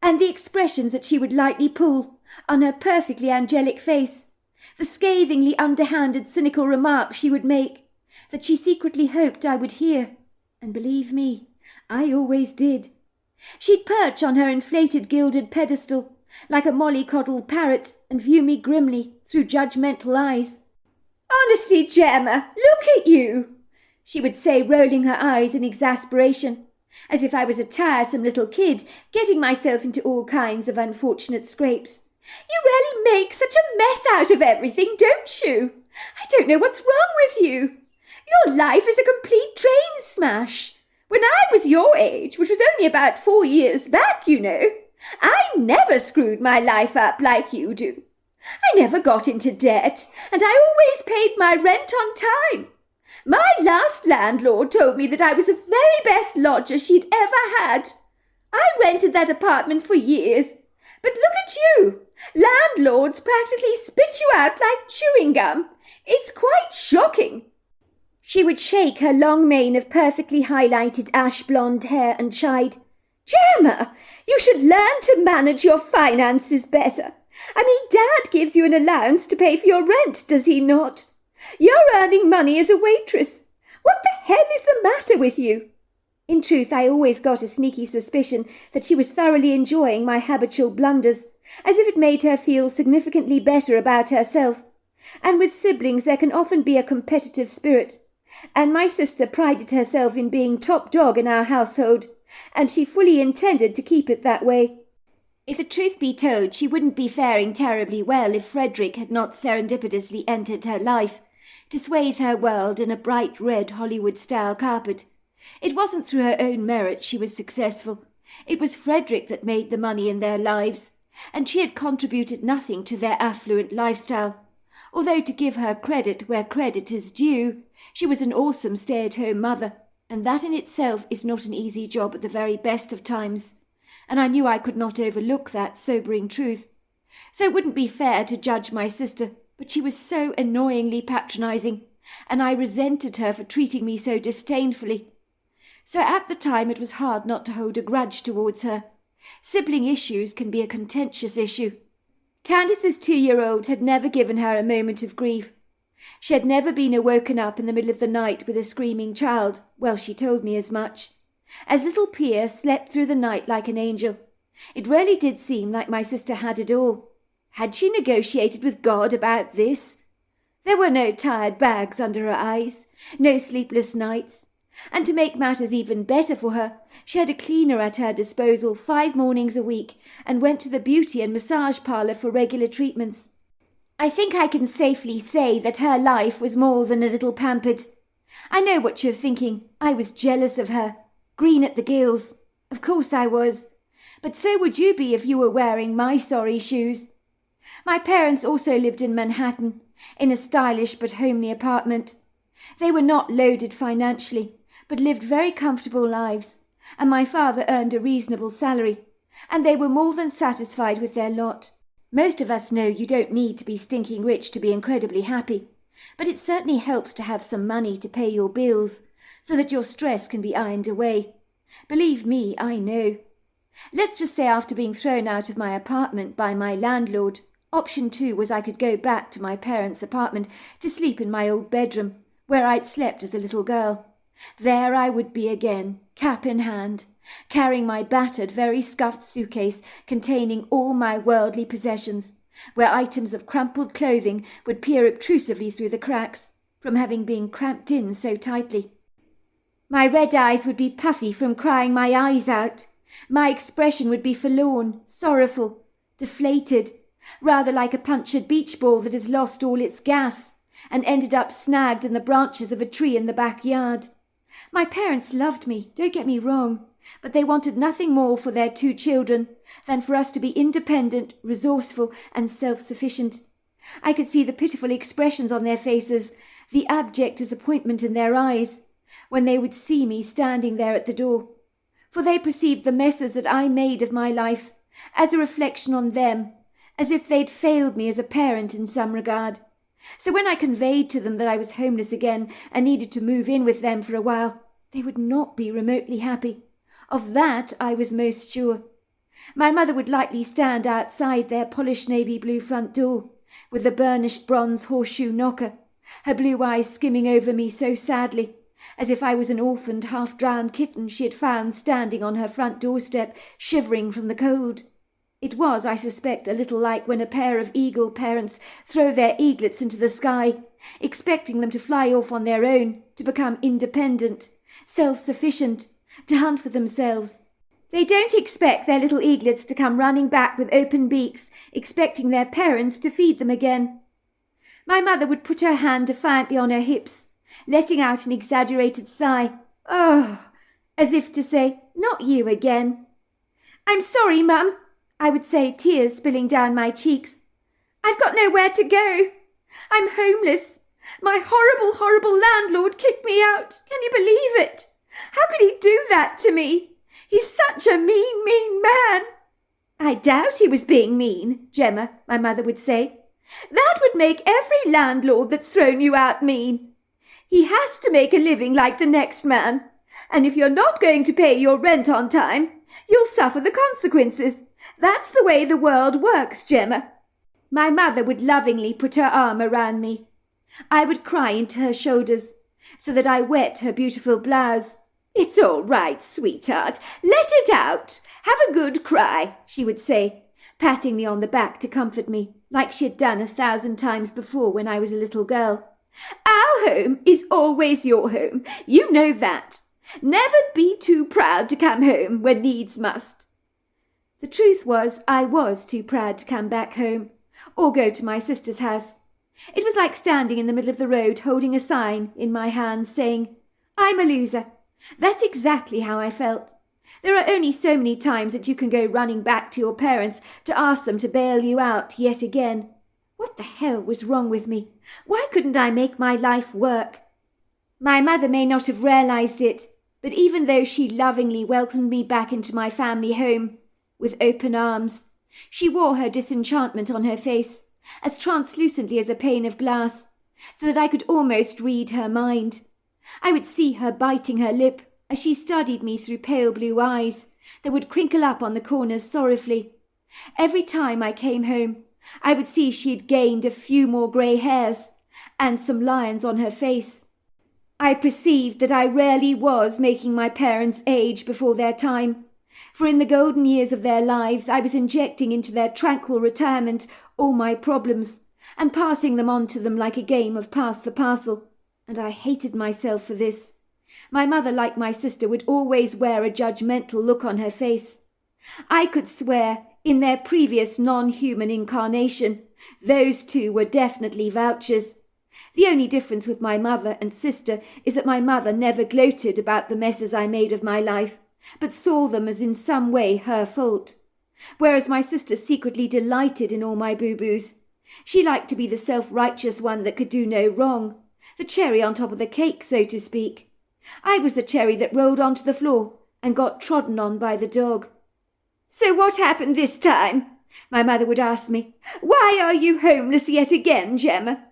and the expressions that she would lightly pull on her perfectly angelic face, the scathingly underhanded cynical remarks she would make, that she secretly hoped I would hear, and believe me, I always did. She'd perch on her inflated gilded pedestal, like a mollycoddled parrot, and view me grimly through judgmental eyes. "Honestly, Gemma, look at you," she would say, rolling her eyes in exasperation, as if I was a tiresome little kid getting myself into all kinds of unfortunate scrapes. "You really make such a mess out of everything, don't you? I don't know what's wrong with you. Your life is a complete train smash. When I was your age, which was only about 4 years back, you know, I never screwed my life up like you do. I never got into debt, and I always paid my rent on time. My last landlord told me that I was the very best lodger she'd ever had. I rented that apartment for years, but look at you. Landlords practically spit you out like chewing gum. It's quite shocking." She would shake her long mane of perfectly highlighted ash blonde hair and chide, "Gemma, you should learn to manage your finances better. I mean, Dad gives you an allowance to pay for your rent, does he not? You're earning money as a waitress. What the hell is the matter with you?" In truth, I always got a sneaky suspicion that she was thoroughly enjoying my habitual blunders, as if it made her feel significantly better about herself. And with siblings there can often be a competitive spirit, and my sister prided herself in being top dog in our household, and she fully intended to keep it that way. If the truth be told, she wouldn't be faring terribly well if Frederick had not serendipitously entered her life, to swathe her world in a bright red Hollywood-style carpet. It wasn't through her own merit she was successful. It was Frederick that made the money in their lives, and she had contributed nothing to their affluent lifestyle. Although, to give her credit where credit is due, she was an awesome stay-at-home mother, and that in itself is not an easy job at the very best of times. And I knew I could not overlook that sobering truth. So it wouldn't be fair to judge my sister, but she was so annoyingly patronizing, and I resented her for treating me so disdainfully. So at the time it was hard not to hold a grudge towards her. Sibling issues can be a contentious issue. Candace's 2-year-old had never given her a moment of grief. She had never been awoken up in the middle of the night with a screaming child. Well, she told me as much. As little Pia slept through the night like an angel. It really did seem like my sister had it all. Had she negotiated with God about this? There were no tired bags under her eyes, no sleepless nights. And to make matters even better for her, she had a cleaner at her disposal 5 mornings a week and went to the beauty and massage parlour for regular treatments. I think I can safely say that her life was more than a little pampered. I know what you're thinking. I was jealous of her. Green at the gills. Of course I was. But so would you be if you were wearing my sorry shoes. My parents also lived in Manhattan, in a stylish but homely apartment. They were not loaded financially, but lived very comfortable lives, and my father earned a reasonable salary, and they were more than satisfied with their lot. Most of us know you don't need to be stinking rich to be incredibly happy, but it certainly helps to have some money to pay your bills, so that your stress can be ironed away. Believe me, I know. Let's just say after being thrown out of my apartment by my landlord, option 2 was I could go back to my parents' apartment to sleep in my old bedroom, where I'd slept as a little girl. There I would be again, cap in hand, carrying my battered, very scuffed suitcase containing all my worldly possessions, where items of crumpled clothing would peer obtrusively through the cracks, from having been cramped in so tightly. My red eyes would be puffy from crying my eyes out. My expression would be forlorn, sorrowful, deflated, rather like a punctured beach ball that has lost all its gas and ended up snagged in the branches of a tree in the backyard. My parents loved me, don't get me wrong, but they wanted nothing more for their 2 children than for us to be independent, resourceful, and self-sufficient. I could see the pitiful expressions on their faces, the abject disappointment in their eyes, when they would see me standing there at the door. For they perceived the messes that I made of my life as a reflection on them, as if they'd failed me as a parent in some regard. So when I conveyed to them that I was homeless again and needed to move in with them for a while, they would not be remotely happy. Of that I was most sure. My mother would likely stand outside their polished navy blue front door, with the burnished bronze horseshoe knocker, her blue eyes skimming over me so sadly, as if I was an orphaned, half-drowned kitten she had found standing on her front doorstep, shivering from the cold. It was, I suspect, a little like when a pair of eagle parents throw their eaglets into the sky, expecting them to fly off on their own, to become independent, self-sufficient, to hunt for themselves. They don't expect their little eaglets to come running back with open beaks, expecting their parents to feed them again. My mother would put her hand defiantly on her hips, letting out an exaggerated sigh, "Oh," as if to say, "Not you again." "I'm sorry, Mum," I would say, tears spilling down my cheeks. I've got nowhere to go. I'm homeless. My horrible, horrible landlord kicked me out. Can you believe it? How could he do that to me? He's such a mean, mean man. I doubt he was being mean, Gemma, my mother would say. That would make every landlord that's thrown you out mean. He has to make a living like the next man. And if you're not going to pay your rent on time, you'll suffer the consequences. That's the way the world works, Gemma. My mother would lovingly put her arm around me. I would cry into her shoulders, so that I wet her beautiful blouse. It's all right, sweetheart. Let it out. Have a good cry, she would say, patting me on the back to comfort me, like she had done 1,000 times before when I was a little girl. Our home is always your home. You know that. Never be too proud to come home when needs must. The truth was, I was too proud to come back home, or go to my sister's house. It was like standing in the middle of the road holding a sign in my hands saying, I'm a loser. That's exactly how I felt. There are only so many times that you can go running back to your parents to ask them to bail you out yet again. What the hell was wrong with me? Why couldn't I make my life work? My mother may not have realized it, but even though she lovingly welcomed me back into my family home with open arms, she wore her disenchantment on her face as translucently as a pane of glass, so that I could almost read her mind. I would see her biting her lip as she studied me through pale blue eyes that would crinkle up on the corners sorrowfully. Every time I came home, I would see she had gained a few more grey hairs and some lines on her face. I perceived that I rarely was making my parents age before their time, for in the golden years of their lives I was injecting into their tranquil retirement all my problems and passing them on to them like a game of pass the parcel, and I hated myself for this. My mother, like my sister, would always wear a judgmental look on her face. I could swear, in their previous non-human incarnation, those two were definitely vouchers. The only difference with my mother and sister is that my mother never gloated about the messes I made of my life, but saw them as in some way her fault, whereas my sister secretly delighted in all my boo-boos. She liked to be the self-righteous one that could do no wrong, the cherry on top of the cake, so to speak. I was the cherry that rolled onto the floor and got trodden on by the dog. So what happened this time? My mother would ask me. Why are you homeless yet again, Gemma?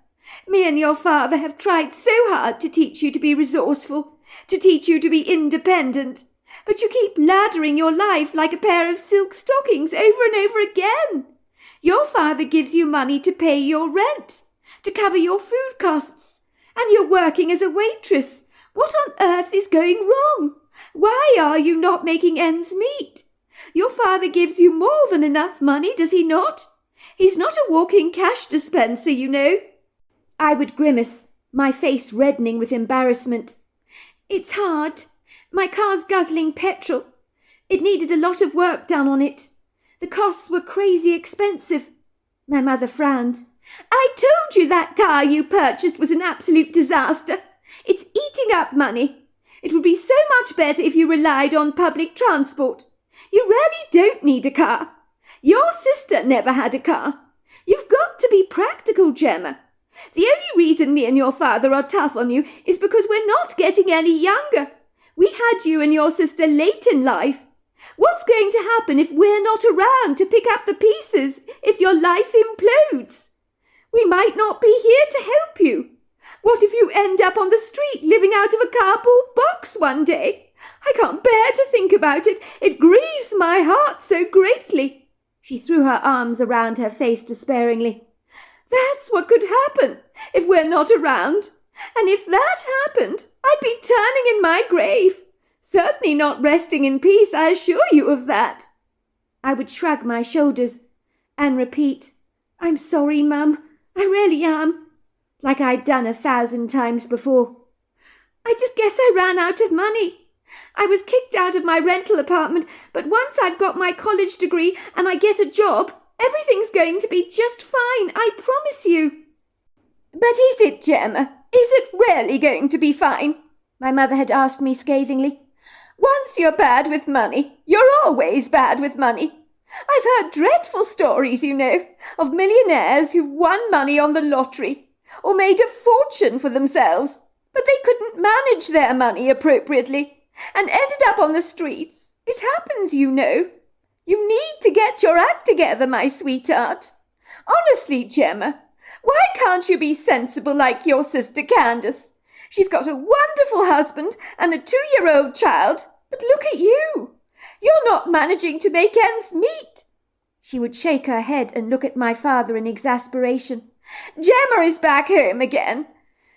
Me and your father have tried so hard to teach you to be resourceful, to teach you to be independent, but you keep laddering your life like a pair of silk stockings over and over again. Your father gives you money to pay your rent, to cover your food costs, and you're working as a waitress. What on earth is going wrong? Why are you not making ends meet? Your father gives you more than enough money, does he not? He's not a walking cash dispenser, you know. I would grimace, my face reddening with embarrassment. It's hard. My car's guzzling petrol. It needed a lot of work done on it. The costs were crazy expensive. My mother frowned. I told you that car you purchased was an absolute disaster. It's eating up money. It would be so much better if you relied on public transport. You really don't need a car. Your sister never had a car. You've got to be practical, Gemma. The only reason me and your father are tough on you is because we're not getting any younger. We had you and your sister late in life. What's going to happen if we're not around to pick up the pieces, if your life implodes? We might not be here to help you. What if you end up on the street living out of a cardboard box one day? I can't bear to think about it. It grieves my heart so greatly. She threw her arms around her face despairingly. That's what could happen if we're not around. And if that happened, I'd be turning in my grave. Certainly not resting in peace, I assure you of that. I would shrug my shoulders and repeat, I'm sorry, Mum. I really am. Like I'd done 1,000 times before. I just guess I ran out of money. I was kicked out of my rental apartment, but once I've got my college degree and I get a job, everything's going to be just fine, I promise you. But is it, Gemma? Is it really going to be fine? My mother had asked me scathingly. Once you're bad with money, you're always bad with money. I've heard dreadful stories, you know, of millionaires who've won money on the lottery or made a fortune for themselves, but they couldn't manage their money appropriately and ended up on the streets. It happens, you know. You need to get your act together, my sweetheart. Honestly, Gemma, why can't you be sensible like your sister Candace? She's got a wonderful husband and a 2-year-old child, but look at you. You're not managing to make ends meet. She would shake her head and look at my father in exasperation. Gemma is back home again,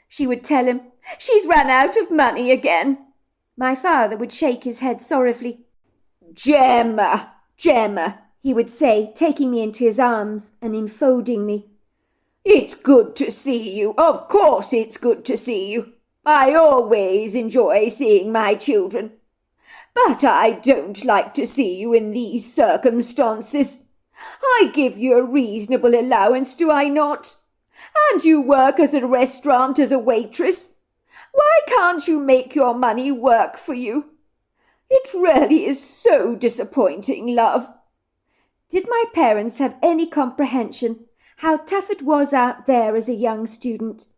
she would tell him. She's run out of money again. My father would shake his head sorrowfully. Gemma, he would say, taking me into his arms and enfolding me. It's good to see you. Of course it's good to see you. I always enjoy seeing my children. But I don't like to see you in these circumstances. I give you a reasonable allowance, do I not? And you work at a restaurant as a waitress. Why can't you make your money work for you? It really is so disappointing, love. Did my parents have any comprehension how tough it was out there as a young student?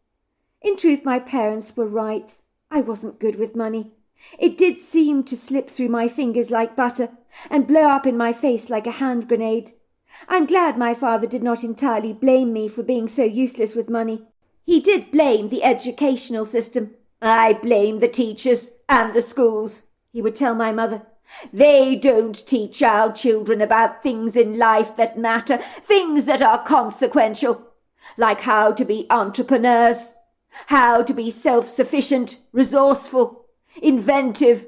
In truth, my parents were right. I wasn't good with money. It did seem to slip through my fingers like butter and blow up in my face like a hand grenade. I'm glad my father did not entirely blame me for being so useless with money. He did blame the educational system. I blame the teachers and the schools, he would tell my mother. They don't teach our children about things in life that matter, things that are consequential, like how to be entrepreneurs, how to be self-sufficient, resourceful, inventive,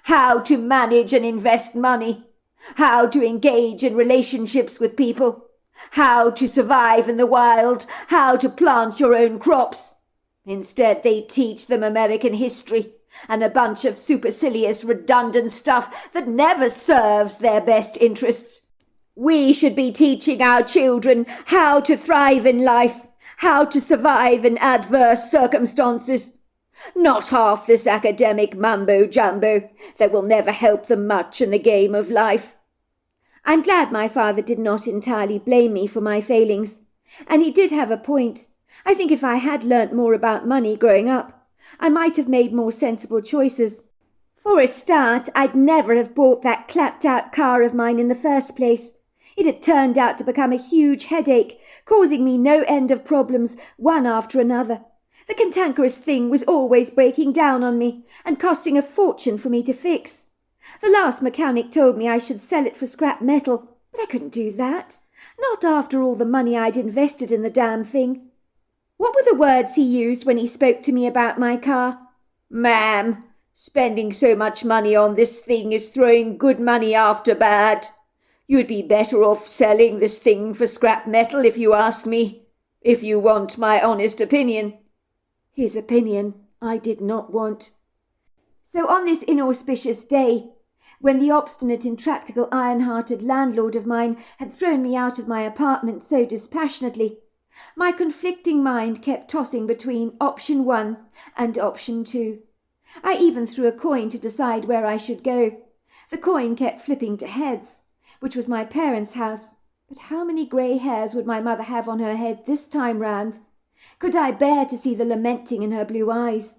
how to manage and invest money, how to engage in relationships with people, how to survive in the wild, how to plant your own crops. Instead, they teach them American history and a bunch of supercilious, redundant stuff that never serves their best interests. We should be teaching our children how to thrive in life, how to survive in adverse circumstances. Not half this academic mumbo-jumbo that will never help them much in the game of life. I'm glad my father did not entirely blame me for my failings, and he did have a point. I think if I had learnt more about money growing up, I might have made more sensible choices. For a start, I'd never have bought that clapped-out car of mine in the first place. It had turned out to become a huge headache, causing me no end of problems, one after another. The cantankerous thing was always breaking down on me and costing a fortune for me to fix. The last mechanic told me I should sell it for scrap metal, but I couldn't do that. Not after all the money I'd invested in the damn thing. What were the words he used when he spoke to me about my car? Ma'am, spending so much money on this thing is throwing good money after bad. You'd be better off selling this thing for scrap metal if you asked me, if you want my honest opinion. His opinion I did not want. So on this inauspicious day, when the obstinate, intractable, iron-hearted landlord of mine had thrown me out of my apartment so dispassionately, my conflicting mind kept tossing between option 1 and option 2. I even threw a coin to decide where I should go. The coin kept flipping to heads, which was my parents' house. But how many grey hairs would my mother have on her head this time round? Could I bear to see the lamenting in her blue eyes?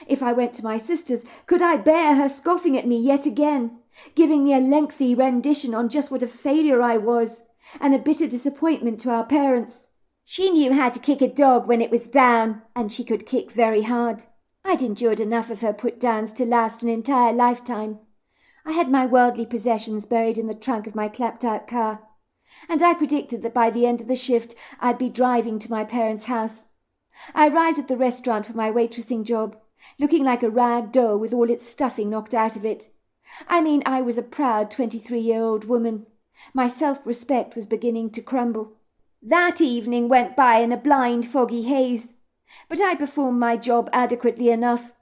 If I went to my sister's, could I bear her scoffing at me yet again, giving me a lengthy rendition on just what a failure I was, and a bitter disappointment to our parents? She knew how to kick a dog when it was down, and she could kick very hard. I'd endured enough of her put-downs to last an entire lifetime. I had my worldly possessions buried in the trunk of my clapped-out car, and I predicted that by the end of the shift I'd be driving to my parents' house. I arrived at the restaurant for my waitressing job, looking like a rag doll with all its stuffing knocked out of it. I mean, I was a proud 23-year-old woman. My self-respect was beginning to crumble. That evening went by in a blind, foggy haze, but I performed my job adequately enough,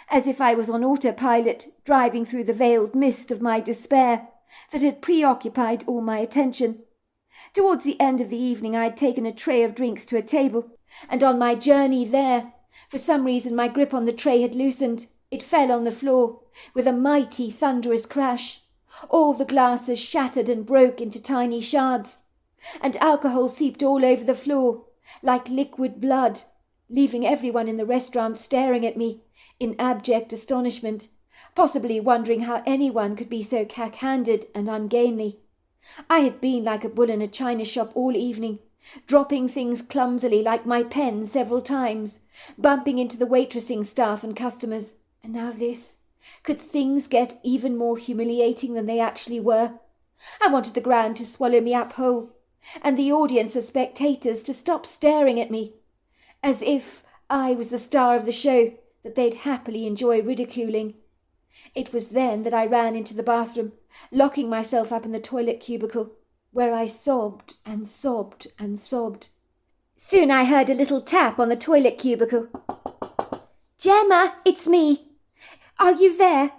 as if I was on autopilot, driving through the veiled mist of my despair that had preoccupied all my attention. Towards the end of the evening I had taken a tray of drinks to a table, and on my journey there, for some reason my grip on the tray had loosened. It fell on the floor, with a mighty thunderous crash. All the glasses shattered and broke into tiny shards, and alcohol seeped all over the floor like liquid blood, leaving everyone in the restaurant staring at me in abject astonishment, possibly wondering how anyone could be so cack-handed and ungainly. I had been like a bull in a china shop all evening, dropping things clumsily like my pen several times, bumping into the waitressing staff and customers. And now this. Could things get even more humiliating than they actually were? I wanted the ground to swallow me up whole, and the audience of spectators to stop staring at me, as if I was the star of the show that they'd happily enjoy ridiculing. It was then that I ran into the bathroom, locking myself up in the toilet cubicle, where I sobbed and sobbed and sobbed. Soon I heard a little tap on the toilet cubicle. "Gemma, it's me. Are you there?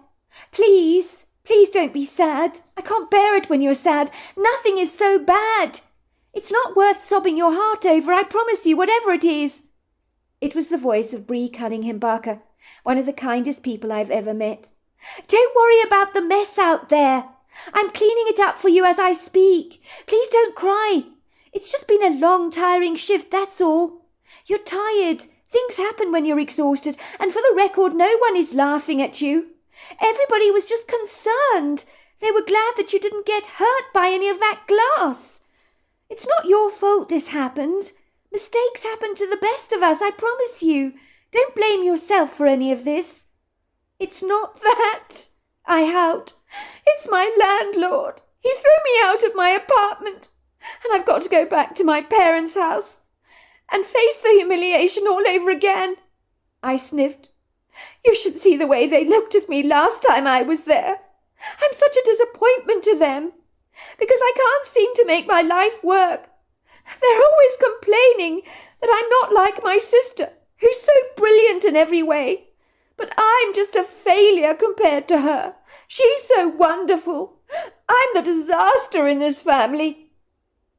Please, please don't be sad. I can't bear it when you're sad. Nothing is so bad. It's not worth sobbing your heart over, I promise you, whatever it is." It was the voice of Bree Cunningham Barker, one of the kindest people I've ever met. "Don't worry about the mess out there. I'm cleaning it up for you as I speak. Please don't cry. It's just been a long, tiring shift, that's all. You're tired. Things happen when you're exhausted, and for the record, no one is laughing at you. Everybody was just concerned. They were glad that you didn't get hurt by any of that glass. It's not your fault this happened. Mistakes happen to the best of us, I promise you. Don't blame yourself for any of this." "It's not that," I howled. "It's my landlord. He threw me out of my apartment, and I've got to go back to my parents' house and face the humiliation all over again." I sniffed. "You should see the way they looked at me last time I was there. I'm such a disappointment to them, because I can't seem to make my life work. They're always complaining that I'm not like my sister, who's so brilliant in every way. But I'm just a failure compared to her. She's so wonderful. I'm the disaster in this family."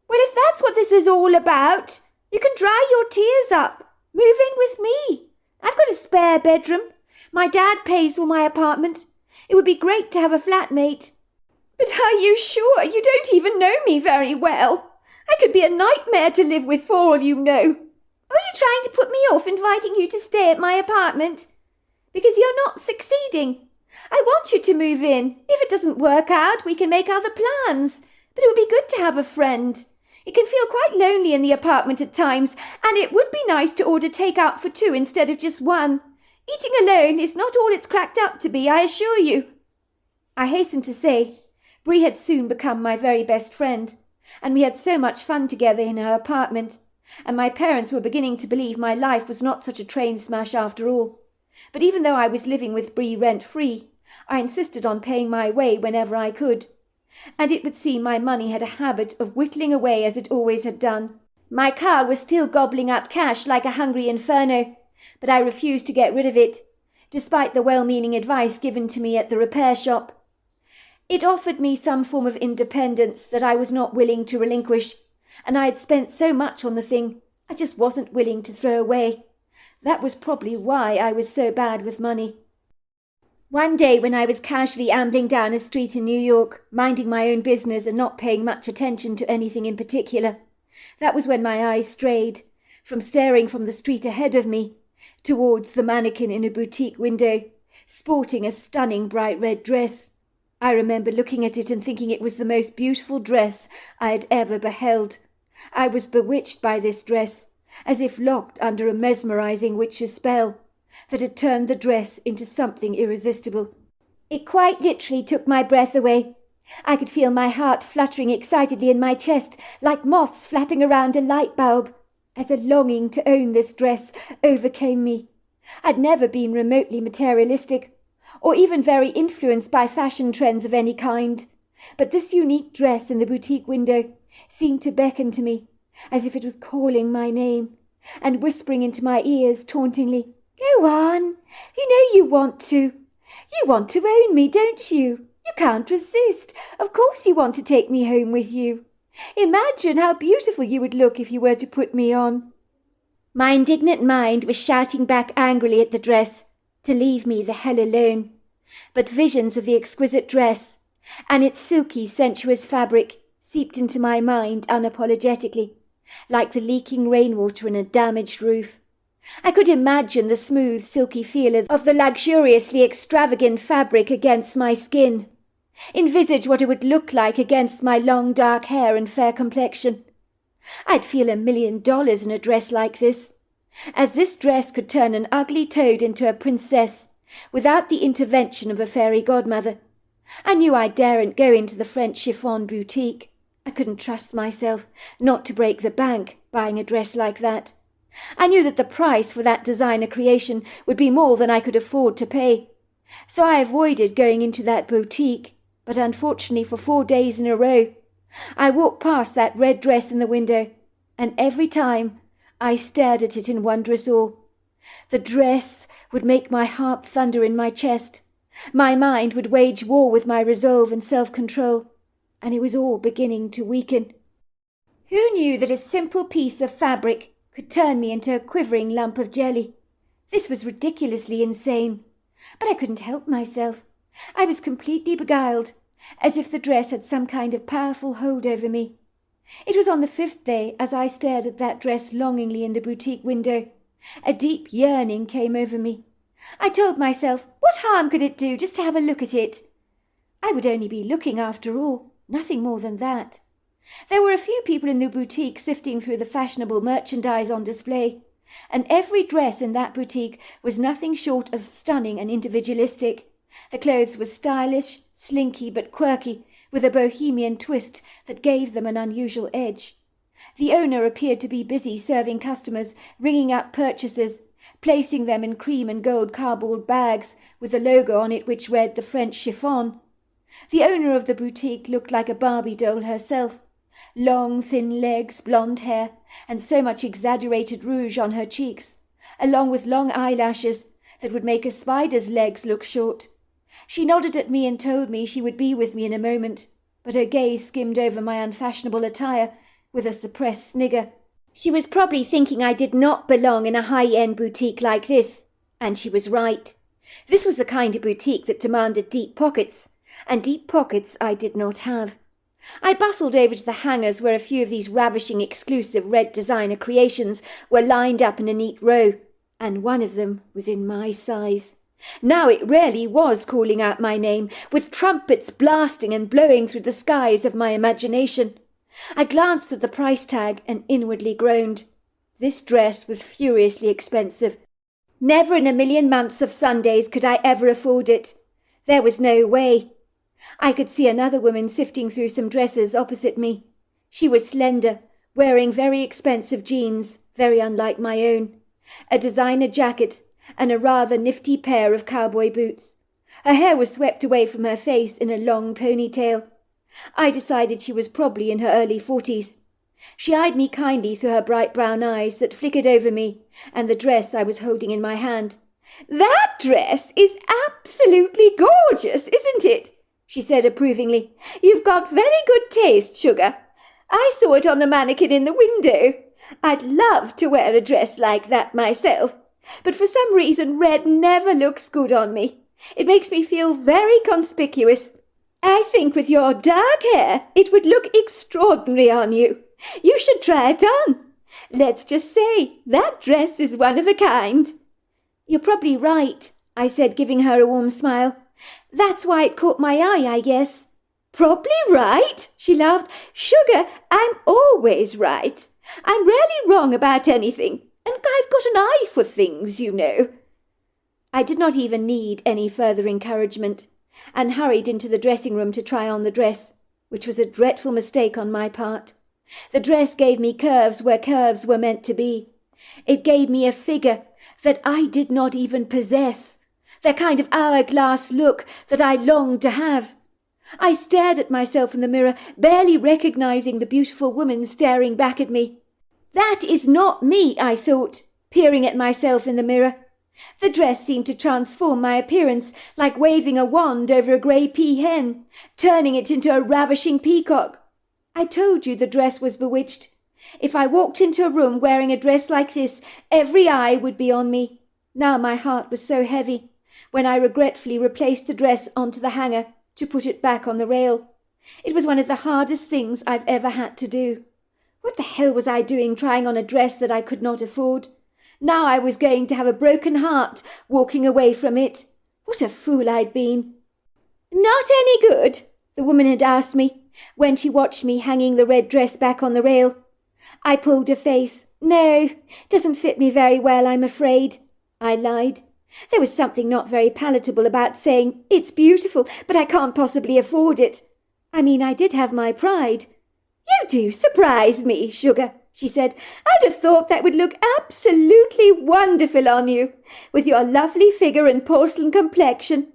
"Well, if that's what this is all about, you can dry your tears up. Move in with me. I've got a spare bedroom. My dad pays for my apartment. It would be great to have a flatmate." "But are you sure? You don't even know me very well. I could be a nightmare to live with for all you know. Are you trying to put me off inviting you to stay at my apartment? Because you're not succeeding. I want you to move in. If it doesn't work out, we can make other plans. But it would be good to have a friend. It can feel quite lonely in the apartment at times, and it would be nice to order takeout for two instead of just one. Eating alone is not all it's cracked up to be, I assure you." I hasten to say, Bree had soon become my very best friend, and we had so much fun together in her apartment, and my parents were beginning to believe my life was not such a train smash after all. But even though I was living with Bree rent-free, I insisted on paying my way whenever I could, and it would seem my money had a habit of whittling away as it always had done. My car was still gobbling up cash like a hungry inferno, but I refused to get rid of it, despite the well-meaning advice given to me at the repair shop. It offered me some form of independence that I was not willing to relinquish, and I had spent so much on the thing I just wasn't willing to throw away. That was probably why I was so bad with money. One day when I was casually ambling down a street in New York, minding my own business and not paying much attention to anything in particular, that was when my eyes strayed, from staring from the street ahead of me, towards the mannequin in a boutique window, sporting a stunning bright red dress. I remember looking at it and thinking it was the most beautiful dress I had ever beheld. I was bewitched by this dress, as if locked under a mesmerizing witch's spell that had turned the dress into something irresistible. It quite literally took my breath away. I could feel my heart fluttering excitedly in my chest, like moths flapping around a light bulb, as a longing to own this dress overcame me. I'd never been remotely materialistic, or even very influenced by fashion trends of any kind, but this unique dress in the boutique window seemed to beckon to me, as if it was calling my name, and whispering into my ears tauntingly, "Go on, you know you want to. You want to own me, don't you? You can't resist. Of course you want to take me home with you. Imagine how beautiful you would look if you were to put me on." My indignant mind was shouting back angrily at the dress to leave me the hell alone. But visions of the exquisite dress and its silky, sensuous fabric seeped into my mind unapologetically, like the leaking rainwater in a damaged roof. I could imagine the smooth, silky feel of the luxuriously extravagant fabric against my skin. Envisage what it would look like against my long dark hair and fair complexion. I'd feel $1 million in a dress like this, as this dress could turn an ugly toad into a princess without the intervention of a fairy godmother. I knew I daren't go into the French chiffon boutique. I couldn't trust myself not to break the bank buying a dress like that. I knew that the price for that designer creation would be more than I could afford to pay. So I avoided going into that boutique, but unfortunately for 4 days in a row, I walked past that red dress in the window, and every time I stared at it in wondrous awe. The dress would make my heart thunder in my chest. My mind would wage war with my resolve and self-control, and it was all beginning to weaken. Who knew that a simple piece of fabric could turn me into a quivering lump of jelly? This was ridiculously insane, but I couldn't help myself. I was completely beguiled, as if the dress had some kind of powerful hold over me. It was on the 5th day, as I stared at that dress longingly in the boutique window. A deep yearning came over me. I told myself, what harm could it do just to have a look at it? I would only be looking after all, nothing more than that. There were a few people in the boutique sifting through the fashionable merchandise on display, and every dress in that boutique was nothing short of stunning and individualistic. The clothes were stylish, slinky but quirky, with a bohemian twist that gave them an unusual edge. The owner appeared to be busy serving customers, ringing up purchases, placing them in cream and gold cardboard bags with the logo on it which read the French chiffon. The owner of the boutique looked like a Barbie doll herself. Long, thin legs, blonde hair, and so much exaggerated rouge on her cheeks, along with long eyelashes that would make a spider's legs look short. She nodded at me and told me she would be with me in a moment, but her gaze skimmed over my unfashionable attire with a suppressed snigger. She was probably thinking I did not belong in a high-end boutique like this, and she was right. This was the kind of boutique that demanded deep pockets, and deep pockets I did not have. I bustled over to the hangars where a few of these ravishing exclusive red designer creations were lined up in a neat row, and one of them was in my size. Now it really was calling out my name, with trumpets blasting and blowing through the skies of my imagination. I glanced at the price tag and inwardly groaned. This dress was furiously expensive. Never in a million months of Sundays could I ever afford it. There was no way. I could see another woman sifting through some dresses opposite me. She was slender, wearing very expensive jeans, very unlike my own, a designer jacket, and a rather nifty pair of cowboy boots. Her hair was swept away from her face in a long ponytail. I decided she was probably in her early 40s. She eyed me kindly through her bright brown eyes that flickered over me and the dress I was holding in my hand. "That dress is absolutely gorgeous, isn't it?" she said approvingly. "You've got very good taste, sugar. I saw it on the mannequin in the window. I'd love to wear a dress like that myself, but for some reason red never looks good on me. It makes me feel very conspicuous. I think with your dark hair it would look extraordinary on you. You should try it on. Let's just say that dress is one of a kind." "You're probably right," I said, giving her a warm smile. "That's why it caught my eye, I guess." "Probably right," she laughed. "Sugar, I'm always right. I'm rarely wrong about anything, and I've got an eye for things, you know." I did not even need any further encouragement, and hurried into the dressing room to try on the dress, which was a dreadful mistake on my part. The dress gave me curves where curves were meant to be. It gave me a figure that I did not even possess, the kind of hourglass look that I longed to have. I stared at myself in the mirror, barely recognizing the beautiful woman staring back at me. That is not me, I thought, peering at myself in the mirror. The dress seemed to transform my appearance, like waving a wand over a grey peahen, turning it into a ravishing peacock. I told you the dress was bewitched. If I walked into a room wearing a dress like this, every eye would be on me. Now my heart was so heavy, when I regretfully replaced the dress onto the hanger to put it back on the rail. It was one of the hardest things I've ever had to do. What the hell was I doing trying on a dress that I could not afford? Now I was going to have a broken heart walking away from it. What a fool I'd been. "Not any good?" the woman had asked me when she watched me hanging the red dress back on the rail. I pulled a face. "No, doesn't fit me very well, I'm afraid," I lied. There was something not very palatable about saying, "It's beautiful, but I can't possibly afford it." I mean, I did have my pride. "You do surprise me, sugar," she said. "I'd have thought that would look absolutely wonderful on you, with your lovely figure and porcelain complexion."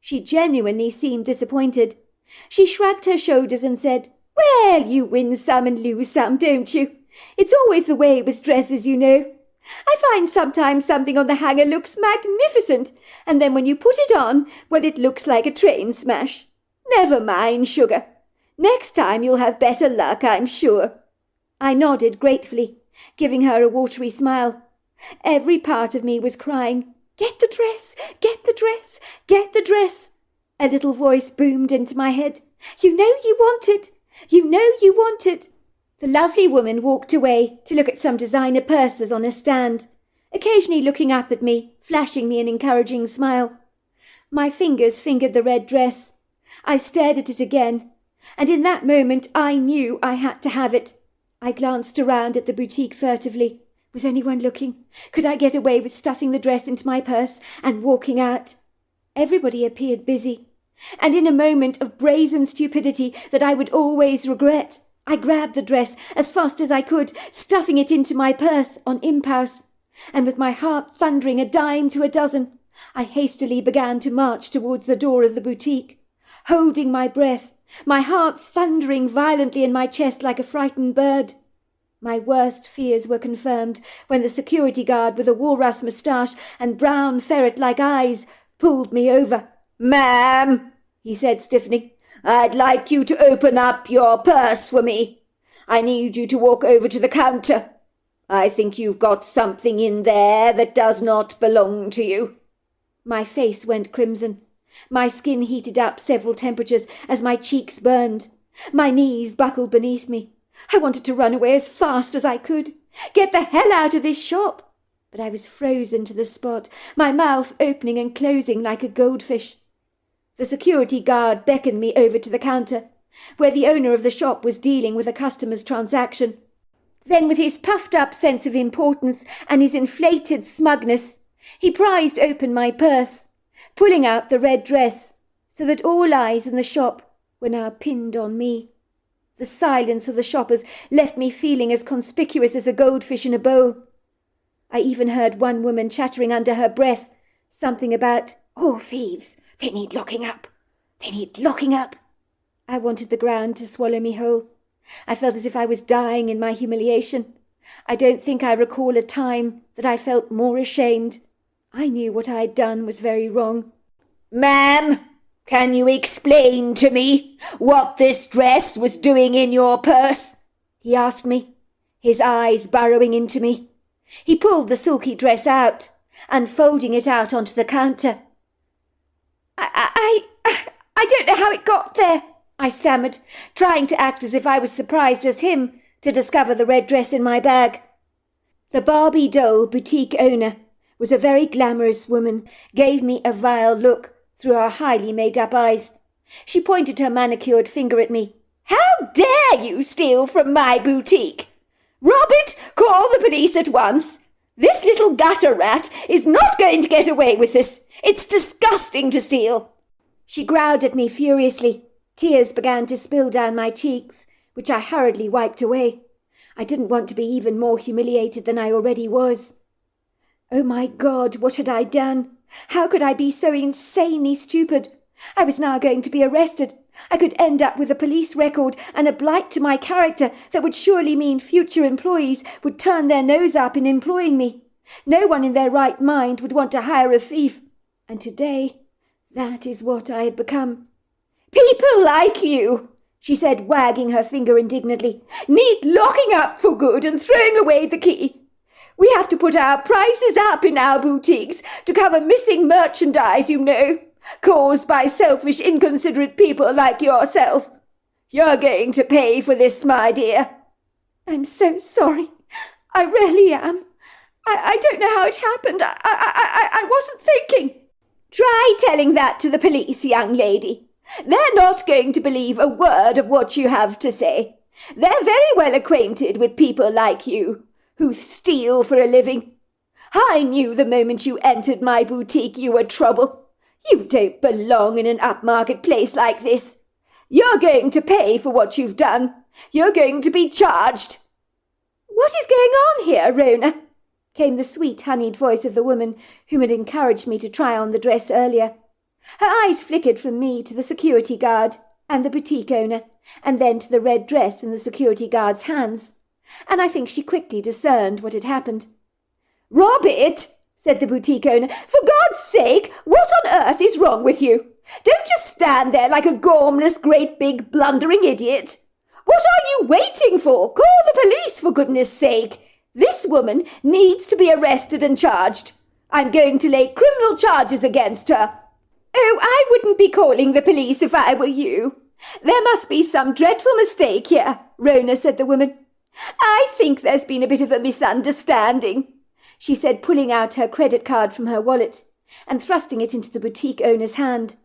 She genuinely seemed disappointed. She shrugged her shoulders and said, "Well, you win some and lose some, don't you? It's always the way with dresses, you know. I find sometimes something on the hanger looks magnificent, and then when you put it on, well, it looks like a train smash. Never mind, sugar. Next time you'll have better luck, I'm sure." I nodded gratefully, giving her a watery smile. Every part of me was crying, "Get the dress! Get the dress! Get the dress!" A little voice boomed into my head. "You know you want it! You know you want it!" The lovely woman walked away to look at some designer purses on a stand, occasionally looking up at me, flashing me an encouraging smile. My fingers fingered the red dress. I stared at it again, and in that moment I knew I had to have it. I glanced around at the boutique furtively. Was anyone looking? Could I get away with stuffing the dress into my purse and walking out? Everybody appeared busy, and in a moment of brazen stupidity that I would always regret, I grabbed the dress as fast as I could, stuffing it into my purse on impulse, and with my heart thundering a dime to a dozen, I hastily began to march towards the door of the boutique, holding my breath, my heart thundering violently in my chest like a frightened bird. My worst fears were confirmed when the security guard with a walrus moustache and brown ferret-like eyes pulled me over. "Ma'am," he said, stiffening, "I'd like you to open up your purse for me. I need you to walk over to the counter. I think you've got something in there that does not belong to you." My face went crimson. My skin heated up several temperatures as my cheeks burned. My knees buckled beneath me. I wanted to run away as fast as I could. Get the hell out of this shop. But I was frozen to the spot, my mouth opening and closing like a goldfish. The security guard beckoned me over to the counter, where the owner of the shop was dealing with a customer's transaction. Then, with his puffed-up sense of importance and his inflated smugness, he prized open my purse, pulling out the red dress, so that all eyes in the shop were now pinned on me. The silence of the shoppers left me feeling as conspicuous as a goldfish in a bowl. I even heard one woman chattering under her breath something about, "All thieves, they need locking up. They need locking up." I wanted the ground to swallow me whole. I felt as if I was dying in my humiliation. I don't think I recall a time that I felt more ashamed. I knew what I had done was very wrong. "Ma'am, can you explain to me what this dress was doing in your purse?" he asked me, his eyes burrowing into me. He pulled the silky dress out, unfolding it out onto the counter. I don't know how it got there," I stammered, trying to act as if I was surprised as him to discover the red dress in my bag. The Barbie doll boutique owner was a very glamorous woman, gave me a vile look through her highly made-up eyes. She pointed her manicured finger at me. "How dare you steal from my boutique? Rob it! Call the police at once! This little gutter rat is not going to get away with this. It's disgusting to steal." She growled at me furiously. Tears began to spill down my cheeks, which I hurriedly wiped away. I didn't want to be even more humiliated than I already was. Oh my God, what had I done? How could I be so insanely stupid? I was now going to be arrested. I could end up with a police record and a blight to my character that would surely mean future employees would turn their nose up in employing me. No one in their right mind would want to hire a thief. And today, that is what I had become. "People like you," she said, wagging her finger indignantly, "need locking up for good and throwing away the key. We have to put our prices up in our boutiques to cover missing merchandise, you know. caused by selfish, inconsiderate people like yourself. You're going to pay for this, my dear." "I'm so sorry. I really am. I don't know how it happened. I wasn't thinking." "Try telling that to the police, young lady. They're not going to believe a word of what you have to say. They're very well acquainted with people like you, who steal for a living. I knew the moment you entered my boutique you were trouble. You don't belong in an upmarket place like this. You're going to pay for what you've done. You're going to be charged." "What is going on here, Rona?" came the sweet, honeyed voice of the woman whom had encouraged me to try on the dress earlier. Her eyes flickered from me to the security guard and the boutique owner, and then to the red dress in the security guard's hands, and I think she quickly discerned what had happened. "Robert," said the boutique owner, "for God's sake, what on earth is wrong with you? Don't just stand there like a gormless, great big blundering idiot. What are you waiting for? Call the police, for goodness sake. This woman needs to be arrested and charged. I'm going to lay criminal charges against her." "Oh, I wouldn't be calling the police if I were you. There must be some dreadful mistake here," Rona said the woman. "I think there's been a bit of a misunderstanding," she said, pulling out her credit card from her wallet and thrusting it into the boutique owner's hand.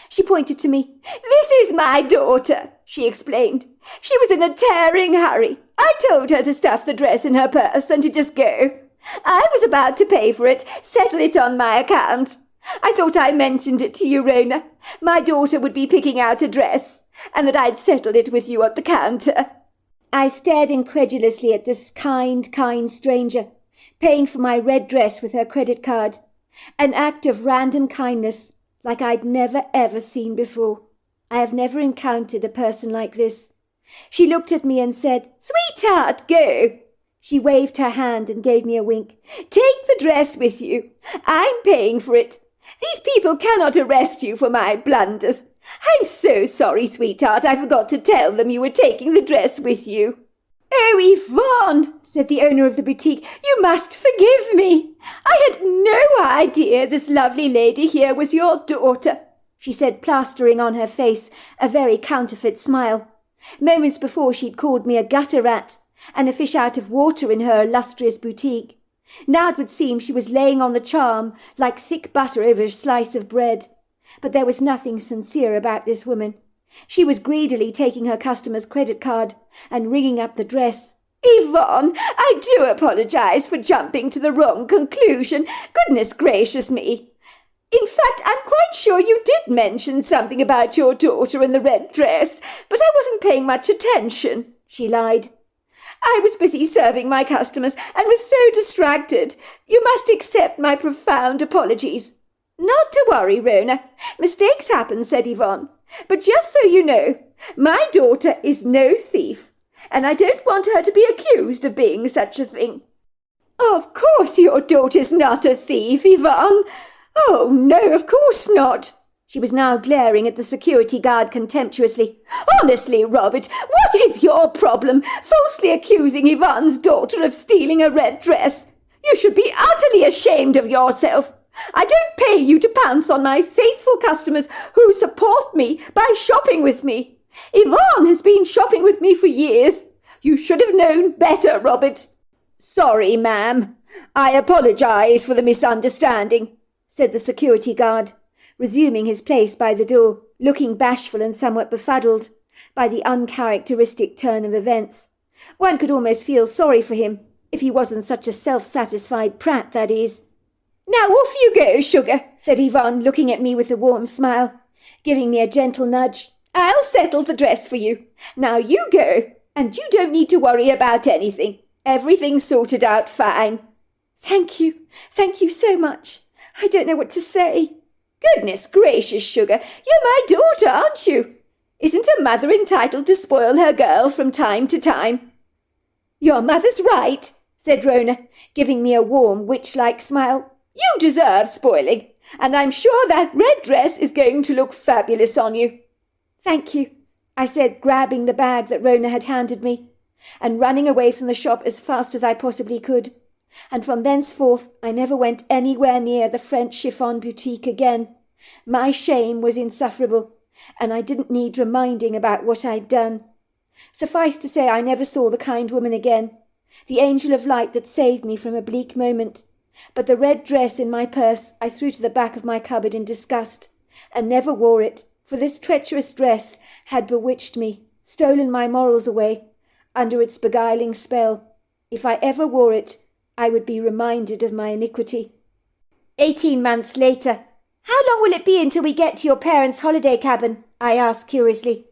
She pointed to me. "This is my daughter," she explained. "She was in a tearing hurry. I told her to stuff the dress in her purse and to just go. I was about to pay for it, settle it on my account. I thought I mentioned it to you, Rona. My daughter would be picking out a dress, and that I'd settled it with you at the counter." I stared incredulously at this kind stranger, paying for my red dress with her credit card. An act of random kindness like I'd never ever seen before. I have never encountered a person like this. She looked at me and said, "Sweetheart, go." She waved her hand and gave me a wink. "Take the dress with you. I'm paying for it. These people cannot arrest you for my blunders. I'm so sorry, sweetheart. I forgot to tell them you were taking the dress with you." "Oh, Yvonne," said the owner of the boutique, "you must forgive me. I had no idea this lovely lady here was your daughter," she said, plastering on her face a very counterfeit smile. Moments before she'd called me a gutter rat and a fish out of water in her illustrious boutique. Now it would seem she was laying on the charm like thick butter over a slice of bread. But there was nothing sincere about this woman. She was greedily taking her customer's credit card and ringing up the dress. "Yvonne, I do apologize for jumping to the wrong conclusion. Goodness gracious me. In fact, I'm quite sure you did mention something about your daughter in the red dress, but I wasn't paying much attention," she lied. "I was busy serving my customers and was so distracted. You must accept my profound apologies." "Not to worry, Rona. Mistakes happen," said Yvonne. "But just so you know, my daughter is no thief, and I don't want her to be accused of being such a thing." "Of course your daughter's not a thief, Yvonne. Oh, no, of course not." She was now glaring at the security guard contemptuously. "Honestly, Robert, what is your problem? Falsely accusing Yvonne's daughter of stealing a red dress? You should be utterly ashamed of yourself. I don't pay you to pounce on my faithful customers who support me by shopping with me. Yvonne has been shopping with me for years. You should have known better, Robert." "Sorry, ma'am. I apologize for the misunderstanding," said the security guard, resuming his place by the door, looking bashful and somewhat befuddled by the uncharacteristic turn of events. One could almost feel sorry for him, if he wasn't such a self-satisfied prat, that is. "Now off you go, sugar," said Yvonne, looking at me with a warm smile, giving me a gentle nudge. "I'll settle the dress for you. Now you go, and you don't need to worry about anything. Everything's sorted out fine." Thank you so much. I don't know what to say." "Goodness gracious, sugar, you're my daughter, aren't you? Isn't a mother entitled to spoil her girl from time to time?" "Your mother's right," said Rona, giving me a warm, witch-like smile. "You deserve spoiling, and I'm sure that red dress is going to look fabulous on you." "Thank you," I said, grabbing the bag that Rona had handed me, and running away from the shop as fast as I possibly could. And from thenceforth I never went anywhere near the French chiffon boutique again, My shame was insufferable, and I didn't need reminding about what I'd done. Suffice to say, I never saw the kind woman again, the angel of light that saved me from a bleak moment. But the red dress in my purse I threw to the back of my cupboard in disgust, and never wore it, for this treacherous dress had bewitched me, stolen my morals away, under its beguiling spell. If I ever wore it, I would be reminded of my iniquity. 18 months later. How long will it be until we get to your parents' holiday cabin? I asked curiously,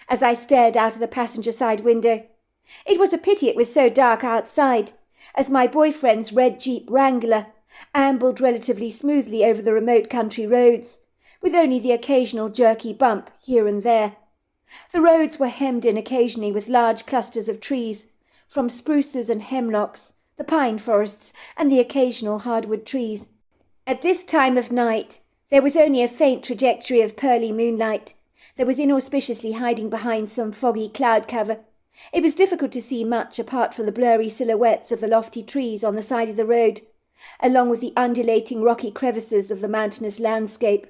as I stared out of the passenger side window. It was a pity it was so dark outside, as my boyfriend's red Jeep Wrangler ambled relatively smoothly over the remote country roads, with only the occasional jerky bump here and there. The roads were hemmed in occasionally with large clusters of trees, from spruces and hemlocks, the pine forests, and the occasional hardwood trees. At this time of night, there was only a faint trajectory of pearly moonlight that was inauspiciously hiding behind some foggy cloud cover. It was difficult to see much apart from the blurry silhouettes of the lofty trees on the side of the road, along with the undulating rocky crevices of the mountainous landscape.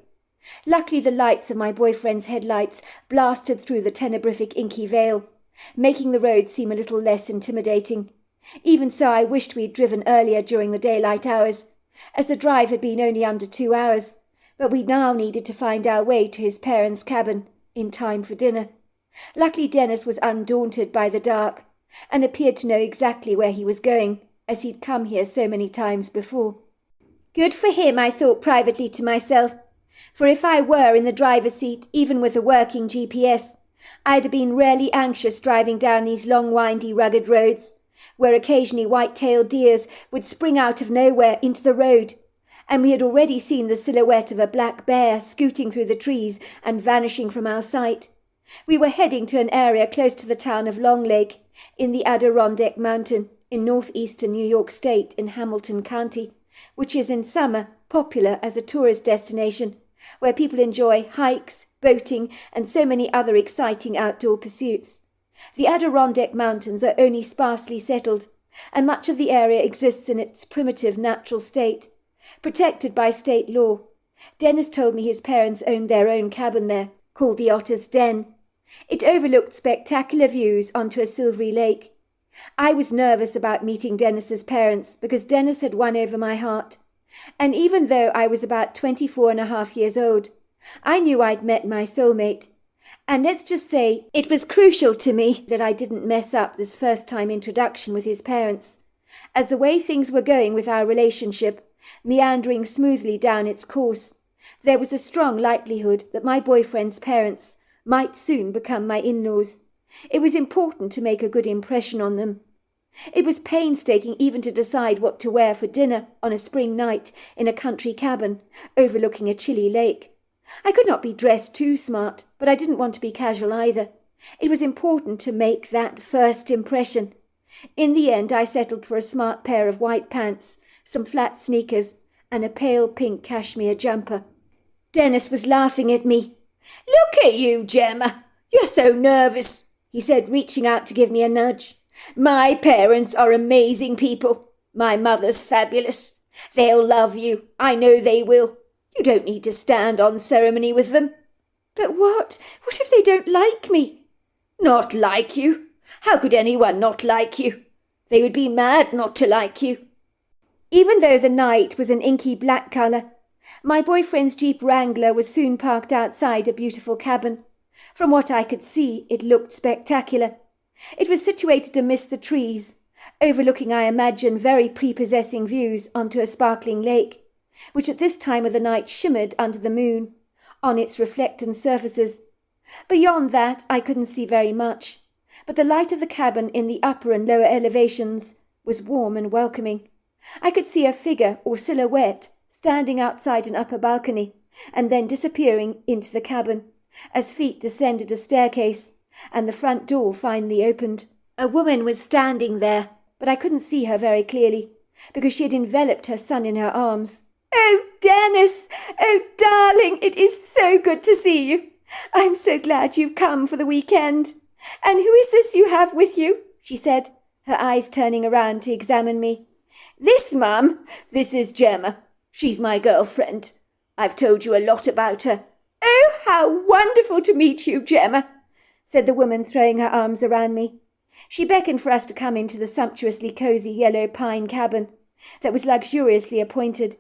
Luckily, the lights of my boyfriend's headlights blasted through the tenebrific inky veil, making the road seem a little less intimidating. Even so, I wished we had driven earlier during the daylight hours, as the drive had been only under 2 hours, but we now needed to find our way to his parents' cabin in time for dinner. Luckily, Dennis was undaunted by the dark, and appeared to know exactly where he was going, as he'd come here so many times before. Good for him, I thought privately to myself, for if I were in the driver's seat, even with a working GPS, I'd have been rarely anxious driving down these long, windy, rugged roads, where occasionally white-tailed deers would spring out of nowhere into the road, and we had already seen the silhouette of a black bear scooting through the trees and vanishing from our sight. We were heading to an area close to the town of Long Lake, in the Adirondack Mountain, in northeastern New York State in Hamilton County, which is in summer popular as a tourist destination, where people enjoy hikes, boating, and so many other exciting outdoor pursuits. The Adirondack Mountains are only sparsely settled, and much of the area exists in its primitive natural state, protected by state law. Dennis told me his parents owned their own cabin there, called the Otter's Den. It overlooked spectacular views onto a silvery lake. I was nervous about meeting Dennis's parents because Dennis had won over my heart. And even though I was about 24.5 years old, I knew I'd met my soulmate. And let's just say it was crucial to me that I didn't mess up this first-time introduction with his parents, as the way things were going with our relationship, meandering smoothly down its course, there was a strong likelihood that my boyfriend's parents might soon become my in-laws. It was important to make a good impression on them. It was painstaking even to decide what to wear for dinner on a spring night in a country cabin overlooking a chilly lake. I could not be dressed too smart, but I didn't want to be casual either. It was important to make that first impression. In the end, I settled for a smart pair of white pants, some flat sneakers, and a pale pink cashmere jumper. Dennis was laughing at me. "Look at you, Gemma. You're so nervous," he said, reaching out to give me a nudge. "My parents are amazing people. My mother's fabulous. They'll love you. I know they will. You don't need to stand on ceremony with them." "But what if they don't like me?" "Not like you? How could anyone not like you? They would be mad not to like you." Even though the night was an inky black colour, my boyfriend's Jeep Wrangler was soon parked outside a beautiful cabin. From what I could see, it looked spectacular. It was situated amidst the trees, overlooking, I imagine, very prepossessing views onto a sparkling lake, which at this time of the night shimmered under the moon, on its reflectant surfaces. Beyond that, I couldn't see very much, but the light of the cabin in the upper and lower elevations was warm and welcoming. I could see a figure or silhouette standing outside an upper balcony, and then disappearing into the cabin, as feet descended a staircase, and the front door finally opened. A woman was standing there, but I couldn't see her very clearly, because she had enveloped her son in her arms. "Oh, Dennis! Oh, darling, it is so good to see you. I'm so glad you've come for the weekend. And who is this you have with you?" she said, her eyes turning around to examine me. "This, Mum, this is Gemma. She's my girlfriend. I've told you a lot about her." "Oh, how wonderful to meet you, Gemma," said the woman, throwing her arms around me. She beckoned for us to come into the sumptuously cosy yellow pine cabin that was luxuriously appointed.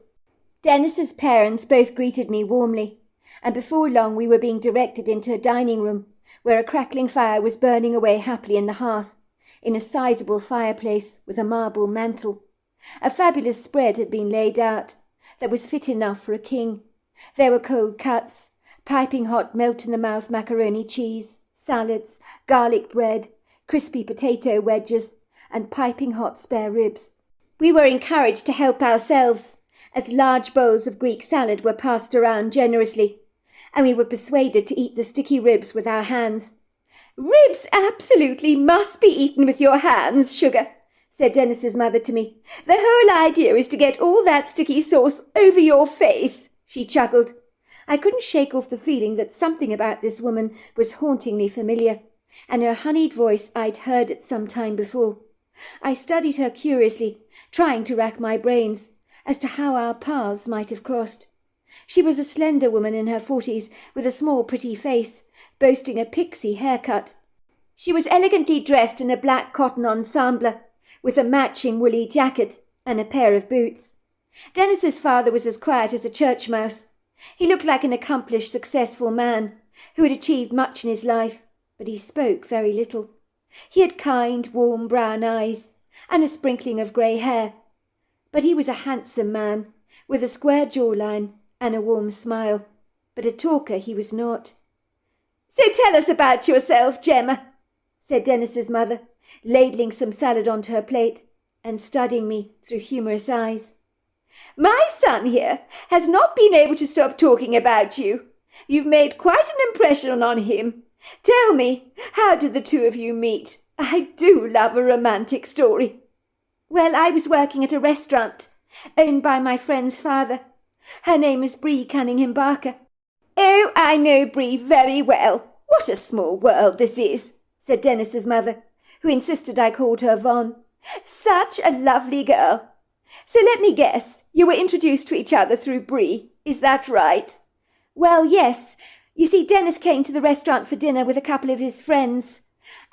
Dennis's parents both greeted me warmly, and before long we were being directed into a dining room where a crackling fire was burning away happily in the hearth, in a sizable fireplace with a marble mantel. A fabulous spread had been laid out that was fit enough for a king. There were cold cuts, piping hot melt-in-the-mouth macaroni cheese, salads, garlic bread, crispy potato wedges, and piping hot spare ribs. We were encouraged to help ourselves, as large bowls of Greek salad were passed around generously, and we were persuaded to eat the sticky ribs with our hands. "Ribs absolutely must be eaten with your hands, Sugar," said Dennis's mother to me. "The whole idea is to get all that sticky sauce over your face," she chuckled. I couldn't shake off the feeling that something about this woman was hauntingly familiar, and her honeyed voice I'd heard at some time before. I studied her curiously, trying to rack my brains as to how our paths might have crossed. She was a slender woman in her 40s, with a small pretty face, boasting a pixie haircut. She was elegantly dressed in a black cotton ensemble, with a matching woolly jacket and a pair of boots. Dennis's father was as quiet as a church mouse. He looked like an accomplished, successful man who had achieved much in his life, but he spoke very little. He had kind, warm brown eyes and a sprinkling of grey hair, but he was a handsome man with a square jawline and a warm smile, but a talker he was not. "So tell us about yourself, Gemma," said Dennis's mother, ladling some salad onto her plate and studying me through humorous eyes. "My son here has not been able to stop talking about you. You've made quite an impression on him. Tell me, how did the two of you meet? I do love a romantic story." "Well, I was working at a restaurant owned by my friend's father. Her name is Bree Cunningham Barker." "Oh, I know Bree very well. What a small world this is," said Dennis's mother, who insisted I called her Von. "Such a lovely girl. So let me guess, you were introduced to each other through Bree, is that right?" "Well, yes. You see, Dennis came to the restaurant for dinner with a couple of his friends,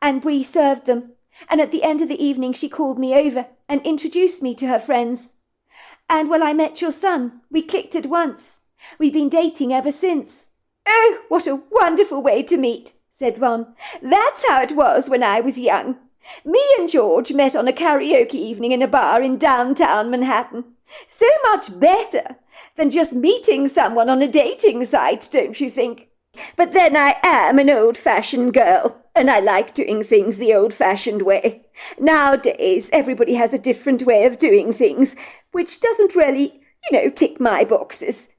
and Bree served them, and at the end of the evening she called me over and introduced me to her friends. And when I met your son, we clicked at once. We've been dating ever since." "Oh, what a wonderful way to meet," said Von. "That's how it was when I was young. Me and George met on a karaoke evening in a bar in downtown Manhattan. So much better than just meeting someone on a dating site, don't you think? But then I am an old-fashioned girl, and I like doing things the old-fashioned way. Nowadays, everybody has a different way of doing things, which doesn't really, tick my boxes."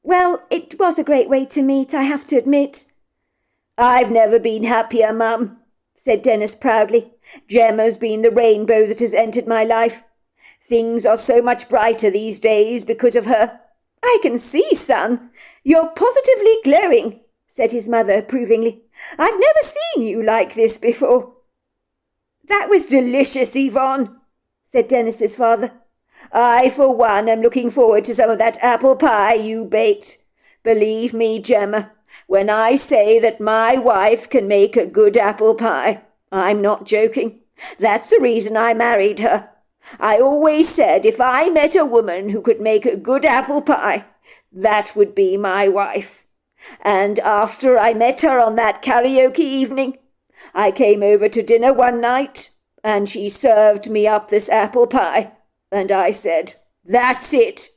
"Well, it was a great way to meet, I have to admit." "I've never been happier, Mum," said Dennis proudly. "Gemma's been the rainbow that has entered my life. Things are so much brighter these days because of her." "I can see, son. You're positively glowing," said his mother approvingly. "I've never seen you like this before." "That was delicious, Yvonne," said Dennis's father. "I, for one, am looking forward to some of that apple pie you baked. Believe me, Gemma, when I say that my wife can make a good apple pie, I'm not joking. That's the reason I married her. I always said if I met a woman who could make a good apple pie, that would be my wife. And after I met her on that karaoke evening, I came over to dinner one night, and she served me up this apple pie, and I said, 'That's it.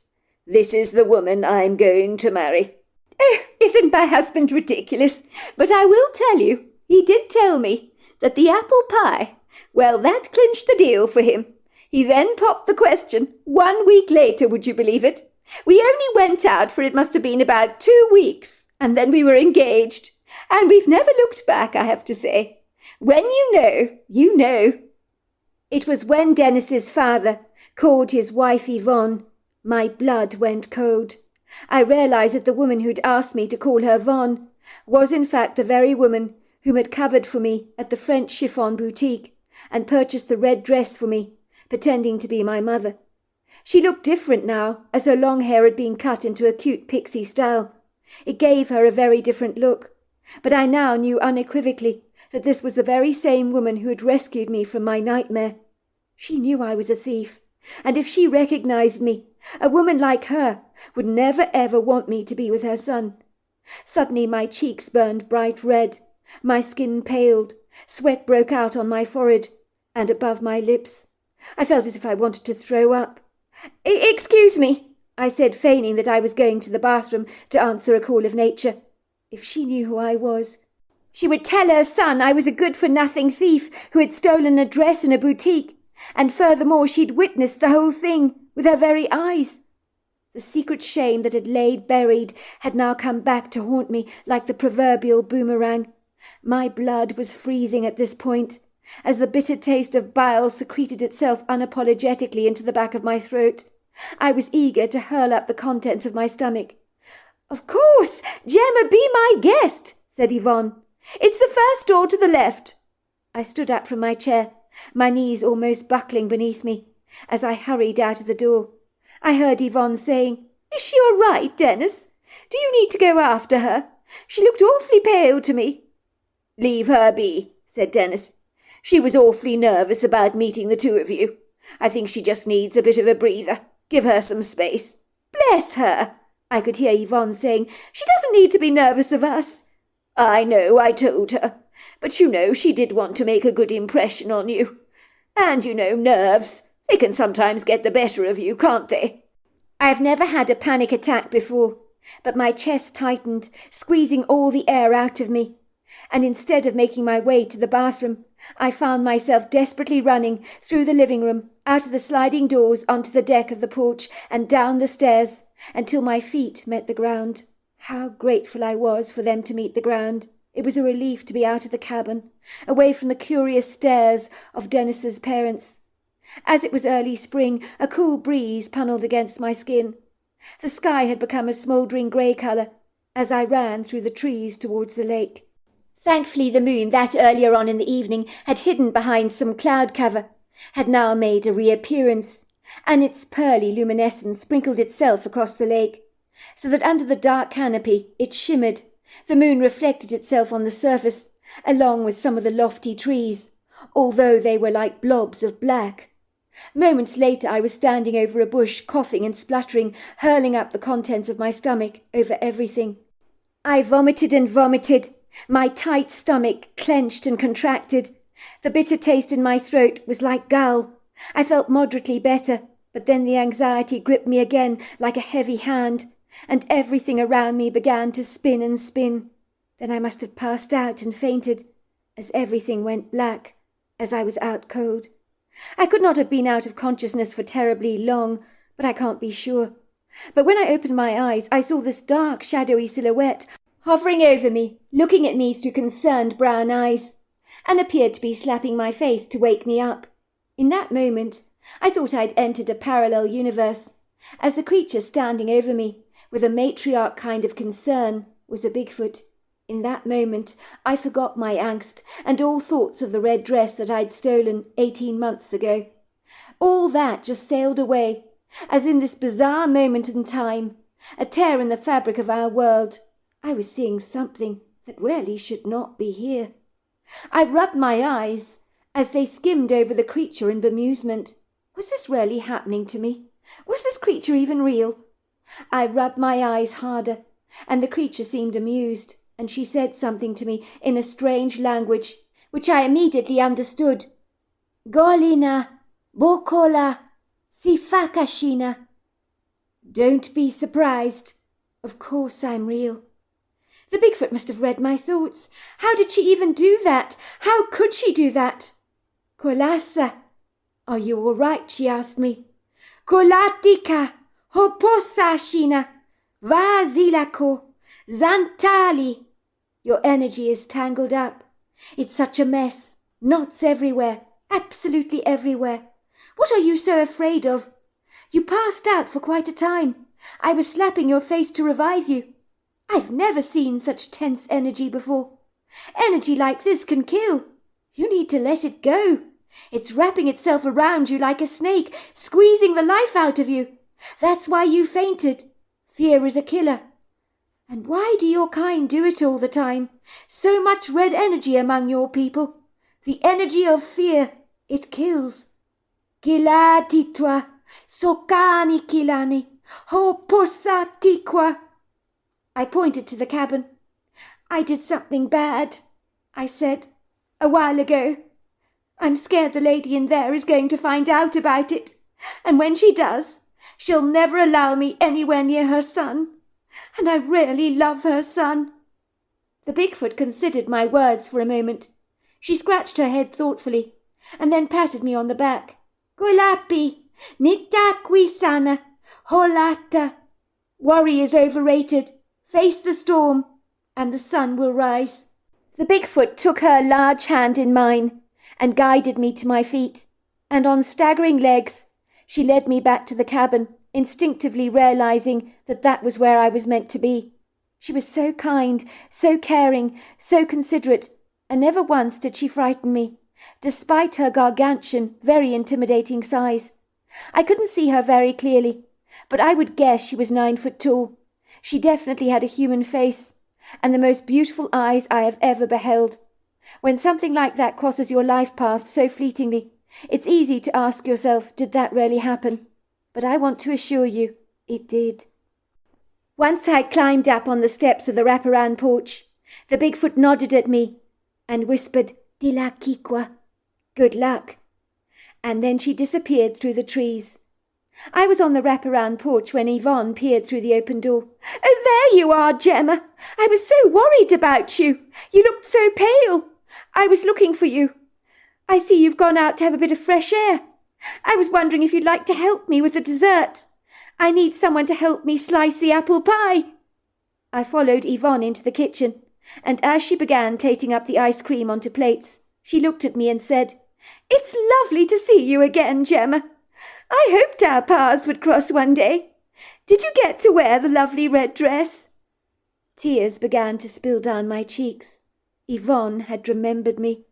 This is the woman I'm going to marry.'" "Oh, isn't my husband ridiculous? But I will tell you, he did tell me that the apple pie, well, that clinched the deal for him. He then popped the question 1 week later, would you believe it? We only went out for it must have been about 2 weeks, and then we were engaged. And we've never looked back, I have to say. When you know, you know." It was when Dennis's father called his wife Yvonne, my blood went cold. I realized that the woman who'd asked me to call her Von was in fact the very woman whom had covered for me at the French chiffon boutique and purchased the red dress for me, pretending to be my mother. She looked different now, as her long hair had been cut into a cute pixie style. It gave her a very different look, but I now knew unequivocally that this was the very same woman who had rescued me from my nightmare. She knew I was a thief, and if she recognized me, a woman like her would never ever want me to be with her son. Suddenly my cheeks burned bright red, my skin paled, sweat broke out on my forehead and above my lips. I felt as if I wanted to throw up. "Excuse me," I said, feigning that I was going to the bathroom to answer a call of nature. If she knew who I was, she would tell her son I was a good-for-nothing thief who had stolen a dress in a boutique, and furthermore she'd witnessed the whole thing with her very eyes. The secret shame that had laid buried had now come back to haunt me like the proverbial boomerang. My blood was freezing at this point, as the bitter taste of bile secreted itself unapologetically into the back of my throat. I was eager to hurl up the contents of my stomach. "Of course, Gemma, be my guest," said Yvonne. "It's the first door to the left." I stood up from my chair, my knees almost buckling beneath me, as I hurried out of the door. I heard Yvonne saying, "Is she all right, Dennis? Do you need to go after her? She looked awfully pale to me." "Leave her be," said Dennis. "She was awfully nervous about meeting the two of you. I think she just needs a bit of a breather. Give her some space." "Bless her," I could hear Yvonne saying. "She doesn't need to be nervous of us." "I know, I told her. But you know she did want to make a good impression on you. And you know, nerves, they can sometimes get the better of you, can't they?" I have never had a panic attack before, but my chest tightened, squeezing all the air out of me. And instead of making my way to the bathroom, I found myself desperately running through the living room, out of the sliding doors onto the deck of the porch and down the stairs until my feet met the ground. How grateful I was for them to meet the ground. It was a relief to be out of the cabin, away from the curious stares of Dennis's parents. As it was early spring, a cool breeze punnelled against my skin. The sky had become a smouldering grey colour as I ran through the trees towards the lake. Thankfully the moon that earlier on in the evening had hidden behind some cloud cover had now made a reappearance, and its pearly luminescence sprinkled itself across the lake, so that under the dark canopy it shimmered. The moon reflected itself on the surface, along with some of the lofty trees, although they were like blobs of black. Moments later I was standing over a bush, coughing and spluttering, hurling up the contents of my stomach over everything. I vomited and vomited. My tight stomach clenched and contracted. The bitter taste in my throat was like gall. I felt moderately better, but then the anxiety gripped me again like a heavy hand, and everything around me began to spin and spin. Then I must have passed out and fainted, as everything went black, as I was out cold. I could not have been out of consciousness for terribly long, but I can't be sure. But when I opened my eyes, I saw this dark, shadowy silhouette hovering over me, looking at me through concerned brown eyes, and appeared to be slapping my face to wake me up. In that moment, I thought I'd entered a parallel universe, as the creature standing over me, with a matriarch kind of concern, was a Bigfoot. In that moment, I forgot my angst and all thoughts of the red dress that I'd stolen 18 months ago. All that just sailed away, as in this bizarre moment in time, a tear in the fabric of our world, I was seeing something that really should not be here. I rubbed my eyes as they skimmed over the creature in bemusement. Was this really happening to me? Was this creature even real? I rubbed my eyes harder, and the creature seemed amused, and she said something to me in a strange language, which I immediately understood. Golina, bokola, sifakashina. Don't be surprised. Of course I'm real. The Bigfoot must have read my thoughts. How did she even do that? How could she do that? Kolasa, are you all right? She asked me. Kolatika, hoposashina, vazilako, zantali. Your energy is tangled up. It's such a mess. Knots everywhere, absolutely everywhere. What are you so afraid of? You passed out for quite a time. I was slapping your face to revive you. I've never seen such tense energy before. Energy like this can kill. You need to let it go. It's wrapping itself around you like a snake, squeezing the life out of you. That's why you fainted. Fear is a killer. And why do your kind do it all the time? So much red energy among your people. The energy of fear, it kills. Kilati toi, sokani kilani, ho posati qua. I pointed to the cabin. I did something bad, I said, a while ago. I'm scared the lady in there is going to find out about it. And when she does, she'll never allow me anywhere near her son. And I really love her son. The Bigfoot considered my words for a moment. She scratched her head thoughtfully, and then patted me on the back. Gulapi, nitakwi sana, holata. Worry is overrated. Face the storm, and the sun will rise. The Bigfoot took her large hand in mine and guided me to my feet, and on staggering legs, she led me back to the cabin, instinctively realizing that that was where I was meant to be. She was so kind, so caring, so considerate, and never once did she frighten me, despite her gargantuan, very intimidating size. I couldn't see her very clearly, but I would guess she was 9 foot tall. She definitely had a human face, and the most beautiful eyes I have ever beheld. When something like that crosses your life path so fleetingly, it's easy to ask yourself, did that really happen? But I want to assure you, it did. Once I climbed up on the steps of the wraparound porch, the Bigfoot nodded at me and whispered, Dila kikwa, good luck. And then she disappeared through the trees. I was on the wraparound porch when Yvonne peered through the open door. Oh, there you are, Gemma. I was so worried about you. You looked so pale. I was looking for you. I see you've gone out to have a bit of fresh air. I was wondering if you'd like to help me with the dessert. I need someone to help me slice the apple pie. I followed Yvonne into the kitchen, and as she began plating up the ice cream onto plates, she looked at me and said, It's lovely to see you again, Gemma. I hoped our paths would cross one day. Did you get to wear the lovely red dress? Tears began to spill down my cheeks. Yvonne had remembered me.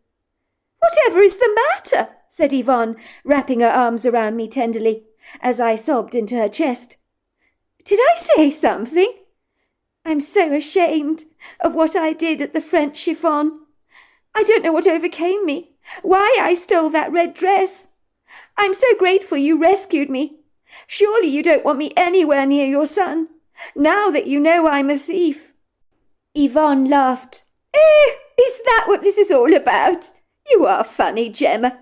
Whatever is the matter? Said Yvonne, wrapping her arms around me tenderly, as I sobbed into her chest. Did I say something? I'm so ashamed of what I did at the French chiffon. I don't know what overcame me, why I stole that red dress. I'm so grateful you rescued me. Surely you don't want me anywhere near your son, now that you know I'm a thief. Yvonne laughed. Is that what this is all about? You are funny, Gemma.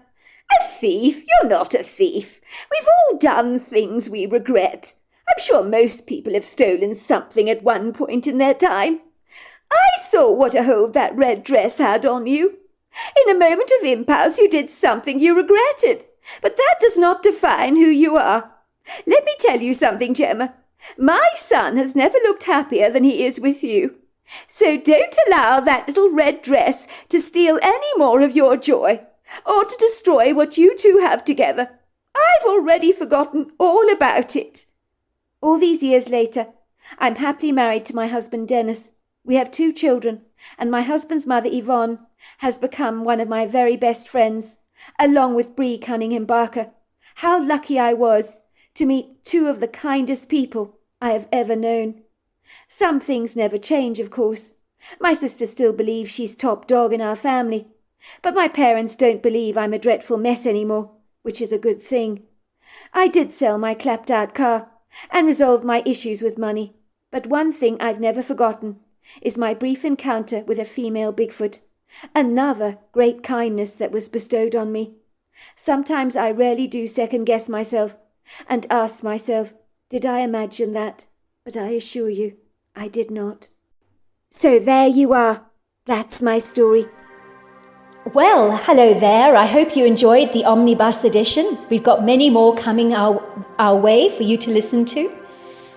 A thief? You're not a thief. We've all done things we regret. I'm sure most people have stolen something at one point in their time. I saw what a hold that red dress had on you. In a moment of impulse you did something you regretted, but that does not define who you are. Let me tell you something, Gemma. My son has never looked happier than he is with you. So don't allow that little red dress to steal any more of your joy, or to destroy what you two have together. I've already forgotten all about it. All these years later, I'm happily married to my husband Dennis. We have 2 children, and my husband's mother Yvonne has become one of my very best friends, along with Bree Cunningham Barker. How lucky I was to meet 2 of the kindest people I have ever known. Some things never change, of course. My sister still believes she's top dog in our family, but my parents don't believe I'm a dreadful mess anymore, which is a good thing. I did sell my clapped-out car and resolved my issues with money, but one thing I've never forgotten is my brief encounter with a female Bigfoot, another great kindness that was bestowed on me. Sometimes I really do second-guess myself and ask myself, did I imagine that? But I assure you, I did not. So there you are. That's my story. Well, hello there. I hope you enjoyed the Omnibus edition. We've got many more coming our way for you to listen to.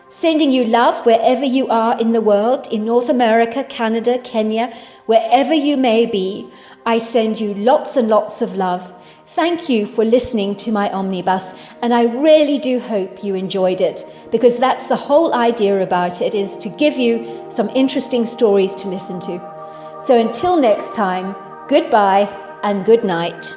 Sending you love wherever you are in the world, in North America, Canada, Kenya, wherever you may be. I send you lots and lots of love. Thank you for listening to my Omnibus, and I really do hope you enjoyed it, because that's the whole idea about it, is to give you some interesting stories to listen to. So until next time, goodbye and good night.